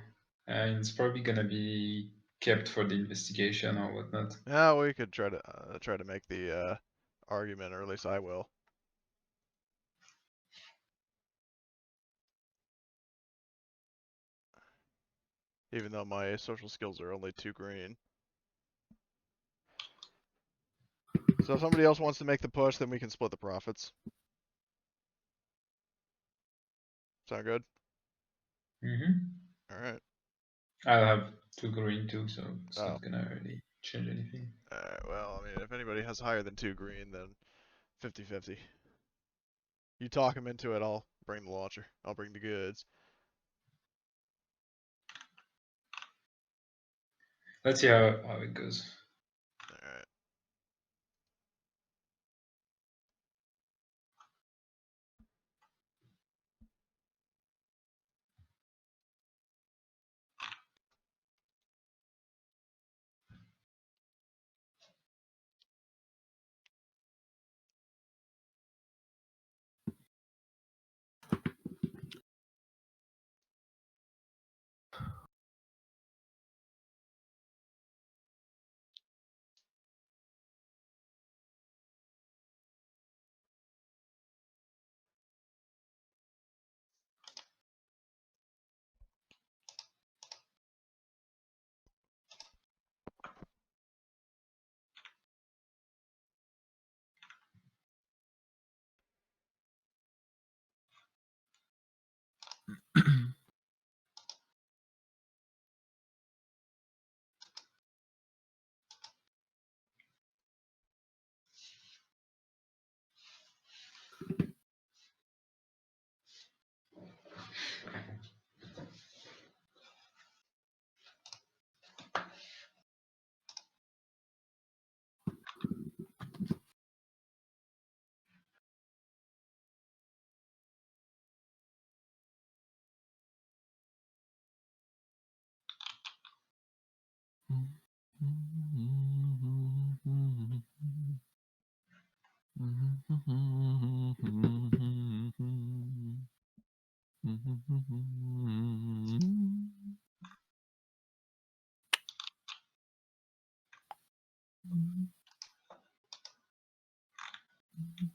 It's probably gonna be kept for the investigation or whatnot. Yeah, we could try to make the argument, or at least I will. Even though my social skills are only 2 green. So if somebody else wants to make the push, then we can split the profits. Sound good? Mm-hmm. Alright. I'll have 2 green too, so it's Oh. not gonna really change anything. Alright, well, I mean, if anybody has higher than 2 green, then 50-50. You talk them into it, I'll bring the launcher. I'll bring the goods. Let's see how it goes. Alright.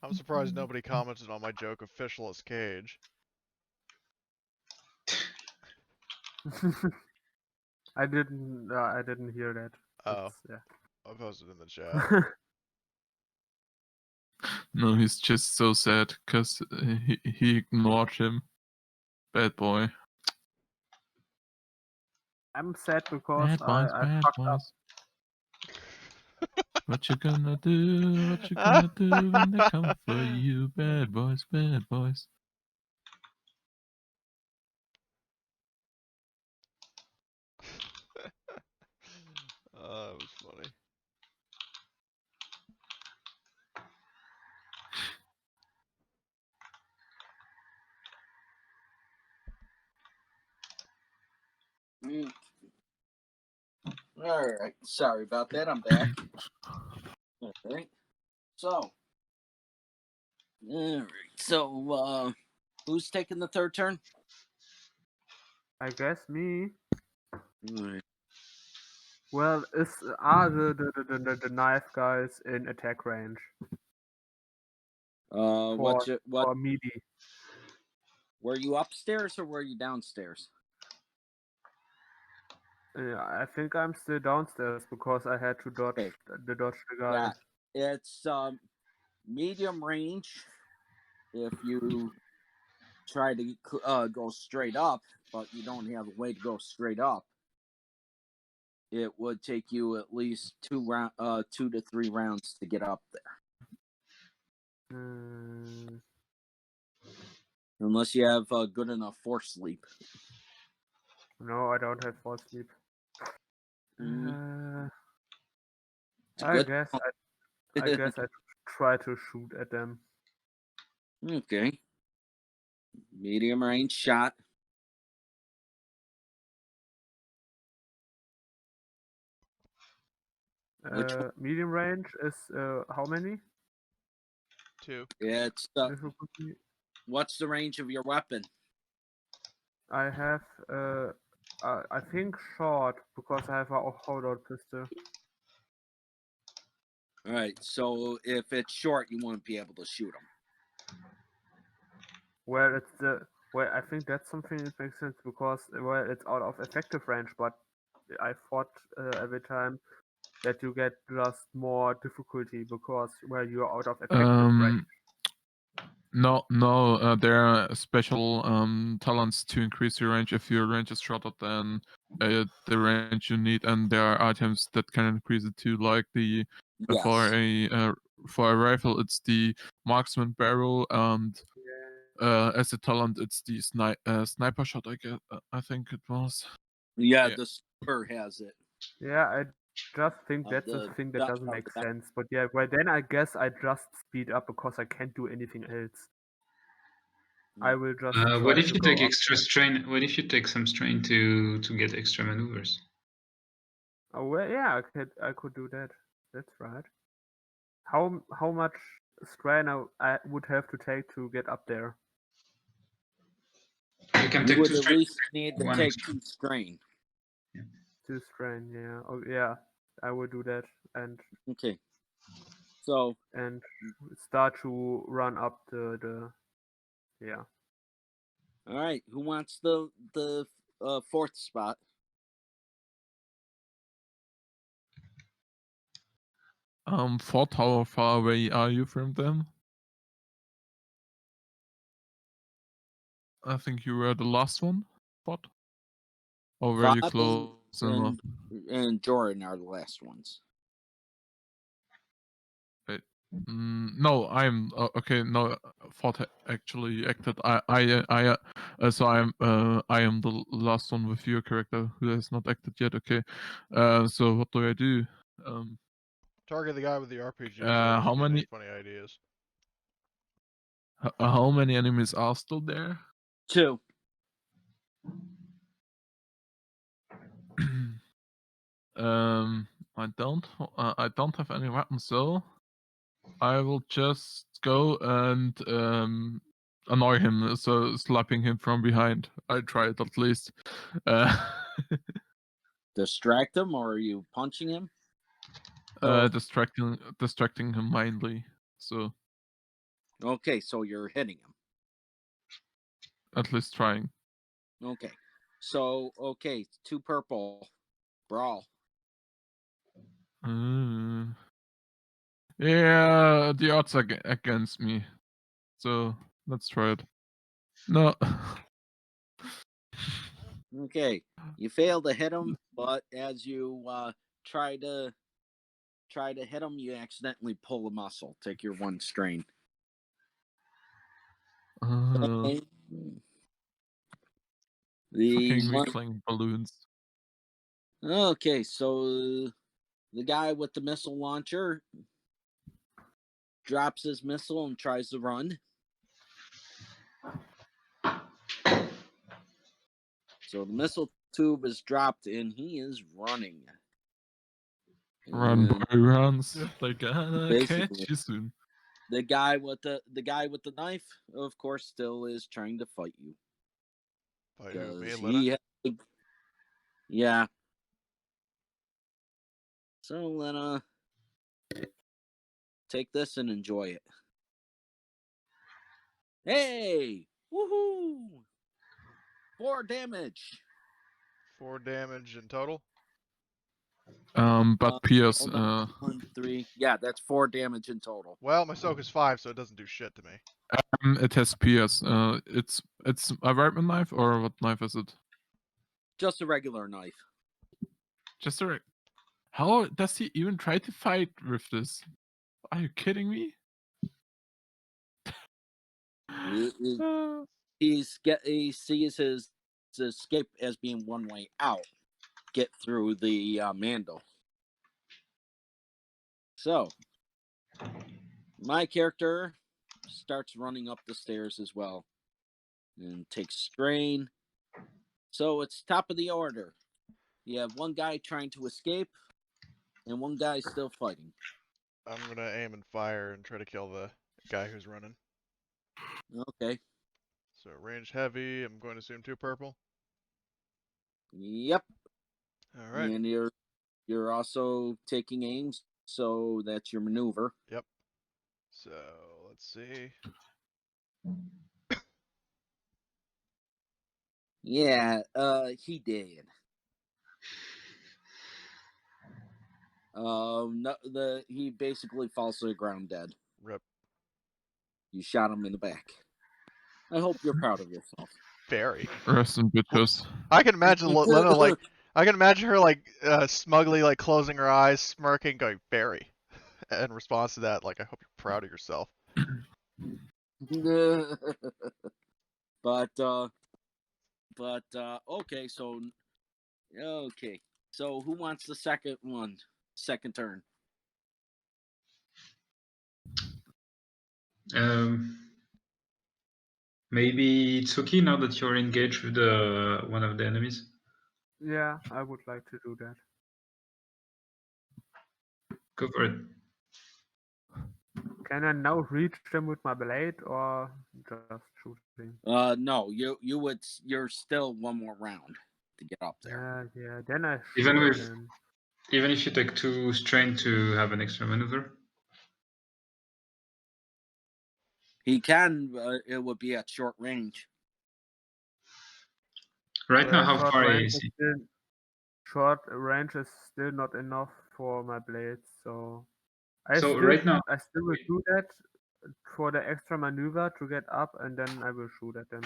I'm surprised nobody commented on my joke of fishless cage. I didn't hear that. Oh, Yeah. I posted in the chat. No, he's just so sad because he ignored him. Bad boy. I'm sad because Bad boys, I bad fucked up. boys. What you gonna do? What you gonna do when they come for you? Bad boys, bad boys. Oh, that was funny. Mm. All right. Sorry about that. I'm back. All right. So. All right. So, who's taking the third turn? I guess me. All right. Well, are the knife guys in attack range What? for melee? Were you upstairs or were you downstairs? Yeah, I think I'm still downstairs because I had to dodge Okay. the guy. Yeah, it's medium range. If you try to go straight up, but you don't have a way to go straight up, it would take you at least 2 to 3 rounds to get up there, unless you have good enough force sleep. No, I don't have force sleep. It's I good. guess I try to shoot at them. Okay. Medium range shot. Medium range is how many? 2. It's what's the range of your weapon? I have I think short because I have a holdout pistol. All right. So if it's short, you won't be able to shoot them. Well, I think that's something that makes sense because it's out of effective range, but I thought every time that you get just more difficulty because you're out of effective range. No, there are special talents to increase your range if your range is shorter than the range you need, and there are items that can increase it too, like the Yes. for a rifle it's the marksman barrel, and as a talent it's the sniper shot. I think it was. Yeah, Yeah. the sniper has it. Yeah, I just think Of that's a the thing that of doesn't make the- sense. But yeah, well then I guess I just speed up because I can't do anything else. I will just What try if to you go take up. extra strain? What if you take some strain to get extra maneuvers? Oh well, yeah, I could do that. That's right. How much strain I would have to take to get up there? You can You take would 2 at strain. least need to One take extra. 2 strain. 2 strain, yeah. Oh yeah, I will do that and Okay. So start to run up the yeah. all right, who wants the 4th spot? Fort, how far away are you from them? I think you were the last one, Fort. Or were you Fod close enough? and Jorin are the last ones. Wait. No, I'm okay. No, Fort actually acted. So I am the last one with your character who has not acted yet. Okay. So what do I do? Target the guy with the RPG. How many? Funny ideas? How many enemies are still there? 2. I don't have any weapons, so I will just go and annoy him, so slapping him from behind. I try it at least. Distract him, or are you punching him? Distracting him mindly. So Okay, so you're hitting him. at least trying. Okay. So, 2 purple. Brawl. Yeah, the odds are against me. So let's try it. No. Okay. You fail to hit him, but as you try to hit him, you accidentally pull a muscle. Take your 1 strain. Okay. Fucking weakling balloons. Okay, so the guy with the missile launcher drops his missile and tries to run. So the missile tube is dropped and he is running. Run, boy, runs. They're gonna Basically. catch you soon. The guy with the knife, of course, still is trying to fight you. Fight who? Me and He Linna? yeah. So Linna, take this and enjoy it. Hey! Woohoo! 4 damage. 4 damage in total. But Pierce, Hold on. 1, 3. Yeah, that's 4 damage in total. Well, my soak is 5, so it doesn't do shit to me. it has Pierce. It's a weapon knife, or what knife is it? Just a regular knife. Just a. How does he even try to fight with this? Are you kidding me? He sees his escape as being one way out. Get through the Mandal. So, my character starts running up the stairs as well. And takes strain. So it's top of the order. You have 1 guy trying to escape, and 1 guy still fighting. I'm gonna aim and fire and try to kill the guy who's running. Okay. So range heavy, I'm going to assume 2 purple. Yep. Alright. And you're also taking aims, so that's your maneuver. Yep. So let's see. Yeah, he did. No, he basically falls to the ground dead. Rip. You shot him in the back. I hope you're proud of yourself. Very. Rest in bitches. I can imagine Linna like I can imagine her like smugly like closing her eyes, smirking, going very. In response to that, like I hope you're proud of yourself. but okay, so So who wants the second one? Second turn. Maybe Tsuki, now that you're engaged with one of the enemies. Yeah, I would like to do that. Go for it. Can I now reach them with my blade or just shooting? No, you're still one more round to get up there. Yeah. Then I Even shoot with them. even if you take 2 strain to have an extra maneuver. He can. It would be at short range. Right now, how Short far range is is he? short range is still not enough for my blades, so I So still right now, will do that for the extra maneuver to get up, and then I will shoot at them.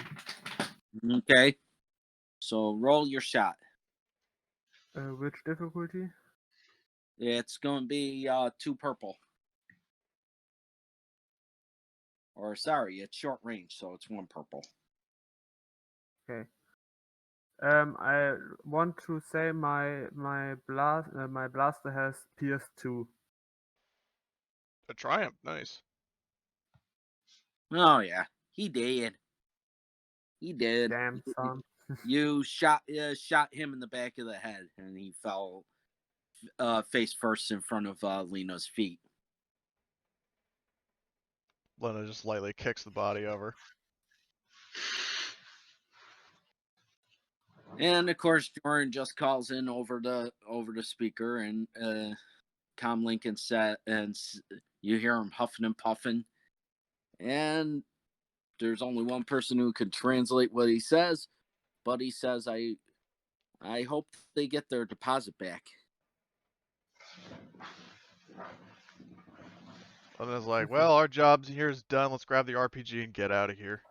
Okay. So roll your shot. Which difficulty? It's going to be 2 purple. Or sorry, it's short range, so it's 1 purple. Okay. I want to say my blaster has pierce 2. A triumph, nice. Oh yeah, he did. He did. Damn son. You shot him in the back of the head, and he fell face first in front of Linna's feet. Linna just lightly kicks the body over. And of course, Jorin just calls in over the speaker, and comlink and set, and you hear him huffing and puffing. And there's only one person who can translate what he says, but he says, I hope they get their deposit back. Linna's like, well, our job here is done. Let's grab the RPG and get out of here.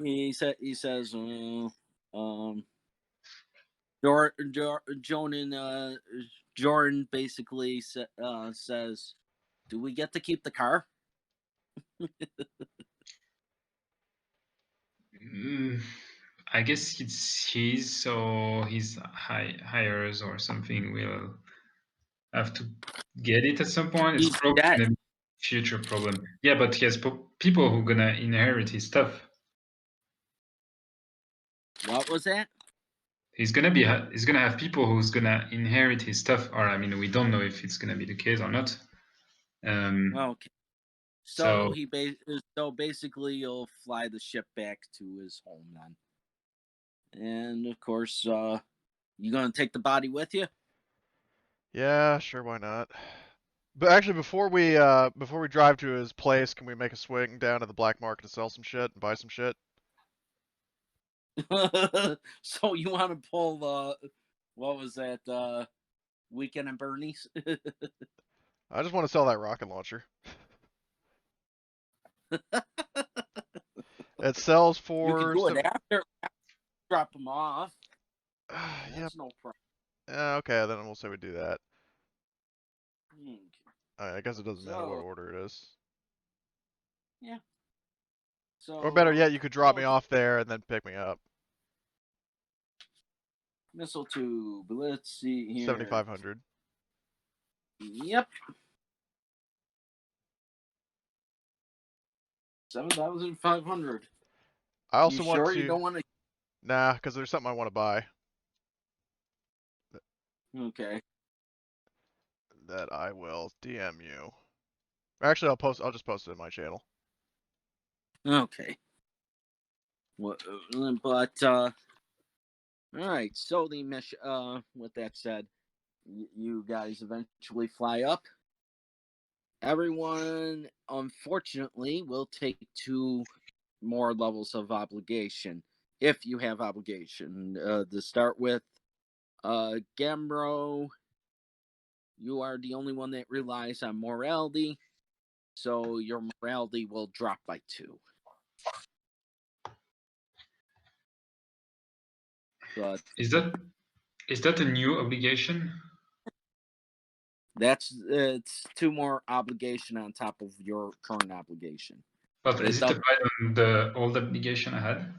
He says, Jorin basically says, "Do we get to keep the car?" I guess it's his, so his hires or something will have to get it at some point. It's He's probably dead. gonna be a future problem. Yeah, but he has people who are gonna inherit his stuff. What was that? He's gonna have people who's gonna inherit his stuff, or I mean, we don't know if it's gonna be the case or not. Okay. So So basically, you'll fly the ship back to his home then, and of course, you gonna take the body with you? Yeah, sure, why not? But actually, before we drive to his place, can we make a swing down to the black market to sell some shit and buy some shit? So you want to pull what was that? Weekend at Bernie's? I just want to sell that rocket launcher. It sells You for can do it after. Drop them off. Yep. That's no problem. Okay, then we'll say we do that. Okay. I guess it doesn't matter what So- order it is. Yeah. So. Or better yet, you could drop me off there and then pick me up. Missile tube. Let's see here. 7,500. Yep. 7,500. I also you want sure to. You don't want to? Nah, because there's something I want to buy. Okay. That I will DM you. Actually, I'll just post it in my channel. Okay. But all right. So the mission. With that said, you guys eventually fly up. Everyone, unfortunately, will take 2 more levels of obligation if you have obligation. To start with, Gamro, you are the only one that relies on morality, so your morality will drop by 2. But is that a new obligation? it's 2 more obligation on top of your current obligation. But is it applied on the old obligation I had?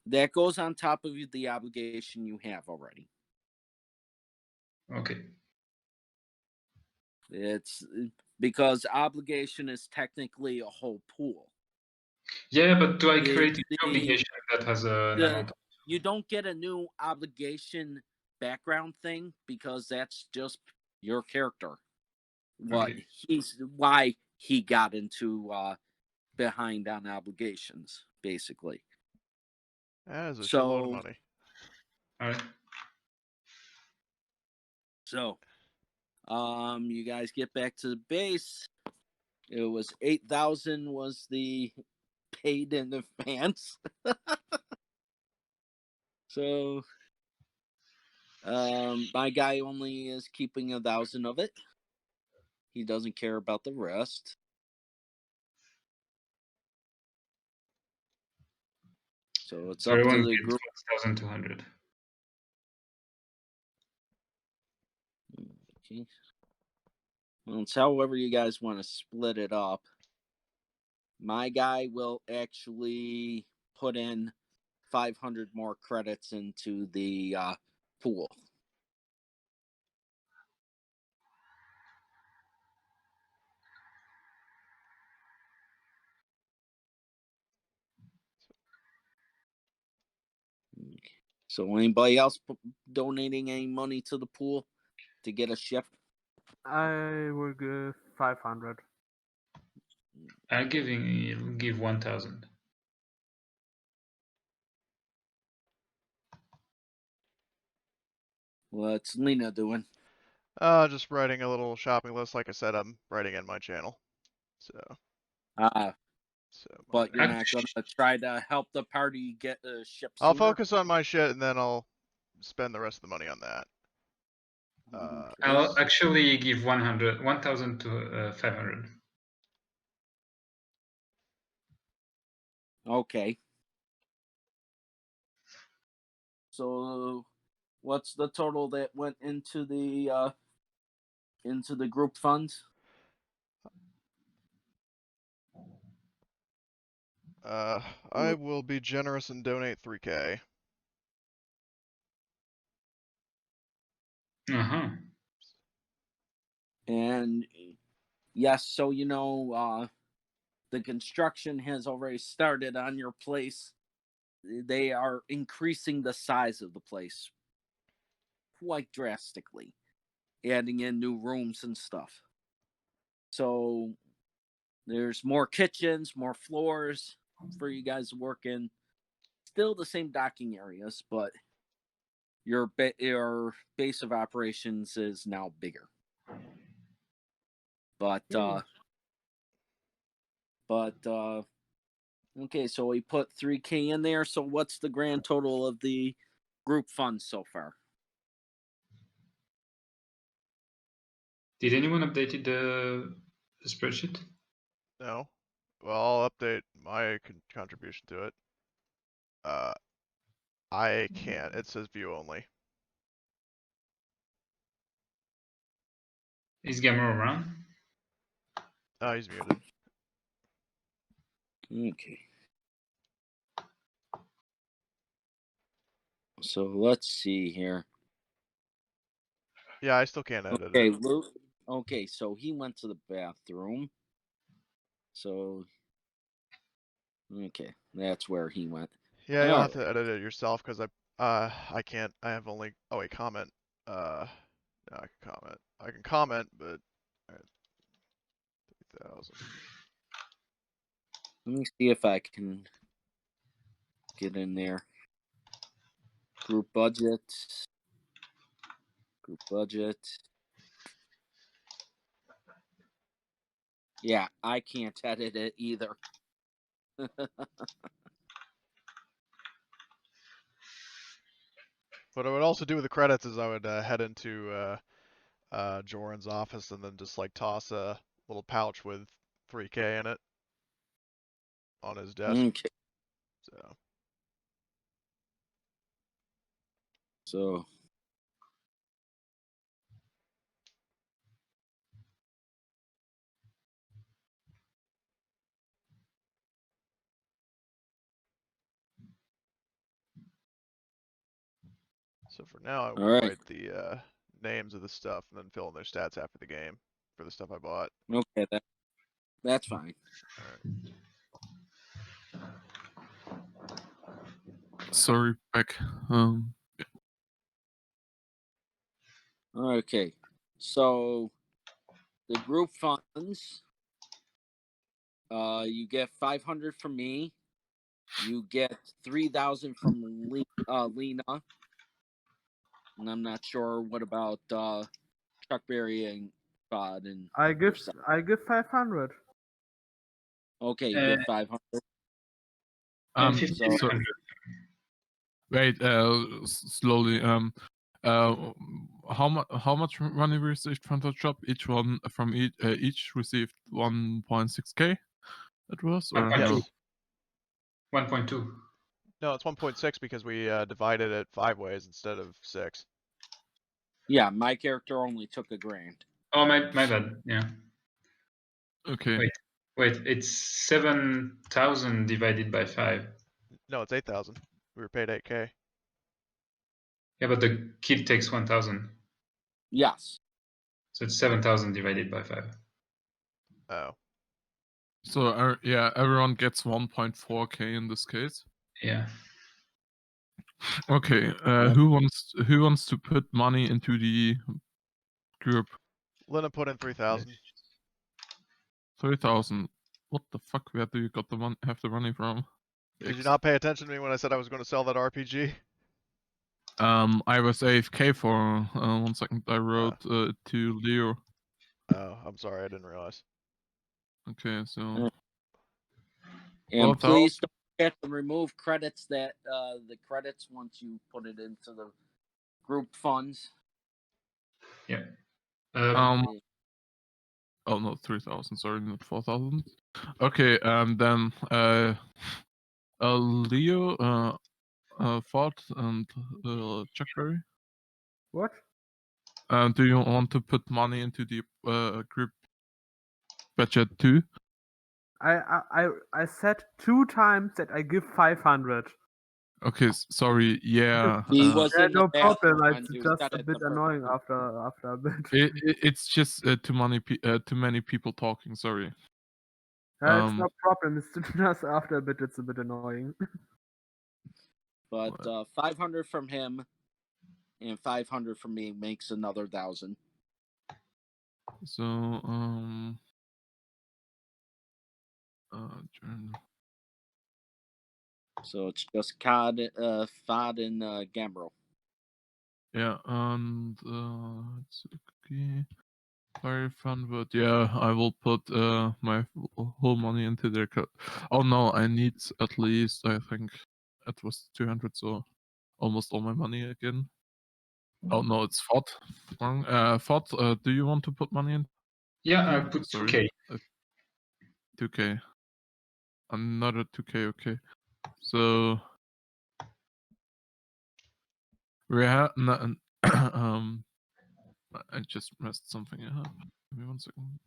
That goes on top of the obligation you have already. Okay. It's because obligation is technically a whole pool. Yeah, but do I The- create a the- new obligation that has an the- amount? You don't get a new obligation background thing because that's just your character. Okay. Why he got into behind on obligations, basically. That is a So- shitload of money. All right. So, you guys get back to the base. It was 8,000 was the paid in advance. So, my guy only is keeping 1,000 of it. He doesn't care about the rest. So it's up Everyone to the gets group. 1,200. Okay. Well, it's however you guys want to split it up. My guy will actually put in 500 more credits into the pool. So anybody else donating any money to the pool to get a ship? I will give 500. I'll give 1,000. What's Linna doing? Just writing a little shopping list. Like I said, I'm writing in my channel. So But you're not Actually- going to try to help the party get a ship I'll sooner? focus on my shit and then I'll spend the rest of the money on that. I'll actually give 1,000 to 500. Okay. So what's the total that went into the group funds? I will be generous and donate 3K. Uh-huh. And yes, so the construction has already started on your place. They are increasing the size of the place quite drastically, adding in new rooms and stuff. So there's more kitchens, more floors for you guys to work in. Still the same docking areas, but your base of operations is now bigger. But okay, so we put 3K in there. So what's the grand total of the group funds so far? Did anyone update the spreadsheet? No? Well, I'll update my contribution to it. I can't. It says view only. Is Gamma around? Oh, he's muted. Okay. So let's see here. Yeah, I still can't edit Okay, it. Luke. Okay, so he went to the bathroom. So okay, that's where he went. Yeah, you'll have Alright. to edit it yourself because I can't. I have only. Oh wait, comment. No, I can comment. I can comment, but. Alright. 3,000. Let me see if I can get in there. Group budget. Group budget. Yeah, I can't edit it either. What I would also do with the credits is I would head into Jorin's office and then just like toss a little pouch with 3K in it on his desk. Okay. So So So for now, I will Alright. write the names of the stuff and then fill in their stats after the game for the stuff I bought. Okay, that's fine. Alright. Sorry, back. Okay, so the group funds, you get 500 from me. You get 3,000 from Linna, and I'm not sure what about Chuck Berry and Bod and I give yourself. 500. Okay, you get 500. And So 1,500. wait, slowly. How much money we received from the shop? Each one from each received 1.6k. It was or 1.2. no? 1.2. No, it's 1.6 because we divided it 5 ways instead of 6. Yeah, my character only took $1,000. Oh, my bad. Yeah. Okay. Wait, it's 7,000 divided by 5. No, it's 8,000. We were paid 8k. Yeah, but the kid takes 1,000. Yes. So it's 7,000 divided by 5. Oh. So yeah, everyone gets 1.4k in this case. Yeah. Okay. Who wants to put money into the group? Linna put in 3,000. 3,000. What the fuck? Where do you got the have the money from? Did you not pay attention to me when I said I was going to sell that RPG? I was AFK for 1 second. I wrote to Leo. Oh, I'm sorry, I didn't realize. Okay, so. And please don't forget to remove credits the credits once you put it into the group funds. Yeah. Oh no, 3,000. Sorry, not 4,000. Okay, then Leo, Ford, and Chuck Berry. What? Do you want to put money into the group budget too? I said 2 times that I give 500. Okay, sorry. Yeah. He was Yeah, in no the problem. bathroom It's when you just said a it bit the first annoying time. after a bit. It's just too many people talking. Sorry. It's no problem. It's just after a bit, it's a bit annoying. But 500 from him and 500 from me makes another 1,000. So journal. So it's just Fod and Gamro. Yeah, and it's okay. Very fun, but yeah, I will put my whole money into their cut. Oh no, I need at least, I think it was 200, so almost all my money again. Oh no, it's Fod. Wrong. Fod, do you want to put money in? Yeah, I put 2k. 2k. Another 2k, okay. So we have I just messed something up. Give me 1 second.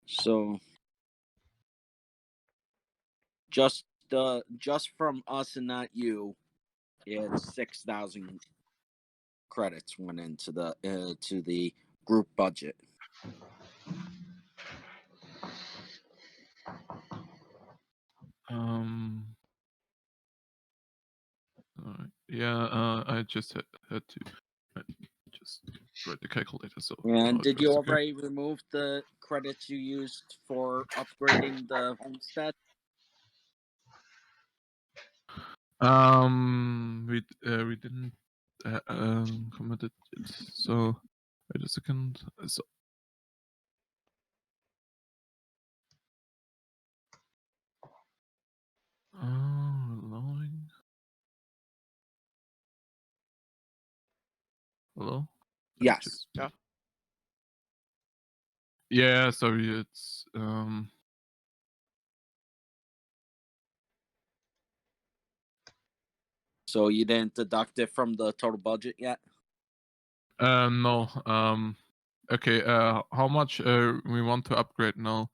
So just from us and not you, it's 6,000 credits went into the to the group budget. Yeah, I just had to just write the calculator. So. And did you okay. already remove the credits you used for upgrading the homestead? We didn't commit it yet. So wait a second. So. Loading. Hello? Yes. Yeah. Yeah, sorry, it's So you didn't deduct it from the total budget yet? no. Okay, how much we want to upgrade now?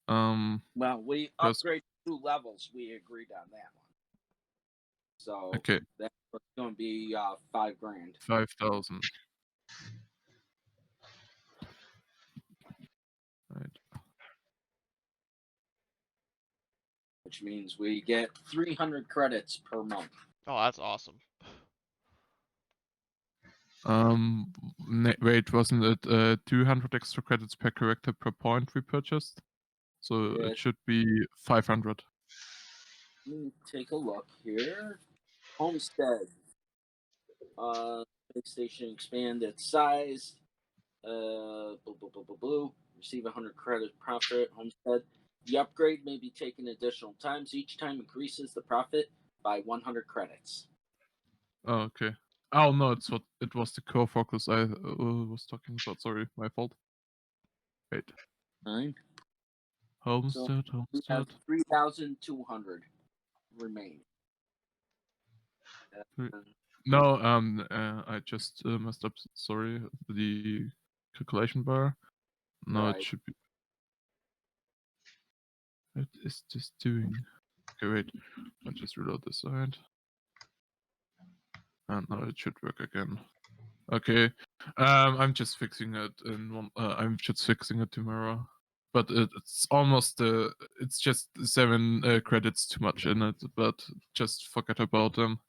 Well, we upgrade 2 levels. We agreed on that one. So Okay. that's going to be $5 grand. 5,000. Right. Which means we get 300 credits per month. Oh, that's awesome. Wait, wasn't it 200 extra credits per character per point we purchased? So Yeah. it should be 500. Let me take a look here. Homestead. Space station expand its size. Blue. Receive 100 credit profit. Homestead. The upgrade may be taken additional times. Each time increases the profit by 100 credits. Oh, okay. Oh no, it was the core focus I was talking about. Sorry, my fault. Wait. Fine. Homestead, We have homestead. 3,200 remain. No, I just messed up. Sorry, the calculation bar. No, Right. it should be. What is this doing? Okay, wait. I'll just reload this side. And now it should work again. Okay. I'm just fixing it in one. I'm just fixing it tomorrow. But it's almost. It's just 7 credits too much in it. But just forget about them.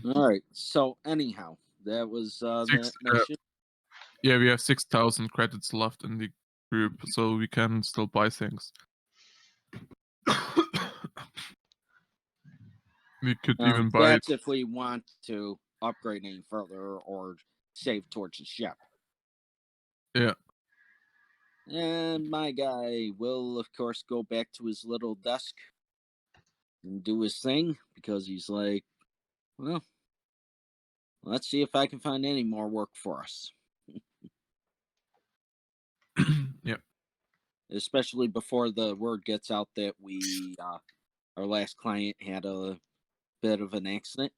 All right. So anyhow, that was that mission. Yeah, we have 6,000 credits left in the group, so we can still buy things. We could even buy. That's if we want to upgrade any further or save towards the ship. Yeah. And my guy will, of course, go back to his little desk and do his thing because he's like, well, let's see if I can find any more work for us. Yep. Especially before the word gets out that we, our last client had a bit of an accident.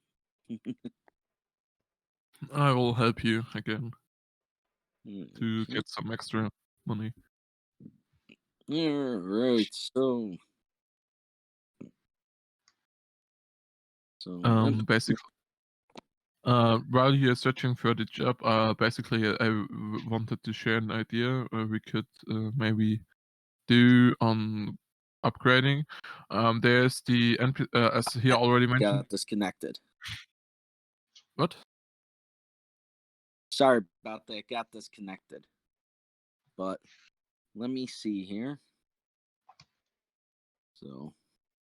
I will help you again to Okay. get some extra money. All right, so Basically, while you're searching for the job, basically, I wanted to share an idea we could maybe do on upgrading. There's the as he already mentioned. got disconnected. What? Sorry about that. Got disconnected. But let me see here. So,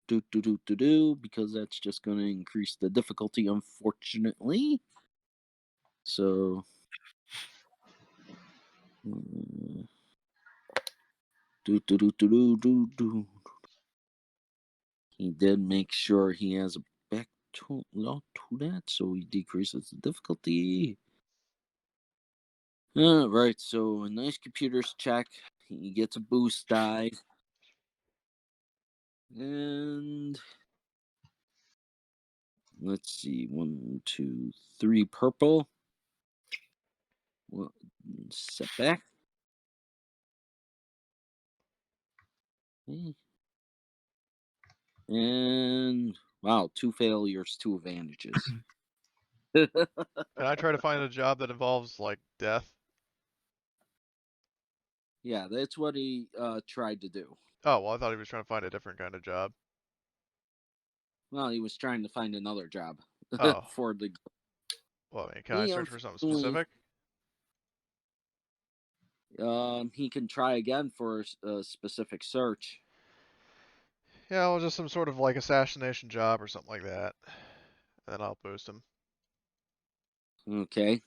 because that's just going to increase the difficulty, unfortunately. So, He did make sure he has a back to that, so he decreases the difficulty. Right, so a nice computer's check. He gets a boost die. And let's see, 1, 2, 3 purple. Well, setback. Okay. And wow, 2 failures, 2 advantages. Can I try to find a job that involves like death? Yeah, that's what he tried to do. Oh, well, I thought he was trying to find a different kind of job. Well, he was trying to find another job Oh. for the. Well, I mean, can I search for something unfortunately, specific? He can try again for a specific search. Yeah, well, just some sort of like assassination job or something like that. And then I'll boost him. Okay.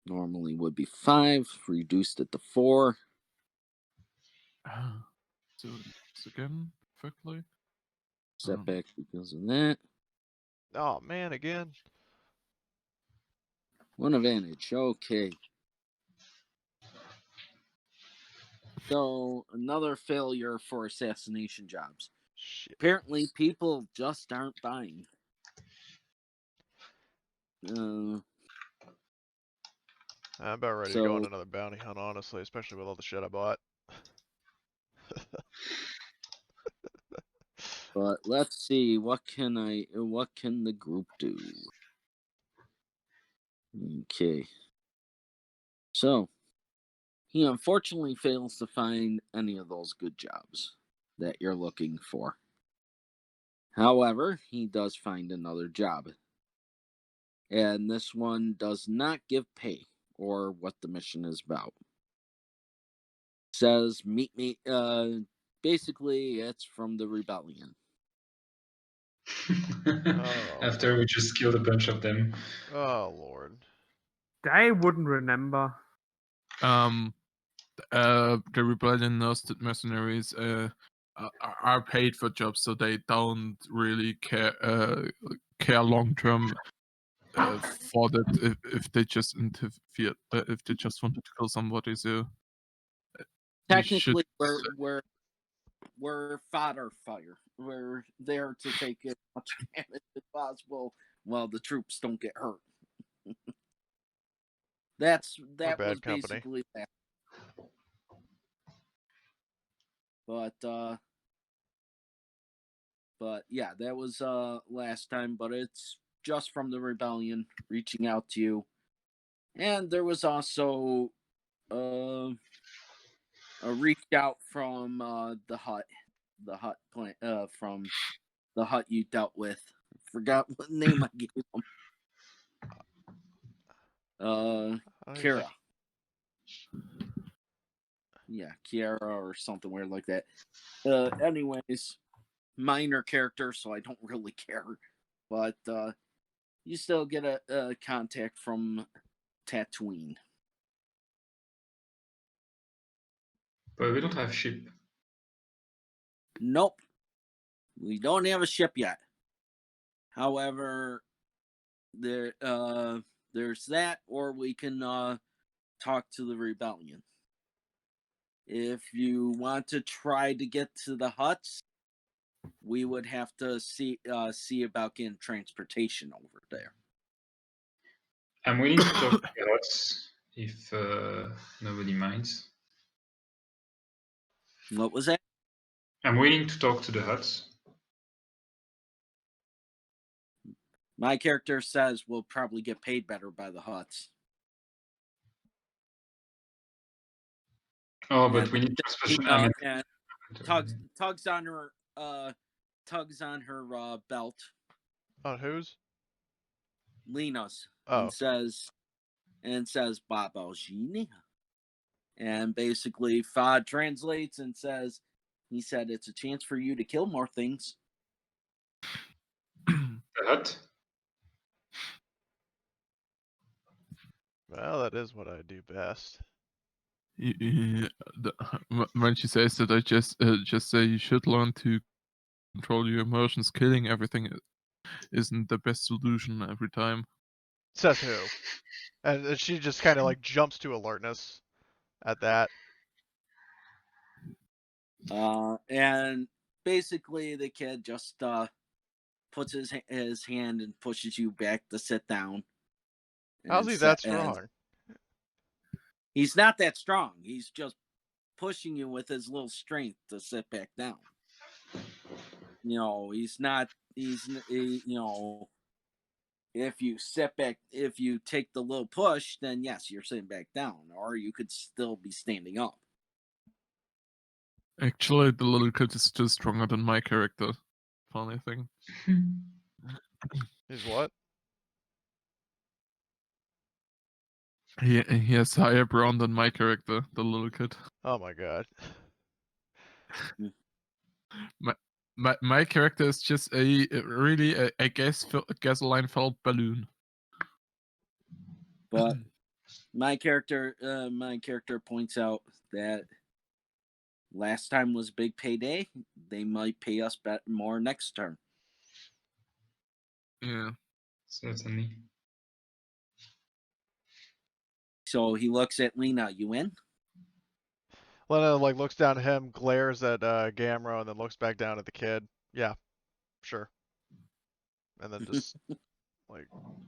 Normally would be 5, reduced it to 4. So it's again perfectly. Setback because of that. Oh man, again. 1 advantage. Okay. So another failure for assassination jobs. Shit. Apparently, people just aren't buying. I'm about ready to go on another bounty hunt, honestly, especially with all the shit I bought. But let's see, what can the group do? Okay. So, he unfortunately fails to find any of those good jobs that you're looking for. However, he does find another job. And this one does not give pay or what the mission is about. Says, meet me, basically, it's from the rebellion. After we just killed a bunch of them. Oh Lord. They wouldn't remember. The rebellion knows that mercenaries are paid for jobs, so they don't really care long term for that if they just interfere, if they just wanted to kill somebody. So Technically, we're fodder fire. We're there to take as much damage as possible while the troops don't get hurt. That bad was company. basically that. But yeah, that was last time. But it's just from the rebellion reaching out to you, and there was also a reach out from the hut plant from the hut you dealt with. Forgot what name I gave them. Kira. Yeah, Kiara or something weird like that. Anyways, minor character, so I don't really care. But you still get a contact from Tatooine. But we don't have ship. Nope. We don't have a ship yet. However, there's that, or we can talk to the rebellion. If you want to try to get to the huts, we would have to see about getting transportation over there. I'm willing to talk to the huts if nobody minds. What was that? I'm willing to talk to the huts. My character says we'll probably get paid better by the huts. Oh, but we need transportation. And tugs on her belt. On whose? Linna's. Oh. and says Baba Genie. And basically Fod translates and says, he said it's a chance for you to kill more things. The hut? Well, that is what I do best. When she says that, I just say you should learn to control your emotions. Killing everything isn't the best solution every time. Says who? And she just kind of like jumps to alertness at that. And basically the kid just puts his hand and pushes you back to sit down. How's he that strong? He's not that strong. He's just pushing you with his little strength to sit back down. He's not. If you sit back, if you take the little push, then yes, you're sitting back down, or you could still be standing up. Actually, the little kid is still stronger than my character. Funny thing. He's what? He has higher brawn than my character, the little kid. Oh my god. My character is just a gasoline-filled balloon. But my character points out that last time was big payday. They might pay us more next turn. Yeah, certainly. So he looks at Linna. You in? Linna like looks down at him, glares at Gamera, and then looks back down at the kid. Yeah, sure. And then just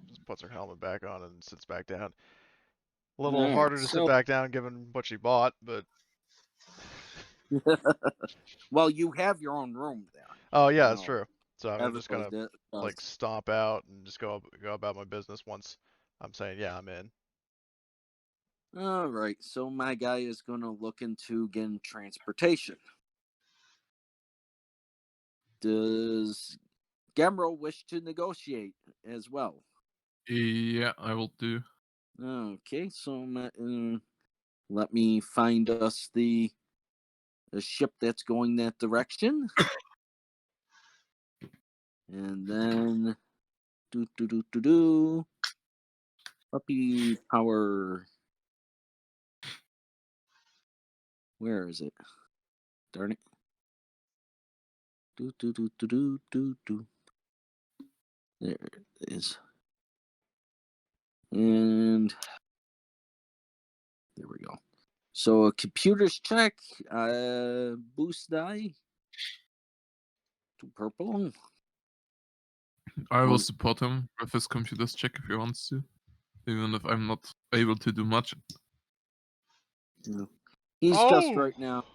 just puts her helmet back on and sits back down. A little harder to sit back down given what she bought, but Well, you have your own room there. Oh yeah, that's No, true. So I'm just gonna everybody like does. stomp out and just go about my business once I'm saying, yeah, I'm in. All right, so my guy is going to look into getting transportation. Does Gamro wish to negotiate as well? Yeah, I will do. Okay, so let me find us the ship that's going that direction. And then puppy power. Where is it? Darn it. There it is. And there we go. So a computer's check, boost die. 2 purple. I will One- support him with his computer's check if he wants to, even if I'm not able to do much. Yeah. He's just Oh! right now.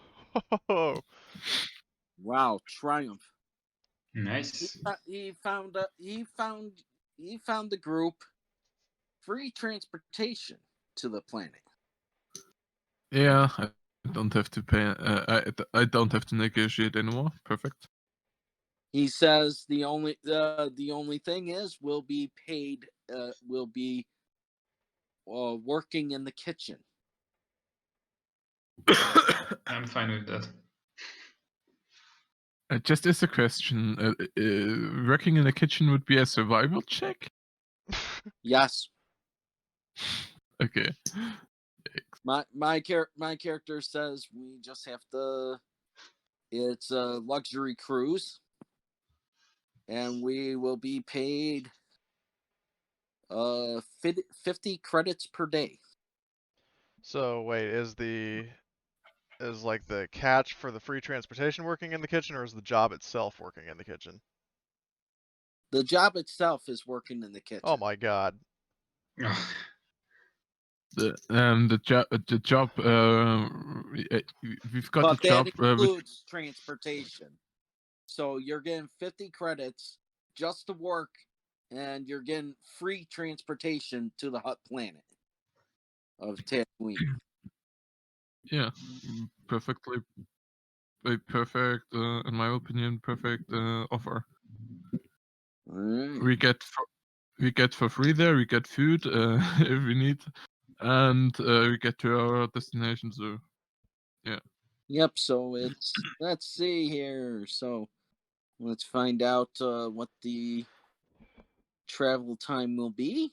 Wow, triumph. Nice. He found the group free transportation to the planet. Yeah, I don't have to pay. I don't have to negotiate anymore. Perfect. He says the only thing is we'll be paid. We'll be working in the kitchen. I'm fine with that. Just as a question, working in the kitchen would be a survival check? Yes, Okay. my character says we just have to. It's a luxury cruise, and we will be paid 50 credits per day. So wait, is like the catch for the free transportation working in the kitchen, or is the job itself working in the kitchen? The job itself is working in the kitchen. Oh my god. The job. We've got But the job. that includes transportation. So you're getting 50 credits just to work, and you're getting free transportation to the hut planet of Tatooine. Yeah, perfectly. A perfect, in my opinion, perfect offer. All right. We get for free there. We get food if we need, and we get to our destination. So, yeah. Yep. So let's see here. So let's find out what the travel time will be.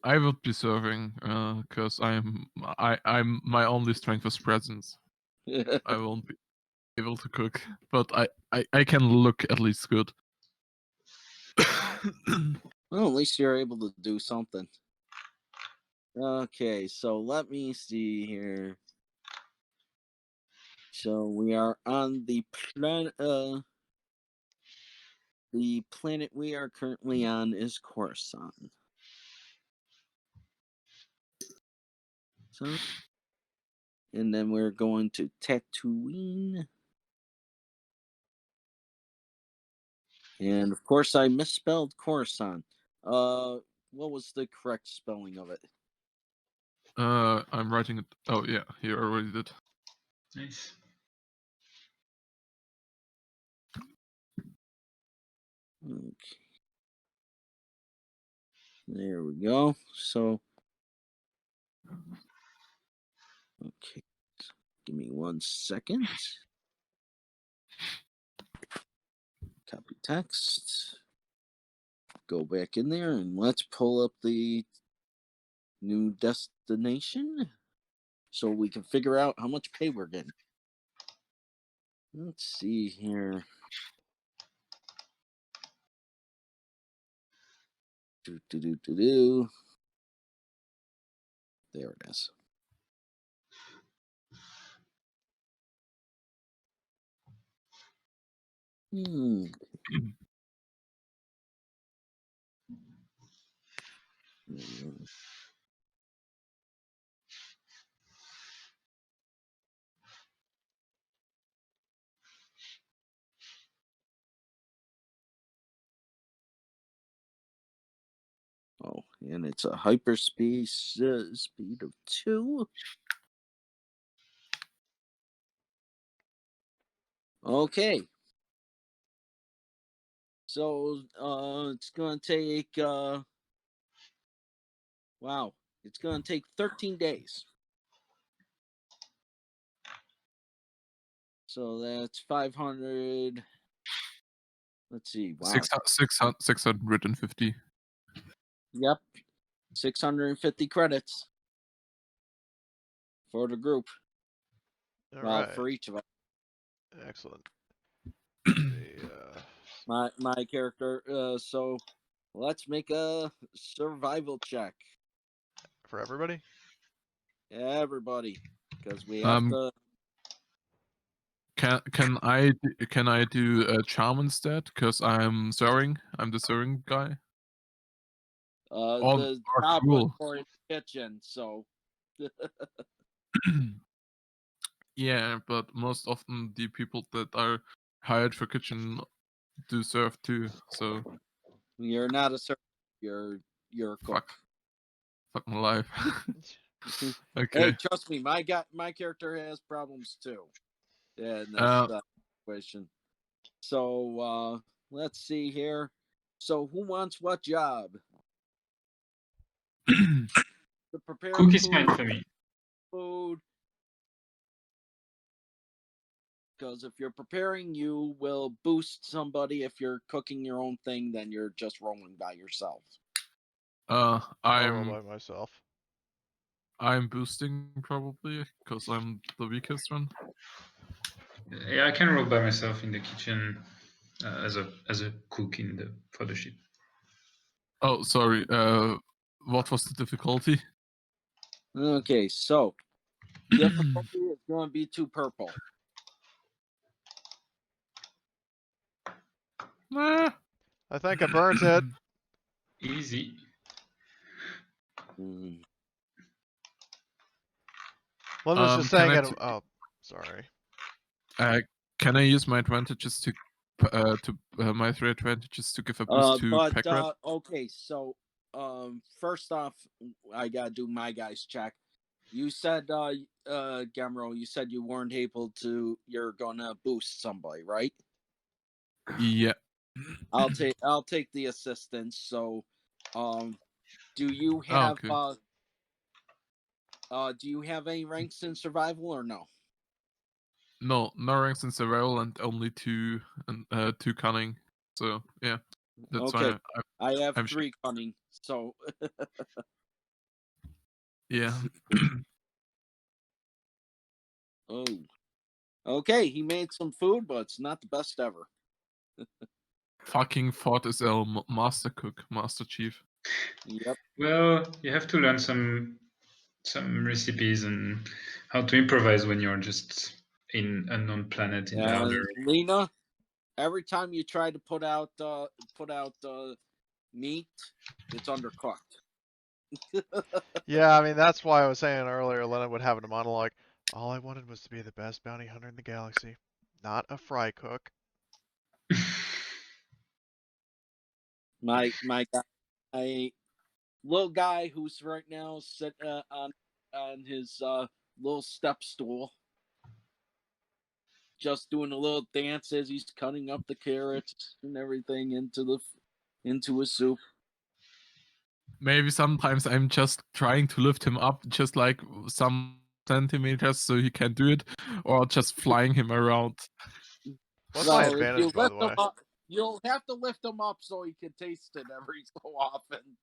I would be serving because I'm my only strength is presence. I won't be able to cook, but I can look at least good. Well, at least you're able to do something. Okay, so let me see here. So we are on the planet. The planet we are currently on is Coruscant. So, and then we're going to Tatooine. And of course, I misspelled Coruscant. What was the correct spelling of it? I'm writing it. Oh yeah, you already did. Nice. Okay. There we go. So, okay. Give me 1 second. Copy text. Go back in there and let's pull up the new destination so we can figure out how much pay we're getting. Let's see here. There it is. and it's a hyperspace speed of 2. Okay. So it's gonna take wow, it's gonna take 13 days. So that's 500. Let's see. Wow. 650. Yep. 650 credits for the group. All Well, right. for each of us. Excellent. My character. So let's make a survival check. For everybody? Everybody, because we have to. Can I do a charm instead? Because I'm serving. I'm the serving guy. The job was cool. for the kitchen, so. Yeah, but most often the people that are hired for kitchen do serve too. So You're not a server. You're a cook. fuck my life. Okay. Hey, trust me, my character has problems too. Yeah, in this situation. So let's see here. So who wants what job? The preparing Cook is fine for me. food. Because if you're preparing, you will boost somebody. If you're cooking your own thing, then you're just rolling by yourself. I'll roll by myself. I'm boosting probably because I'm the weakest one. Yeah, I can roll by myself in the kitchen as a cook for the ship. Oh, sorry. What was the difficulty? Okay, so difficulty is going to be 2 purple. Nah. I think I burnt it. Easy. Linna's just saying it. Oh, sorry. Can I use my advantages to my 3 advantages to give a boost to Packrat? Okay, so first off, I gotta do my guy's check. You said Gamro, you said you weren't able to. You're gonna boost somebody, right? Yeah. I'll take the assistance. So, do you have do you have any ranks in survival or no? No ranks in survival and only 2 cunning. So yeah, that's okay. why I have 3 cunning. So yeah. Oh, okay. He made some food, but it's not the best ever. Fucking Ford is a master cook, master chief. Yep. Well, you have to learn some recipes and how to improvise when you're just in a unknown planet in the outer. Linna, every time you try to put out meat, it's undercooked. Yeah, I mean that's why I was saying earlier Linna would have a monologue. All I wanted was to be the best bounty hunter in the galaxy, not a fry cook. My little guy who's right now sitting on his little step stool, just doing a little dance as he's cutting up the carrots and everything into his soup. Maybe sometimes I'm just trying to lift him up just like some centimeters so he can do it, or just flying him around. What's my advantage, by the way? You'll have to lift him up so he can taste it every so often.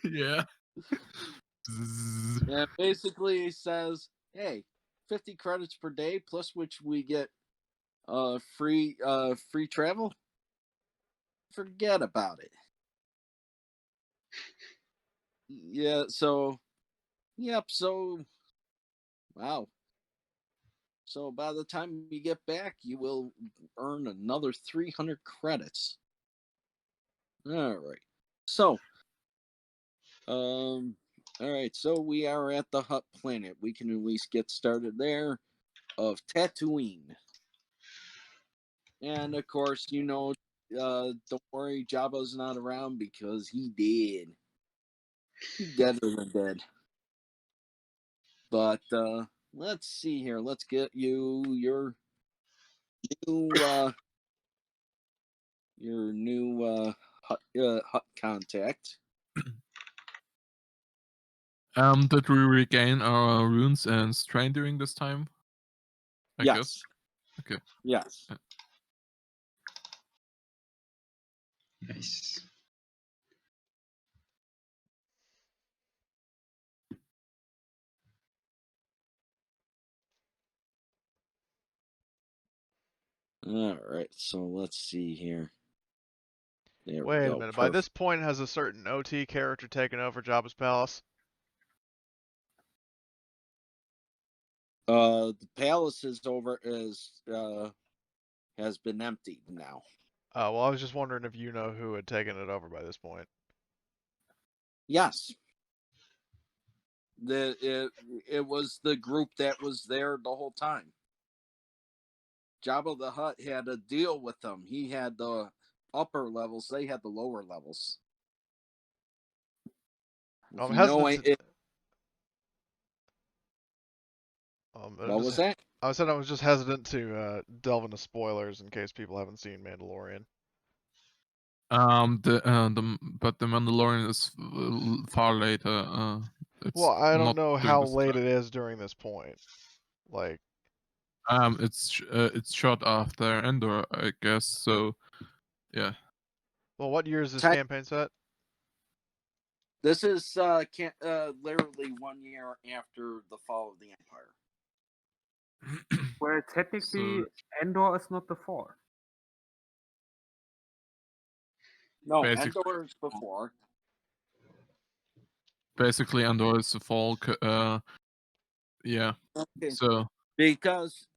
Yeah. And basically he says, hey, 50 credits per day, plus which we get free travel. Forget about it. Yeah, so yep, so wow. So by the time you get back, you will earn another 300 credits. All right. So, all right. So we are at the Hut planet. We can at least get started there of Tatooine. And of course, you know, don't worry, Jabba's not around because he did. He deader than dead. But let's see here. Let's get you your new hut contact. Did we regain our runes and strain during this time? I Yes. guess. Okay. Yes. Nice. All right. So let's see here. There we Wait go. a minute. By this Perfect. point, has a certain OT character taken over Jabba's palace? The palace is has been emptied now. Oh, well, I was just wondering if you know who had taken it over by this point. Yes. It was the group that was there the whole time. Jabba the Hutt had a deal with them. He had the upper levels. They had the lower levels. I'm You know hesitant it. to, What was that? I said I was just hesitant to delve into spoilers in case people haven't seen Mandalorian. But the Mandalorian is far later. It's Well, I don't not know during how this late time. it is during this point. Like, It's short after Endor, I guess. So, yeah. well, what year is this Tech- campaign set? This is literally 1 year after the fall of the Empire. Well, technically, Endor is not the fall. No, Basically- Endor is before. Basically, Endor is the fall. Yeah. Okay. So Because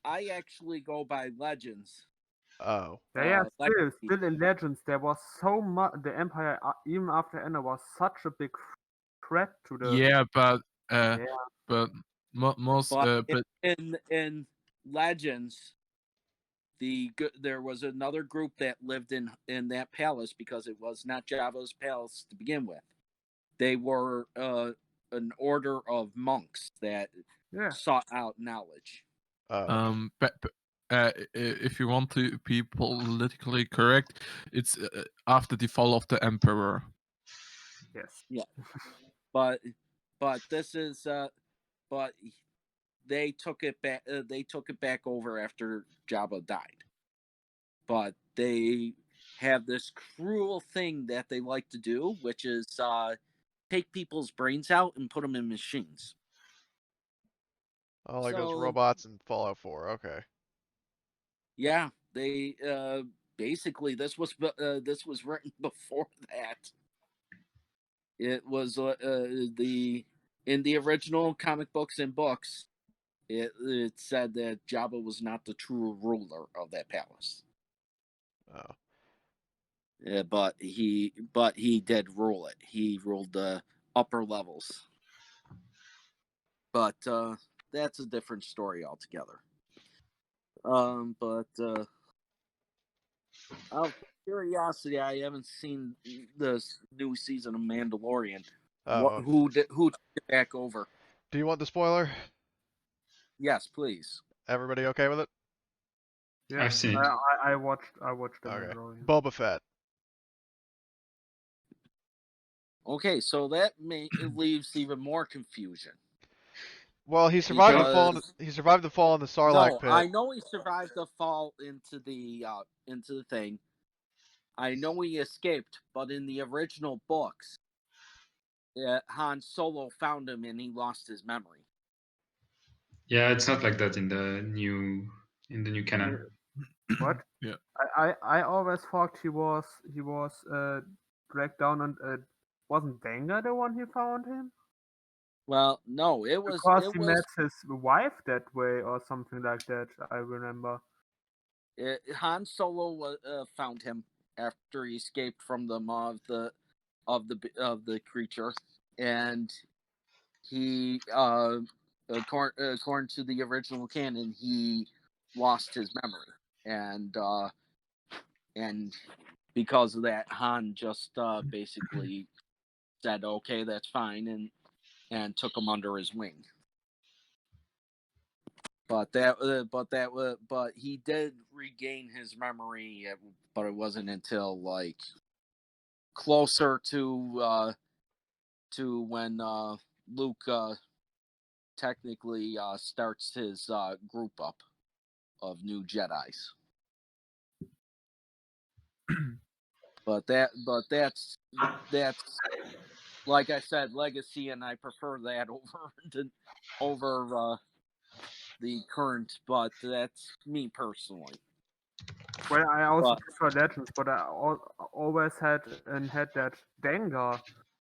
I actually go by legends. Oh. Yeah, Like- still in Legends, there was so much. The Empire, even after Endor, was such a big threat to the. yeah, but Yeah. but most But but in Legends, there was another group that lived in that palace because it was not Jabba's palace to begin with. They were an order of monks that Yeah. sought out knowledge. if you want to be politically correct, it's after the fall of the Emperor. Yes. Yeah. But this is but they took it back. They took it back over after Jabba died. But they have this cruel thing that they like to do, which is take people's brains out and put them in machines. Oh, like those So- robots in Fallout 4. Okay. Yeah, they basically this was written before that. It was in the original comic books and books. It said that Jabba was not the true ruler of that palace. Oh. But he did rule it. He ruled the upper levels. But that's a different story altogether. But out of curiosity, I haven't seen this new season of Mandalorian. Oh. Who took it back over? Do you want the spoiler? Yes, please. Everybody okay with it? Yeah. I've seen it. I watched the Okay. Mandalorian. Boba Fett. Okay, so that it leaves even more confusion. Well, he survived the fall. Because- He survived the fall in the Sarlacc No, pit. I know he survived the fall into the thing. I know he escaped, but in the original books, Han Solo found him and he lost his memory. Yeah, it's not like that in the new canon. What? Yeah. I always thought he was dragged down and wasn't Dengar the one who found him? Well, no, it was Because he met his wife that way or something like that. I remember. Han Solo found him after he escaped from the maw of the creature, and he according to the original canon, he lost his memory, and And because of that, Han just basically said, "Okay, that's fine," and took him under his wing. But he did regain his memory, but it wasn't until like closer to when Luke technically starts his group up of new Jedis. But that's like I said, legacy, and I prefer that over the current. But that's me personally. Well, I also But- prefer Legends, but I always had that Dengar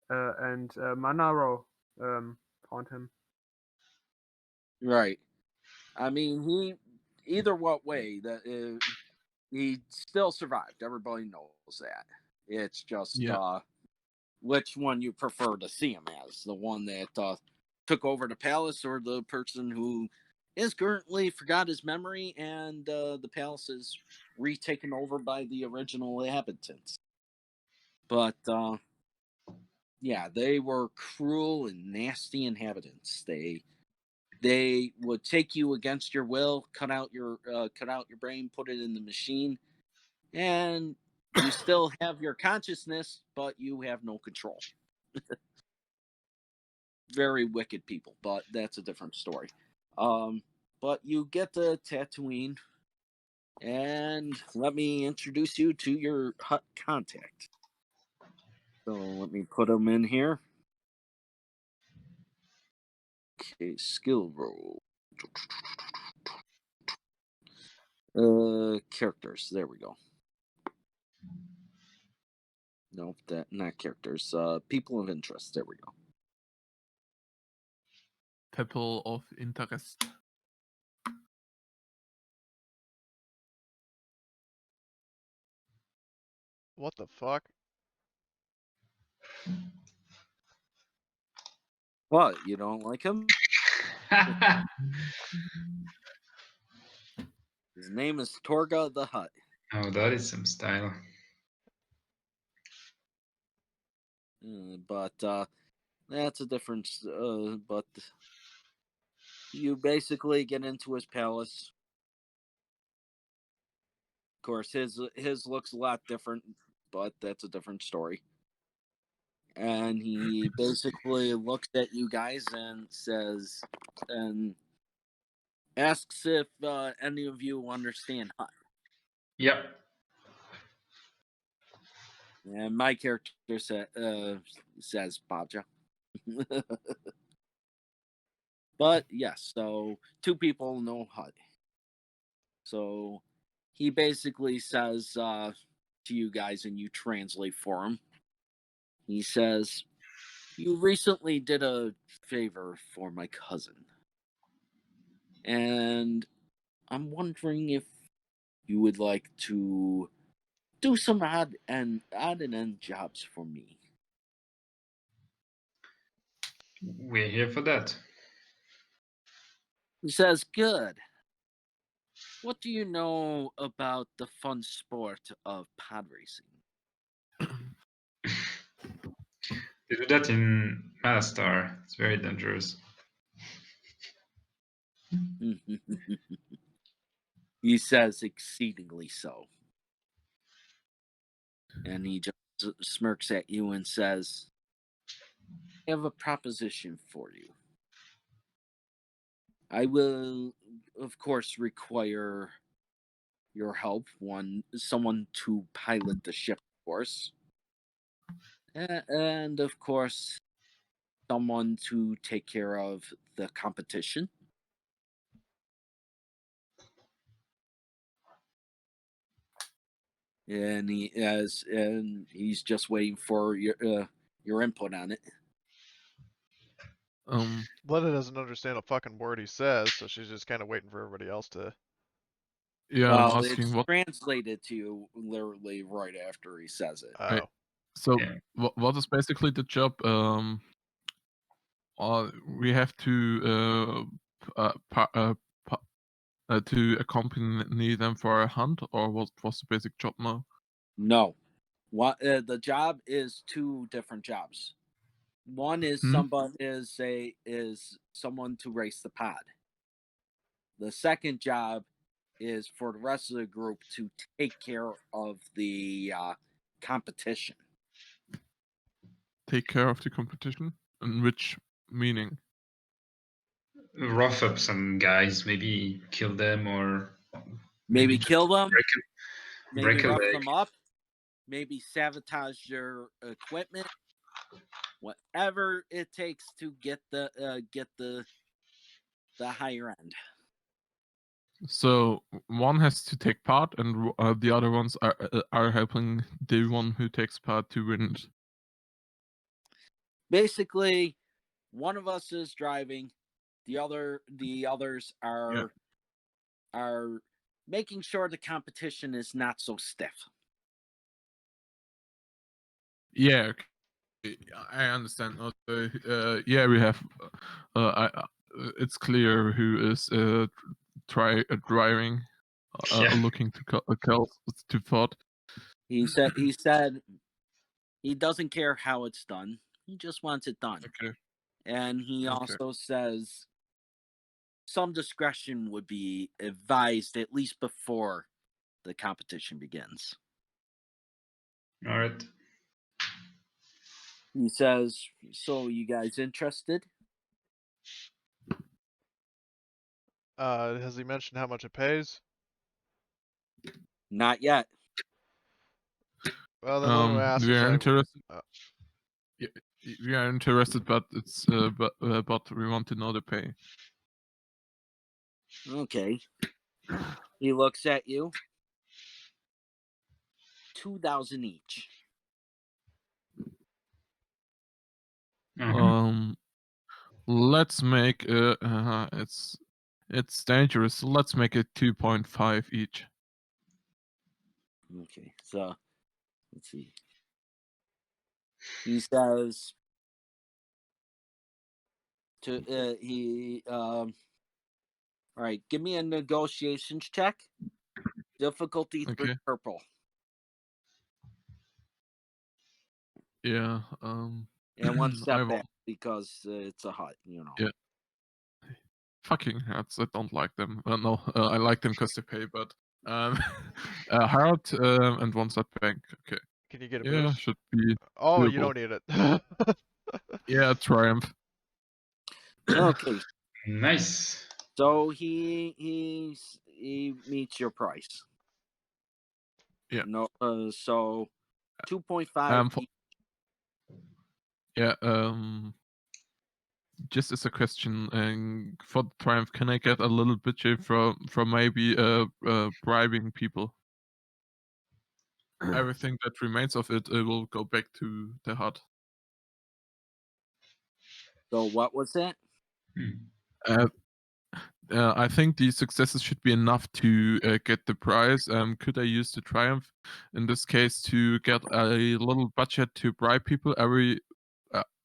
and Manaro found him. Right. I mean, either what way that he still survived. Everybody knows that. It's just which one you prefer to see him as, the one that took over the palace, or the person who is currently forgot his memory and the palace is retaken over by the original inhabitants. But yeah, they were cruel and nasty inhabitants. They would take you against your will, cut out your brain, put it in the machine, and you still have your consciousness, but you have no control. Very wicked people, but that's a different story. But you get to Tatooine, and let me introduce you to your Hut contact. So let me put them in here. Okay, skill roll. Characters. There we go. Nope, that not characters. People of interest. There we go. People of interest. What the fuck? What? You don't like him? His name is Torga the Hutt. Oh, that is some style. But that's a different. But you basically get into his palace. Of course, his looks a lot different, but that's a different story. And he basically looks at you guys and says, and asks if any of you understand Hutt. Yep. And my character says Baja. But yes, so two people know Hutt. So he basically says to you guys, and you translate for him. He says, "You recently did a favor for my cousin. And I'm wondering if you would like to do some odd and end jobs for me." We're here for that. He says, "Good. What do you know about the fun sport of pod racing?" They do that in Malastar. It's very dangerous. He says, "Exceedingly so." And he just smirks at you and says, "I have a proposition for you. I will, of course, require your help. Someone to pilot the ship, of course. And, of course, someone to take care of the competition." And he's just waiting for your input on it. Linna doesn't understand a fucking word he says, so she's just kind of waiting for everybody else to. Yeah, Well, I'm asking it's what. translated to you literally right after he says it. Oh. So Yeah. what is basically the job? We have to to accompany them for a hunt, or what was the basic job now? No. What the job is 2 different jobs. One is someone to race the pod. The second job is for the rest of the group to take care of the competition. Take care of the competition? In which meaning? Rough up some guys, maybe kill them, or Maybe kill them, maybe break a rough leg. them up, maybe sabotage their equipment, whatever it takes to get the higher end. So one has to take part, and the other ones are helping the one who takes part to win it. Basically, one of us is driving, the others are making sure the competition is not so stiff. Yeah, okay. I understand. Yeah, we have. It's clear who is driving, looking to kill to thought. He said he doesn't care how it's done. He just wants it done. Okay. And he Okay. also says some discretion would be advised at least before the competition begins. All right. He says, "So you guys interested?" Has he mentioned how much it pays? Not yet. Well, then let me ask We is are like, interested. Yeah, we are interested, but it's but we want to know the pay. Okay. He looks at you. 2,000 each. Let's make it's dangerous. Let's make it 2.5 each. Okay, so let's see. He says all right, give me a negotiations check. Difficulty 3 Okay. purple. Yeah. And 1 step I back won't. because it's a hut, you know. Yeah. Fucking hats. I don't like them. No, I like them because they pay, but hard and 1 step back. Okay. can you get a Yeah, boost? should be. Oh, you doable. don't need it. Yeah, triumph. Okay, Nice. so he meets your price. Yeah. No, so 2.5 For, yeah. Just as a question, for the triumph, can I get a little budget from maybe bribing people? Everything that remains of it will go back to the hut. So what was that? I think the successes should be enough to get the prize. Could I use the triumph in this case to get a little budget to bribe people?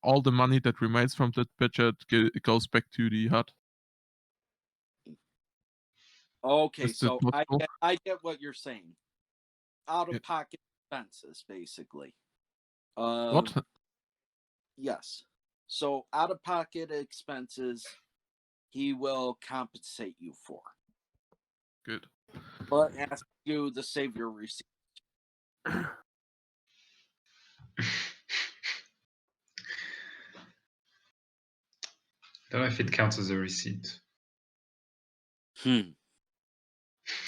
All the money that remains from that budget goes back to the hut. Okay, Is it so possible? I get what you're saying. Out of pocket expenses, basically. What? Yes. So out of pocket expenses, he will compensate you for. Good. But ask you to save your receipt. Don't know if it counts as a receipt.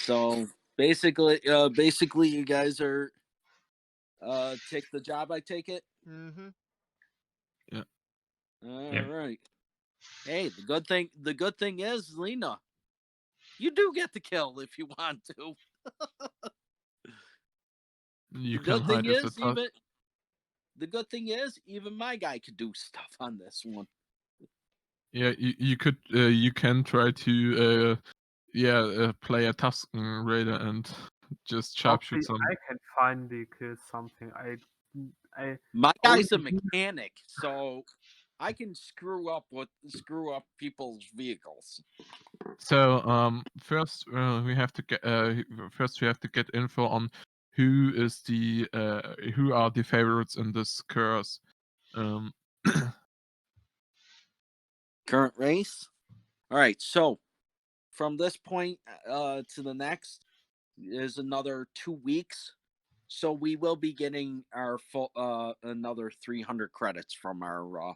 So basically, you guys are take the job. I take it. Mm-hmm. Yeah. All Yep. right. Hey, the good thing is, Linna, you do get to kill if you want to. You The can good thing hide it. is, the good thing is, even my guy could do stuff on this one. Yeah, you could you can try to play a Tusken Raider and just sharpshoot Hopefully, some. I can finally kill something. My Oh, guy's a you- mechanic, so I can screw up people's vehicles. So first we have to get info on who is the who are the favorites in this curse. Current race. All right. So from this point to the next is another 2 weeks. So we will be getting our full another 300 credits from our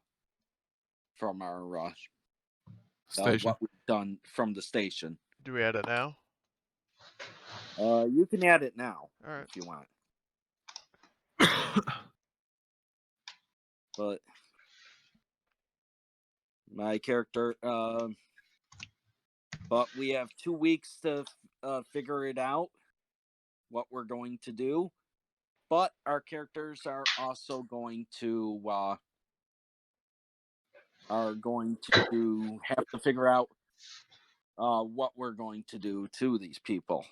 Station. what we've done from the station. Do we add it now? You can add it now All right. if you want. But my character but we have 2 weeks to figure it out what we're going to do. But our characters are also going to have to figure out what we're going to do to these people.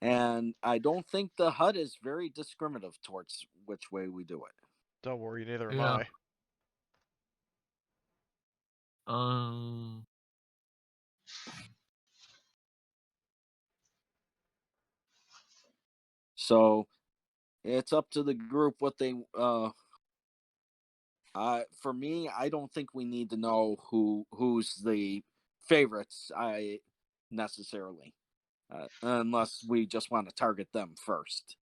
And I don't think the HUD is very discriminative towards which way we do it. Don't worry, neither am Yeah. I. So it's up to the group what they for me, I don't think we need to know who's the favorites necessarily. Unless we just want to target them first.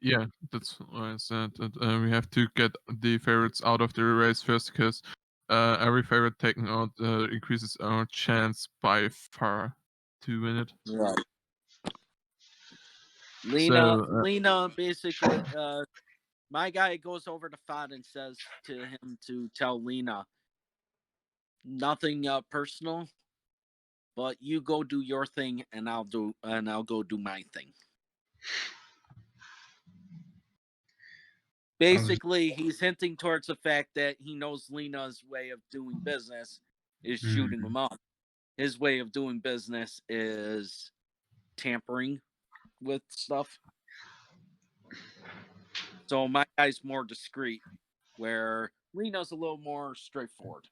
Yeah, that's why I said that we have to get the favorites out of the race first, because every favorite taken out increases our chance by far to win it. Right. So, Linna basically, my guy goes over to Fod and says to him to tell Linna, nothing personal, but you go do your thing and I'll go do my thing. Basically, he's hinting towards the fact that he knows Linna's way of doing business is shooting him up. His way of doing business is tampering with stuff. So my guy's more discreet, where Linna's a little more straightforward.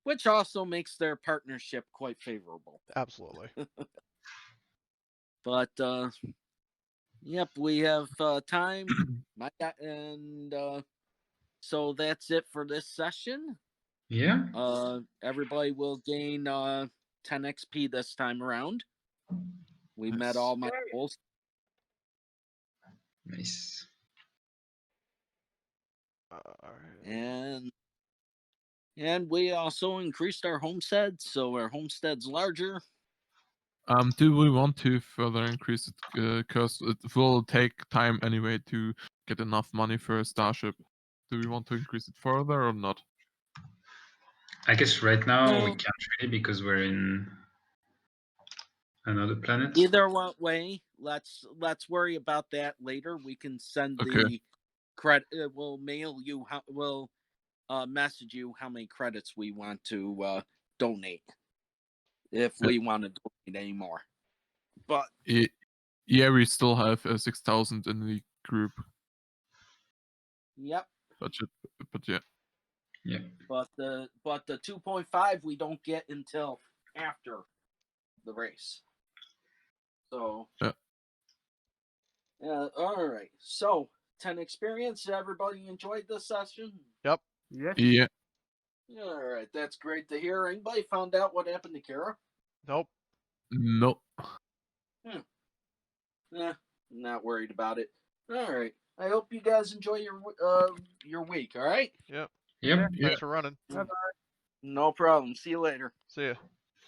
Which also makes their partnership quite favorable. Absolutely. But yep, we have time. So that's it for this session. Yeah. Everybody will gain 10 XP this time around. We met all my goals. Nice. And we also increased our homestead, so our homestead's larger. Do we want to further increase it? Because it will take time anyway to get enough money for a starship. Do we want to increase it further or not? I guess right now we No. can't really because we're in another planet. Either way, let's worry about that later. We can send the credit. We'll mail you. We'll message you how many credits we want to donate if we want to donate any more. But yeah, we still have 6,000 in the group. Yep. Budget, but yeah. Yeah. But the 2.5 we don't get until after the race. So yeah. All right. So 10 experience. Everybody enjoyed this session? Yep. Yes. Yeah. All right. That's great to hear. Anybody found out what happened to Kara? Nope. Nope. Not worried about it. All right. I hope you guys enjoy your week. All right. Yep. Yep. Thanks for running. Bye-bye. No problem. See you later. See ya.